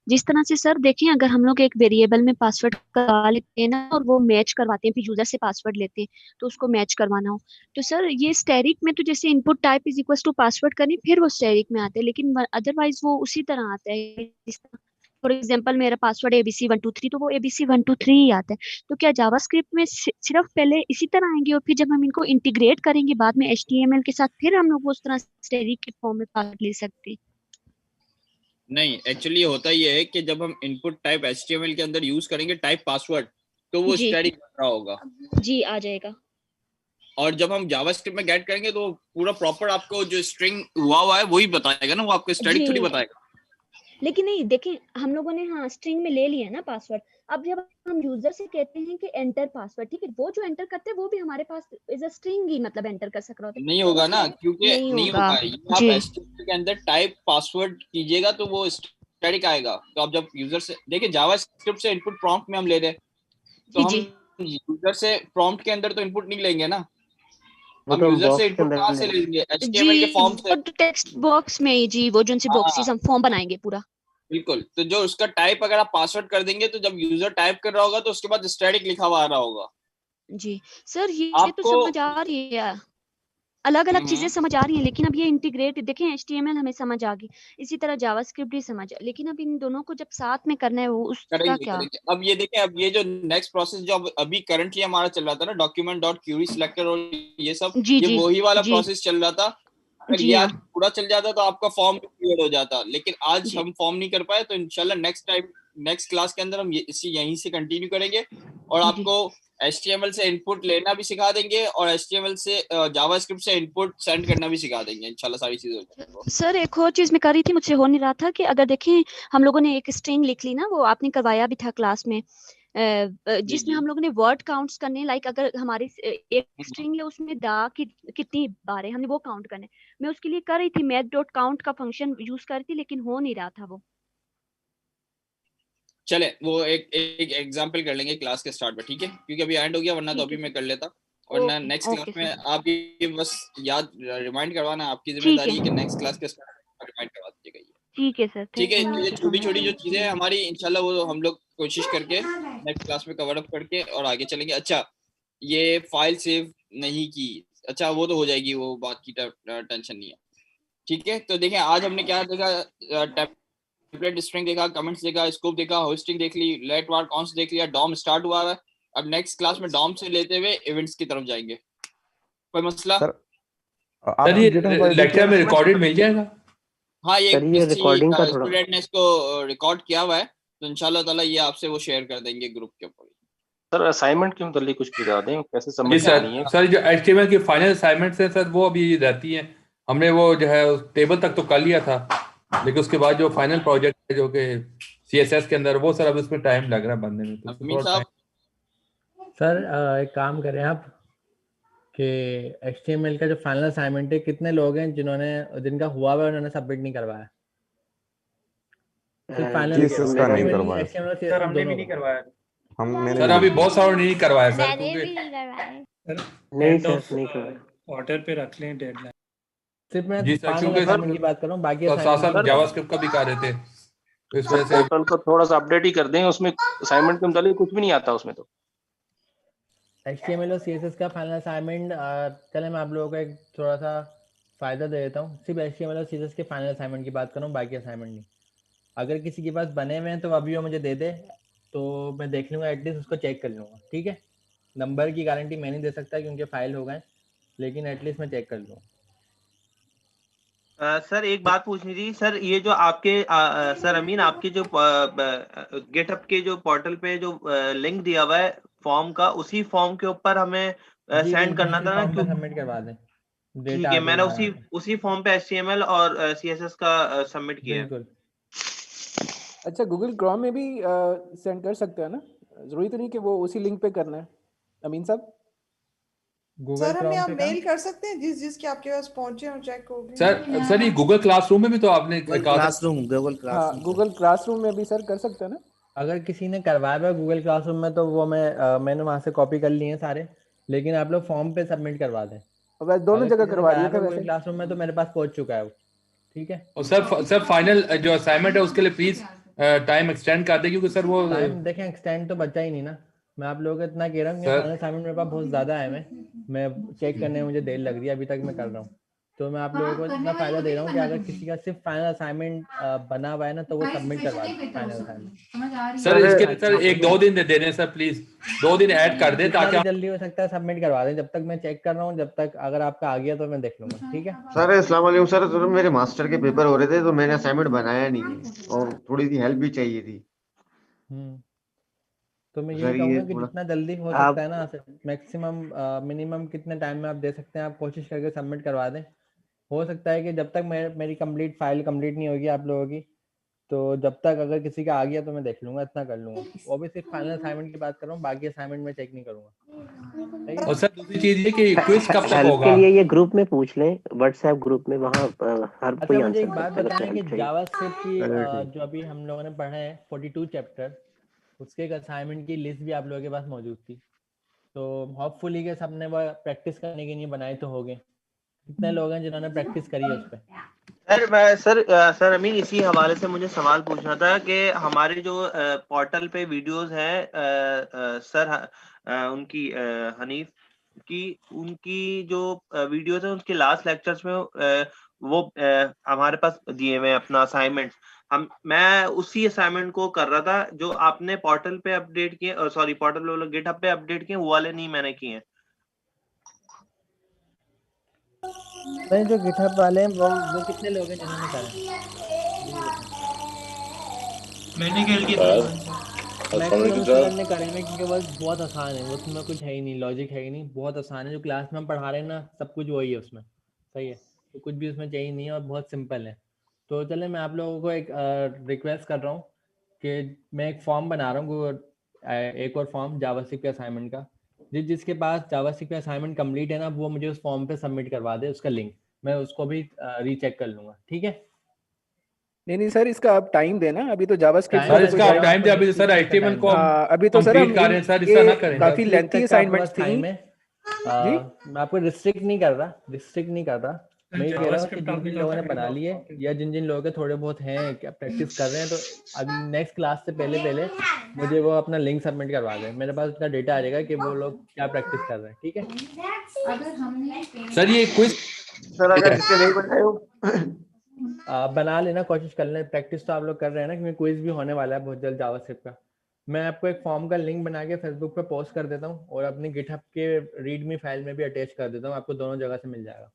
जिस तरह से सर देखें, अगर हम लोग एक वेरिएबल में पासवर्ड करवा लेते हैं ना और वो मैच करवाते हैं, फिर यूजर से पासवर्ड लेते हैं तो उसको मैच करवाना हो, तो सर ये स्टैटिक में तो जैसे input type is equal to password करें फिर वो स्टैटिक में आता है, लेकिन अदरवाइज वो उसी तरह आता है। जिस तरह फॉर एग्जाम्पल मेरा पासवर्ड ABC123, तो वो ABC123 ही आता है। तो क्या जावास्क्रिप्ट में सिर्फ पहले इसी तरह आएंगे और फिर जब हम इनको इंटीग्रेट करेंगे बाद में HTML के साथ, फिर हम लोग उस तरह स्टैटिक के फॉर्म में पासवर्ड ले सकते हैं? नहीं, एक्चुअली होता ये है कि जब हम इनपुट टाइप HTML के अंदर यूज करेंगे टाइप पासवर्ड, तो वो जी स्टैटिक बन रहा होगा। जी आ जाएगा। और जब हम जावास्क्रिप्ट में गेट करेंगे तो पूरा प्रॉपर आपको जो स्ट्रिंग हुआ है वही बताएगा ना, वो आपको स्टैटिक थोड़ी जी बताएगा। लेकिन नहीं देखें, हम लोगों ने हाँ स्ट्रिंग में ले लिया है ना पासवर्ड। अब जब हम यूजर से कहते हैं कि एंटर पासवर्ड, ठीक है, वो जो एंटर करते हैं वो भी हमारे पास इज अ स्ट्रिंग ही, मतलब एंटर कर सक रहा होता है। नहीं तो होगा उस ना, लिए क्योंकि नहीं नहीं होगा। होगा। ये आप जी HTML के अंदर टाइप पासवर्ड कीजिएगा तो वो स्टैटिक आएगा। तो आप जब यूजर से देखिए, जावास्क्रिप्ट से इनपुट प्रॉम्प्ट में हम ले रहे हैं, तो जी हम जी यूजर से प्रॉम्प्ट के अंदर तो इनपुट नहीं लेंगे ना, वो हम तो हम यूजर से बॉक्स के इनपुट अंदर कहाँ से लेंगे। लेंगे? जी HTML के फॉर्म से। वो टेक्स्ट बॉक्स में ही जी, वो जो उनसे बॉक्सेस हाँ हम फॉर्म बनाएंगे पूरा। बिल्कुल। तो जो उसका टाइप अगर आप पासवर्ड कर देंगे तो जब यूजर टाइप कर रहा होगा तो उसके बाद स्टैटिक लिखा हुआ आ रहा होगा जी सर ये तो आपको। समझ आ रही है, अलग अलग चीजें हम्म, समझ आ रही हैं, लेकिन अब ये इंटीग्रेट देखें HTML हमें समझ आ गई, इसी तरह जावास्क्रिप्ट भी समझ, लेकिन अब इन दोनों को जब साथ में करना है वो उसका करेंगे क्या? करेंगे। अब ये देखें, अब ये जो नेक्स्ट प्रोसेस जो अभी करंटली हमारा चल रहा था ना, डॉक्यूमेंट डॉट क्यूरी सिलेक्टर और ये सब, जी ये जी वही वाला जी प्रोसेस चल रहा था। अगर जी ये हाँ आज पूरा चल जाता तो आपका फॉर्म भी क्लियर हो जाता, लेकिन आज जी हम फॉर्म नहीं कर पाए। तो इंशाल्लाह नेक्स्ट टाइम, नेक्स्ट क्लास के अंदर हम इसी यहीं से कंटिन्यू करेंगे और जी आपको HTML से इनपुट लेना भी सिखा देंगे और HTML से जावास्क्रिप्ट से इनपुट सेंड करना भी सिखा देंगे। इंशाल्लाह सारी चीजें हो जाएंगी। सर एक और चीज मैं कर रही थी, मुझसे हो नहीं रहा था कि अगर देखें हम लोगों ने एक स्ट्रिंग लिख ली ना, वो आपने करवाया भी था क्लास में, जी जिसमें जी। हम लोगों ने वर्ड काउंट्स करने, लाइक अगर हमारी एक स्ट्रिंग है उसमें दा की कितनी बार है हमने वो काउंट करने, मैं उसके लिए कर रही थी मैथ डॉट काउंट का फंक्शन यूज कर रही थी, लेकिन हो नहीं रहा था वो। चले वो एक एग्जांपल कर लेंगे क्लास के स्टार्ट में, ठीक है? क्योंकि अभी एंड हो गया, वरना तो ठीक अभी है मैं सर। कर लेता, वरना ओके नेक्स्ट ओके क्लास में सर। आप ये बस याद रिमाइंड करवाना आपकी ठीक जिम्मेदारी है है कि नेक्स्ट क्लास के स्टार्ट में रिमाइंड करवा दीजिएगा ये। ठीक है सर, ठीक है, थैंक ये यू सो छोटी छोटी जो मच। चीजें हैं हमारी, इंशाल्लाह वो हम लोग कोशिश करके नेक्स्ट क्लास में कवर अप करके और आगे चलेंगे। अच्छा, ये फाइल सेव नहीं की, अच्छा वो तो हो जाएगी, वो बात की टेंशन नहीं है। ठीक है, तो देखें आज हमने क्या देखा, टेम्पलेट स्ट्रिंग देखा, कमेंट्स देखा, स्कोप देखा, होस्टिंग देख ली, लेट वार कॉन्स देख लिया, डॉम स्टार्ट हुआ है। अब नेक्स्ट क्लास में डॉम से लेते हुए इवेंट्स की तरफ जाएंगे। कोई मसला? सर सर आपकी ये GitHub आईडी लेक्चर क्या में है? रिकॉर्डेड मिल जाएगा? हाँ, ये सर ये किसी रिकॉर्डिंग का थोड़ा स्टूडेंट ने इसको रिकॉर्ड किया हुआ है, तो इंशाल्लाह ताला ये आपसे वो शेयर कर देंगे ग्रुप के ऊपर। सर असाइनमेंट के मतलब कुछ बता दें कैसे जी सबमिट अच्छा, करनी है। सर जो HTML की फाइनल असाइनमेंट्स है सर वो अभी रहती हैं, हमने वो जो है टेबल तक तो कर लिया था, लेकिन उसके बाद जो फाइनल प्रोजेक्ट है जो कि CSS के अंदर, वो सर अब उसमें टाइम लग रहा है बनने में, तो उसमें अमीन थोड़ा साहब टाइम। सर एक काम करें आप कि HTML का जो फाइनल असाइनमेंट है, कितने लोग हैं जिनका हुआ हुआ है उन्होंने सबमिट नहीं करवाया? सिर्फ फाइनल CSS का नहीं HTML करवाया HTMल और सर CSS हमने भी दोनों नहीं का। करवाया। मैंने सर भी अभी नहीं बहुत सारों ने नहीं करवाया सर, मैंने क्योंकि भी नहीं करवाया। नहीं एंड सर ऑफ नहीं करवाया। क्वार्टर पे रख लें डेडलाइन। सिर्फ मैं जी सर, फाइनल क्योंकि असाइनमेंट की बात कर रहा हूँ, बाकी साथ असाइनमेंट साथ नहीं सर करवाया। जावास्क्रिप्ट का भी कर रहे थे, तो इस सर वजह से पोर्टल को थोड़ा सा अपडेट ही कर दें, उसमें असाइनमेंट के मतलब कुछ भी नहीं आता उसमें तो। HTML और CSS का फाइनल असाइनमेंट, चले मैं आप लोगों को एक थोड़ा सा फ़ायदा दे देता हूँ। सिर्फ HTML और CSS के फाइनल असाइनमेंट की बात कर रहा हूँ, बाकी असाइनमेंट नहीं। अगर किसी के पास बने हुए हैं तो अभी वो मुझे दे दे, तो मैं देख लूँगा, एटलीस्ट उसको चेक कर लूँगा। ठीक है, नंबर की गारंटी मैं नहीं दे सकता क्योंकि फाइल हो गए, लेकिन एटलीस्ट मैं चेक कर लूँगा। सर एक बात पूछनी थी सर, ये जो आपके सर अमीन आपके जो गेटअप के जो पोर्टल पे जो लिंक दिया हुआ है फॉर्म का, उसी फॉर्म के ऊपर हमें जी सेंड बिल्कुल, करना उसी था ना फॉर्म पे क्यों? सबमिट करवा दें, ठीक डेटा है, आ मैंने जाएगा यहाँ पे। उसी फॉर्म पे HTML और CSS का सबमिट किया है। बिल्कुल। अच्छा, गूगल क्रोम में भी सेंड कर सकते हैं ना? जरूरी तो नहीं कि वो उसी लिंक पे करना है अमीन साहब? गूगल सर हम क्रोम यहाँ पे मेल कर सकते हैं जिस जिसके आपके पास पहुंचे और चेक हो गए। सर ये गूगल क्लासरूम में भी तो आपने गूगल कहा था। क्लासरूम गूगल हाँ क्लासरूम गूगल क्लासरूम में भी सर कर सकते हैं ना। अगर किसी ने करवाया हुआ गूगल क्लासरूम में तो वो मैंने वहां से कॉपी कर लिए हैं सारे, लेकिन आप लोग फॉर्म पे सबमिट करवा दें। वैसे दोनों अगर जगह किसी ने करवा कराया दिए थे हुआ गूगल वैसे। क्लासरूम में तो मेरे पास पहुंच चुका है वो। ठीक है। और सर फाइनल जो असाइनमेंट है उसके लिए प्लीज टाइम एक्सटेंड कर दे, क्योंकि सर वो टाइम देखें एक्सटेंड तो बचा ही नहीं ना। मैं आप लोगों को इतना कह रहा हूँ कि सर- फाइनल असाइनमेंट मेरे पास बहुत ज्यादा है। मैं चेक करने में मुझे देर लग रही है, अभी तक मैं कर रहा हूँ। तो मैं आप लोगों को इतना फायदा दे रहा हूँ कि अगर किसी का सिर्फ फाइनल असाइनमेंट बना हुआ है ना तो वो सबमिट करवा दे फाइनल असाइनमेंट। सर इसके लिए सर 1-2 दिन दे दें सर, प्लीज 2 दिन ऐड कर दे जितना ताकि भी जल्दी हो सकता है सबमिट करवा दें। जब तक मैं चेक कर रहा हूँ, जब तक अगर आपका आ गया तो मैं देख लूंगा। ठीक है सर अस्सलाम वालेकुम सर। तो मेरे मास्टर के पेपर हो रहे थे तो मैंने असाइनमेंट बनाया नहीं है और थोड़ी सी हेल्प भी चाहिए थी। तो मैं सर यही ये कहूंगा कि थोड़ा जितना जल्दी हो आप सकता है ना, मैक्सिमम मिनिमम कितने टाइम में आप दे सकते हैं, आप कोशिश करके सबमिट करवा दें। हो सकता है कि जब तक मेरी कंप्लीट फाइल कंप्लीट नहीं होगी आप लोगों की, तो जब तक अगर किसी का आ गया तो मैं देख लूंगा, इतना कर लूंगा। वो भी सिर्फ फाइनल असाइनमेंट की बात कर रहा हूँ, बाकी असाइनमेंट में चेक नहीं करूंगा। और सर दूसरी चीज ये कि क्विज कब तक हेल्प होगा? के लिए ये ग्रुप में पूछ लें, व्हाट्सएप ग्रुप में, वहाँ हर अच्छा कोई मुझे एक आंसर बात करता है अगर बताएं कि हेल्प चाहिए। जावास्क्रिप्ट की चलो ठीक। जो अभी हम लोगों ने पढ़ा है 42 चैप्टर, उसके एक असाइनमेंट की लिस्ट भी आप लोगों के पास मौजूद थी। तो होपफुली के सबने वो प्रैक्टिस करने के लिए बनाए तो होंगे। कितने लोग हैं जिन्होंने प्रैक्टिस करी है उस पर? सर अमीन इसी हवाले से मुझे सवाल पूछना था कि हमारे जो पोर्टल पे वीडियोस हैं सर उनकी हनीफ की उनकी जो वीडियोस हैं उसके लास्ट लेक्चर्स में वो हमारे पास दिए हुए हैं अपना असाइनमेंट। मैं उसी असाइनमेंट को कर रहा था जो आपने पोर्टल पे अपडेट किए, सॉरी पोर्टल गिटहब पे अपडेट किए, वो वाले नहीं मैंने किए हैं। नहीं जो गिटहब वाले हैं वो कितने लोग हैं जिन्होंने करा? मैंने खेल किया मैक्सिमम स्टूडेंट ने करे हैं क्योंकि वो बहुत आसान है, उसमें कुछ है ही नहीं, लॉजिक है ही नहीं, बहुत आसान है। जो क्लास में हम पढ़ा रहे हैं ना सब कुछ वही है उसमें, सही है, तो कुछ भी उसमें चाहिए नहीं है और बहुत सिंपल है। तो चले मैं आप लोगों को एक रिक्वेस्ट कर रहा हूँ कि मैं एक फॉर्म बना रहा हूँ, एक और फॉर्म जावास्क्रिप्ट के असाइनमेंट का। जिसके पास जावास्क्रिप्ट का असाइनमेंट कंप्लीट है ना वो मुझे उस फॉर्म पे सबमिट करवा दे, उसका लिंक मैं उसको भी रीचेक कर लूंगा। ठीक है? नहीं सर इसका आप टाइम देना, अभी तो जावास्क्रिप्ट सर इसका आप टाइम दे, अभी तो सर HTML को अभी तो सर हम कर रहे हैं सर, इसका ना करें काफी लेंथी असाइनमेंट्स थी टाइम है। मैं आपको रिस्ट्रिक्ट नहीं कर रहा, मैं ये कह रहा हूँ कि जिन जिन लोगों ने बना लिए या जिन जिन लोगों के थोड़े बहुत हैं क्या प्रैक्टिस कर रहे हैं, तो अभी नेक्स्ट क्लास से पहले मुझे वो अपना लिंक सबमिट करवा दें, मेरे पास उतना डेटा आ जाएगा कि वो लोग क्या प्रैक्टिस कर रहे हैं। ठीक है सर ये क्विज सर अगर जिसने नहीं बनाए हो बना लेना, कोशिश कर लें। प्रैक्टिस तो आप लोग कर रहे हैं ना, क्योंकि क्विज भी होने वाला है बहुत जल्द जावास्क्रिप्ट का। मैं आपको एक फॉर्म का लिंक बना के फेसबुक पे पोस्ट कर देता हूँ और अपनी गिटहब के रीडमी फाइल में भी अटैच कर देता हूँ, आपको दोनों जगह से मिल जाएगा।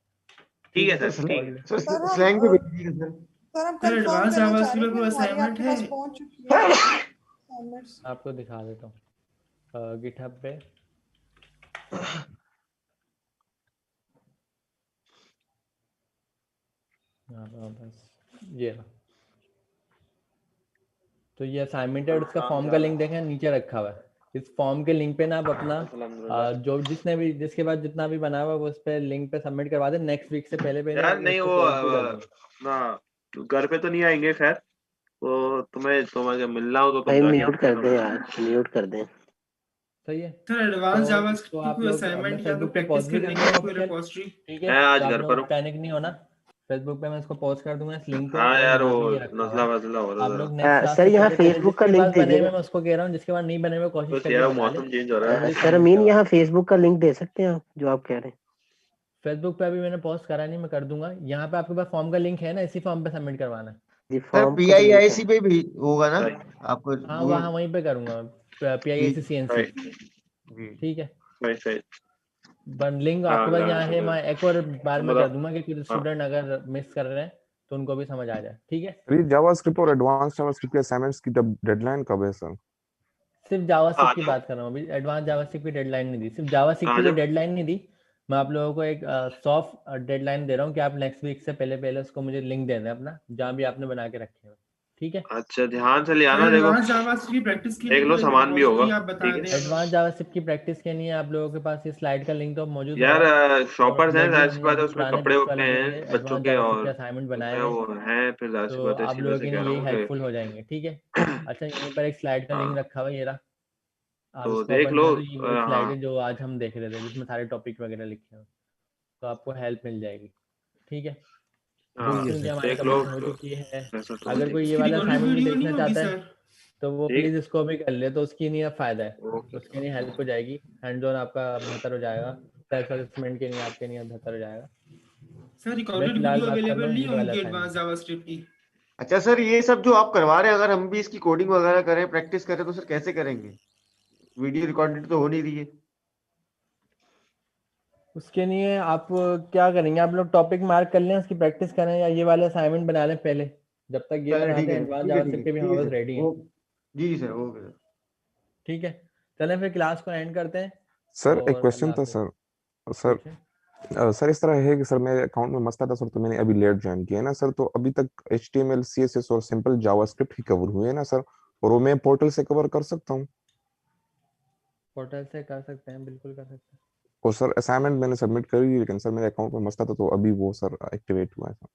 ठीक है सर, ठीक है सर स्लैंग भी भेज दीजिए सर। सर हम कंफर्म करना चाह रहे हैं कि हमारी आपके पास पहुंच चुकी है असाइनमेंट्स। आपको दिखा देता हूँ गिटहब पे। बस ये रहा। तो ये असाइनमेंट है और इसका फॉर्म का लिंक देखें नीचे रखा हुआ है। इस फॉर्म के लिंक पे ना आप अपना जो जिसके बाद जितना भी बना हुआ है वो उस पे लिंक पे सबमिट करवा दें नेक्स्ट वीक से पहले यार नहीं वो ना घर पे तो नहीं आएंगे, खैर वो तुम्हें मिलना हो तो तुम भाई जाके म्यूट कर दे यार, म्यूट कर दे। सही है सर एडवांस तो आप लोग असाइनमेंट या तो फेसबुक पे प्रैक्टिस पोस्ट भी करने कर की दूंगा कोई रिपोजिटरी। ठीक है, मैं आज तो आप घर पर लोग हूँ। पैनिक नहीं होना। फेसबुक पे मैं इसको पोस्ट कर दूंगा इस लिंक पे। हाँ यार वो ये रखा हुआ नजला है। वजला हो रहा आप है लोग जरा। नेक्स्ट क्लास सर से यहाँ पहले फेसबुक का जिसके लिंक पास बने दीजिए हुए मैं उसको कह रहा हूँ, जिसके पास नहीं बने हुए कोशिश बस करके यार बना ले। मौसम चेंज हो रहा है। सर अमीन यहाँ फेसबुक का लिंक दे सकते हैं आप, जो आप कह रहे हैं। फेसबुक पे अभी मैंने पोस्ट करा नहीं, मैं कर दूंगा। यहाँ पे आपके पास फॉर्म का लिंक है ना, इसी फॉर्म पे सबमिट करवाना है। जी सर फॉर्म PIIC पे भी होगा ना आपको? हाँ वहाँ वहीं पे करूंगा PIIC CNC। ठीक है लिंक आपके पास यहाँ है, मैं एक और बार में कर दूंगा कि कुछ स्टूडेंट अगर मिस कर रहे हैं तो उनको भी समझ आ जाए। ठीक है ये जावास्क्रिप्ट और एडवांस जावास्क्रिप्ट के असाइनमेंट्स की डेडलाइन कब है सर? सिर्फ जावास्क्रिप्ट की बात कर रहा हूँ अभी, एडवांस जावास्क्रिप्ट की डेडलाइन नहीं दी, सिर्फ जावास्क्रिप्ट की डेडलाइन नहीं दी। मैं आप लोगों को एक सॉफ्ट डेडलाइन दे रहा हूँ कि आप नेक्स्ट वीक से पहले उसको मुझे लिंक दे दें अपना, जहाँ भी आपने बना के रखे हैं। ठीक है। अच्छा ध्यान से ले आना, सर देखो एडवांस जावास्क्रिप्ट की प्रैक्टिस के लिए देख लो कोई सामान भी रिपॉजिटरी होगा, आप बता ठीक दें है। एडवांस जावास्क्रिप्ट की प्रैक्टिस के लिए आप लोगों के पास ये स्लाइड का लिंक तो मौजूद यार होगा। शॉपर्स हैं, जो भी जाहिर सी हमने बात है अभी उसमें पुराने कपड़े बैच वपड़े वालों के हैं लिए बच्चों एडवांस के, जावास्क्रिप्ट और के असाइनमेंट बनाए जो हुए वो हैं, फिर जाहिर सी तो बात है आप इसी लोगों वजह के से लिए कह रहा यही हूँ कि हेल्पफुल हो जाएंगे, ठीक है। अच्छा, यहीं पर एक स्लाइड का लिंक हाँ रखा हुआ है, ये रहा। आप तो इसको देख ओपन लो। कर लो, ये वही स्लाइड हाँ है जो आज हम देख रहे थे, जिसमें सारे टॉपिक वगैरह लिखे हैं, तो आपको हेल्प मिल जाएगी, ठीक है। बुक्स हाँ क्योंकि हमारी देख लो, कंप्लीट हो चुकी है। कैसा सर अगर टॉपिक। कोई ये इसकी वाला रिकॉर्डेड असाइनमेंट भी वीडियो देखना नहीं होगी चाहता है सर? तो वो ठीक, प्लीज इसको भी कर ले, तो उसके लिए फायदा है, ओके उसके लिए हेल्प हो जाएगी, हैंड ऑन आपका बेहतर हो जाएगा, सेल्फ असेसमेंट के लिए आपके लिए बेहतर हो जाएगा। सर मैं रिकॉर्डेड फिलहाल वीडियो बात कर रहा अवेलेबल हूँ नहीं ये वाला होंगी असाइनमेंट एडवांस की। जावास्क्रिप्ट की? अच्छा सर, ये सब जो आप करवा रहे हैं, अगर हम भी इसकी कोडिंग वगैरह करें, प्रैक्टिस करें, तो सर कैसे करेंगे? वीडियो रिकॉर्डेड तो हो नहीं रही है। उसके लिए आप क्या करेंगे, आप लोग टॉपिक मार्क कर लें, उसकी प्रैक्टिस करें, या ये वाले असाइनमेंट बना लें पहले, जब तक ये चलो ठीक बनाते हैं है, एडवांस ठीक है, ठीक जावास्क्रिप्ट है, के भी ठीक है हमारे पास सर, रेडी वो हैं, जी सर, ओके सर। ठीक है। चलें फिर क्लास को एंड करते हैं सर एक और क्वेश्चन अल्लाह था हाफिज़। सर पूछें। सर इस तरह है कि सर मेरे अकाउंट में मसला था सर, तो मैंने अभी लेट ज्वाइन किया है ना सर, तो अभी तक HTML CSS और सिंपल जावास्क्रिप्ट ही कवर हुए हैं ना सर, और वो मैं पोर्टल से कवर कर सकता हूँ? पोर्टल से कर सकते हैं, बिल्कुल कर सकते हैं। और सर असाइनमेंट मैंने सबमिट कर दी, लेकिन सर मेरे अकाउंट में मसला था, तो अभी वो सर एक्टिवेट हुआ है सर।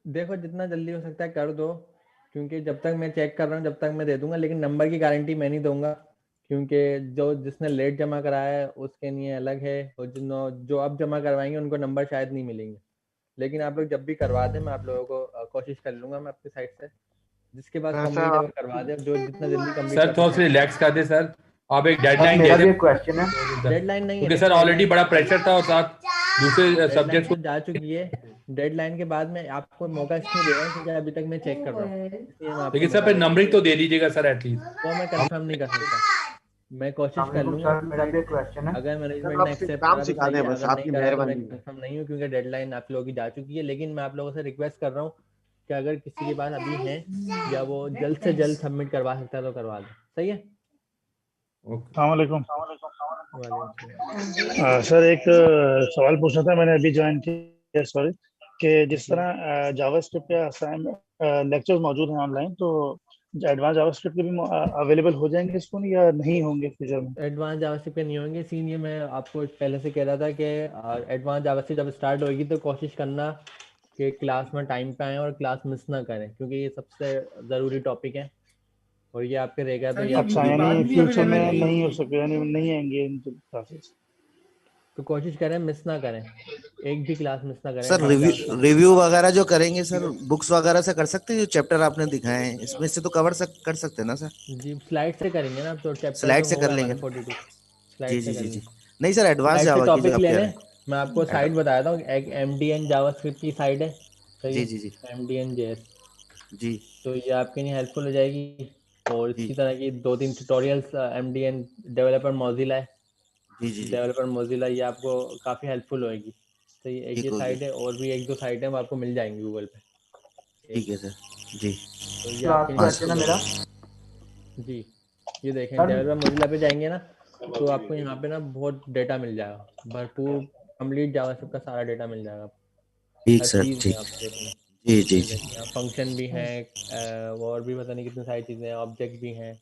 देखो जितना जल्दी हो सकता है कर दो, क्योंकि जब तक मैं चेक कर रहा हूँ जब तक मैं दे दूंगा, लेकिन नंबर की गारंटी मैं नहीं दूंगा, क्योंकि जिसने लेट जमा कराया है उसके लिए अलग है, और जो अब जमा करवाएंगे उनको नंबर शायद नहीं मिलेंगे। लेकिन आप लोग जब भी करवा दें, मैं आप लोगों को कोशिश कर लूंगा मैं अपनी साइड से, जिसके पास सर कंप्लीट है वो आप करवा दे, जो जितना जल्दी कंप्लीट सर कर थोड़ा सकते सा हैं। रिलैक्स कर दे सर, आप एक सर डेडलाइन दे मेरा दें, भी एक क्वेश्चन है। डेडलाइन नहीं है, क्योंकि सर देखिए ऑलरेडी डेडलाइन बड़ा प्रेशर था और साथ दूसरे डेडलाइन सब्जेक्ट। तो जा चुकी है। डेडलाइन के बाद में आपको मौका इसलिए दे रहा हूँ क्योंकि अभी तक मैं चेक कर रहा हूँ, इसलिए मैं आपको लेकिन सर मौका फिर दे रहा नंबरिंग हूँ। तो दे दीजिएगा सर एटलीस्ट। वो मैं कंफर्म नहीं कर सकता, मैं कोशिश कर अस्सलाम लूंगा सर, अपनी मेरा साइड भी एक से, क्वेश्चन है। अगर सर मैनेजमेंट आप ने सिर्फ एक्सेप्ट काम करा तो सिखा सही दें, है, बस अगर नहीं आपकी करा तो मैं मेहरबानी है। कंफर्म नहीं हूँ, क्योंकि डेडलाइन आप लोगों की जा चुकी है। लेकिन मैं आप लोगों से रिक्वेस्ट कर रहा हूँ कि अगर किसी के पास अभी है या वो जल्द से जल्द सबमिट करवा सकता है तो करवा दे, सही है। अस्सलाम वालेकुम। वालेकुम सलाम। सर एक सवाल पूछना था, मैंने अभी ज्वाइन किया, सॉरी, कि जिस जी तरह जावास्क्रिप्ट के असाइनमेंट लेक्चर्स मौजूद हैं ऑनलाइन, तो एडवांस जावास्क्रिप्ट के भी अवेलेबल हो जाएंगे इसको, नहीं या नहीं होंगे फ्यूचर में? एडवांस जावास्क्रिप्ट के नहीं होंगे, इसीलिए मैं आपको पहले से कह रहा था कि एडवांस जावास्क्रिप्ट जब स्टार्ट होगी तो कोशिश करना कि क्लास में टाइम पे आएँ और क्लास मिस ना करें, क्योंकि ये सबसे ज़रूरी टॉपिक है और ये आपके रहेगा तो सर ये ये आपको अच्छा, वीडियो वीडियो बाद यानी में भी फ्यूचर अवेलेबल में नहीं नहीं हो होगी? सके, यानी नहीं आएंगे इनके क्लासेस? तो कोशिश करें मिस ना करें, एक भी क्लास मिस ना करें सर हर क्लास को। रिव्यू वगैरह जो करेंगे सर, बुक्स वगैरह से कर सकते हैं? जो चैप्टर आपने दिखाए हैं इसमें से तो कर सकते हैं ना सर? जी स्लाइड से करेंगे ना, तो चैप्टर स्लाइड तो से होगा कर लेंगे हमारे ना? 42, जी स्लाइड जी से कर जी लें। जी। नहीं सर, एडवांस स्लाइड से जावा की जो टॉपिक आप ले कह लें, रहे मैं आपको हैं। साइट बताता हूँ, एक MDN जावास्क्रिप्ट की साइट है, सही जी है, जी जी MDN JS, जी तो ये आपके लिए हेल्पफुल हो जाएगी। और जी इसी तरह की 2-3 ट्यूटोरियल्स MDN डेवलपर मोजिला है, जी जी जी। डेवलपर मोजिला, ये आपको काफ़ी हेल्पफुल होएगी। तो ये एक ठीक ये हो गया, साइट है, और भी 1-2 साइट है वो आपको मिल जाएंगी गूगल पे, ठीक है सर। जी तो ये लास्ट आपके लिए क्वेश्चन है हेल्पफुल मेरा। होएगी। जी ये देखें, सर डेवलपर मोजिला पे जाएंगे ना, तो आपको यहाँ पे ना बहुत डेटा मिल जाएगा, भरपूर कंप्लीट जावास्क्रिप्ट का सारा डेटा मिल जाएगा आपको, ठीक हर सर, चीज़ है ठीक। यहाँ पे देखने। जी जी ये जी। देखिए यहाँ फंक्शन भी हैं, और भी पता नहीं कितनी सारी चीज़ें हैं, ऑब्जेक्ट भी हैं,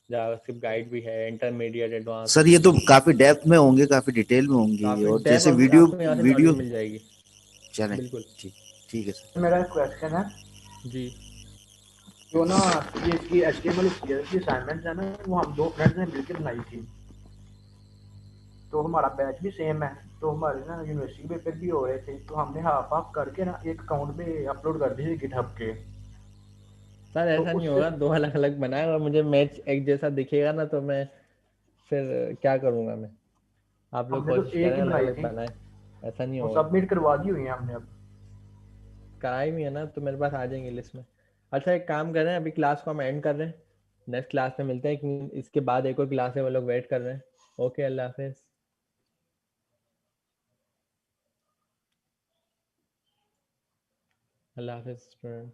जावास्क्रिप्ट गाइड भी है, इंटरमीडिएट एडवांस, सर ये तो काफी डेप्थ में होंगे, काफी डिटेल में होंगे, काफ़ी और डेप्थ जैसे वीडियो आपको यहाँ से नॉलेज वीडियो मिल जाएगी। चले। बिल्कुल ठीक, ठीक है सर। मेरा एक क्वेश्चन है, जी। जो ना ये इसकी HTML की असाइनमेंट है ना, वो हम 2 फ्रेंड्स ने मिलकर बनाई थी, तो हमारा बैच भी सेम है, तो हमारे ना यूनिवर्सिटी पेपर भी हो रहे थे, तो हमने हाफ हाफ करके ना एक अकाउंट पे अपलोड कर दी थी गिटहब के। सर तो ऐसा नहीं उससे होगा, 2 अलग अलग बनाए और मुझे मैच एक जैसा दिखेगा ना, तो मैं फिर क्या करूँगा मैं, आप लोग हमने तो कोशिश एक करें ही अलग बनाई अलग थी, बनाए, ऐसा नहीं वो होगा। सबमिट करवा दी हुई है हमने अब। कराई भी है ना, तो मेरे पास आ जाएंगे लिस्ट में। अच्छा एक काम करें, अभी क्लास को हम एंड कर रहे हैं, नेक्स्ट क्लास में मिलते हैं, इसके बाद एक और क्लास है वो लोग वेट कर रहे हैं। ओके, अल्लाह हाफिज़। अल्लाह हाफिज़ स्टूडेंट्स।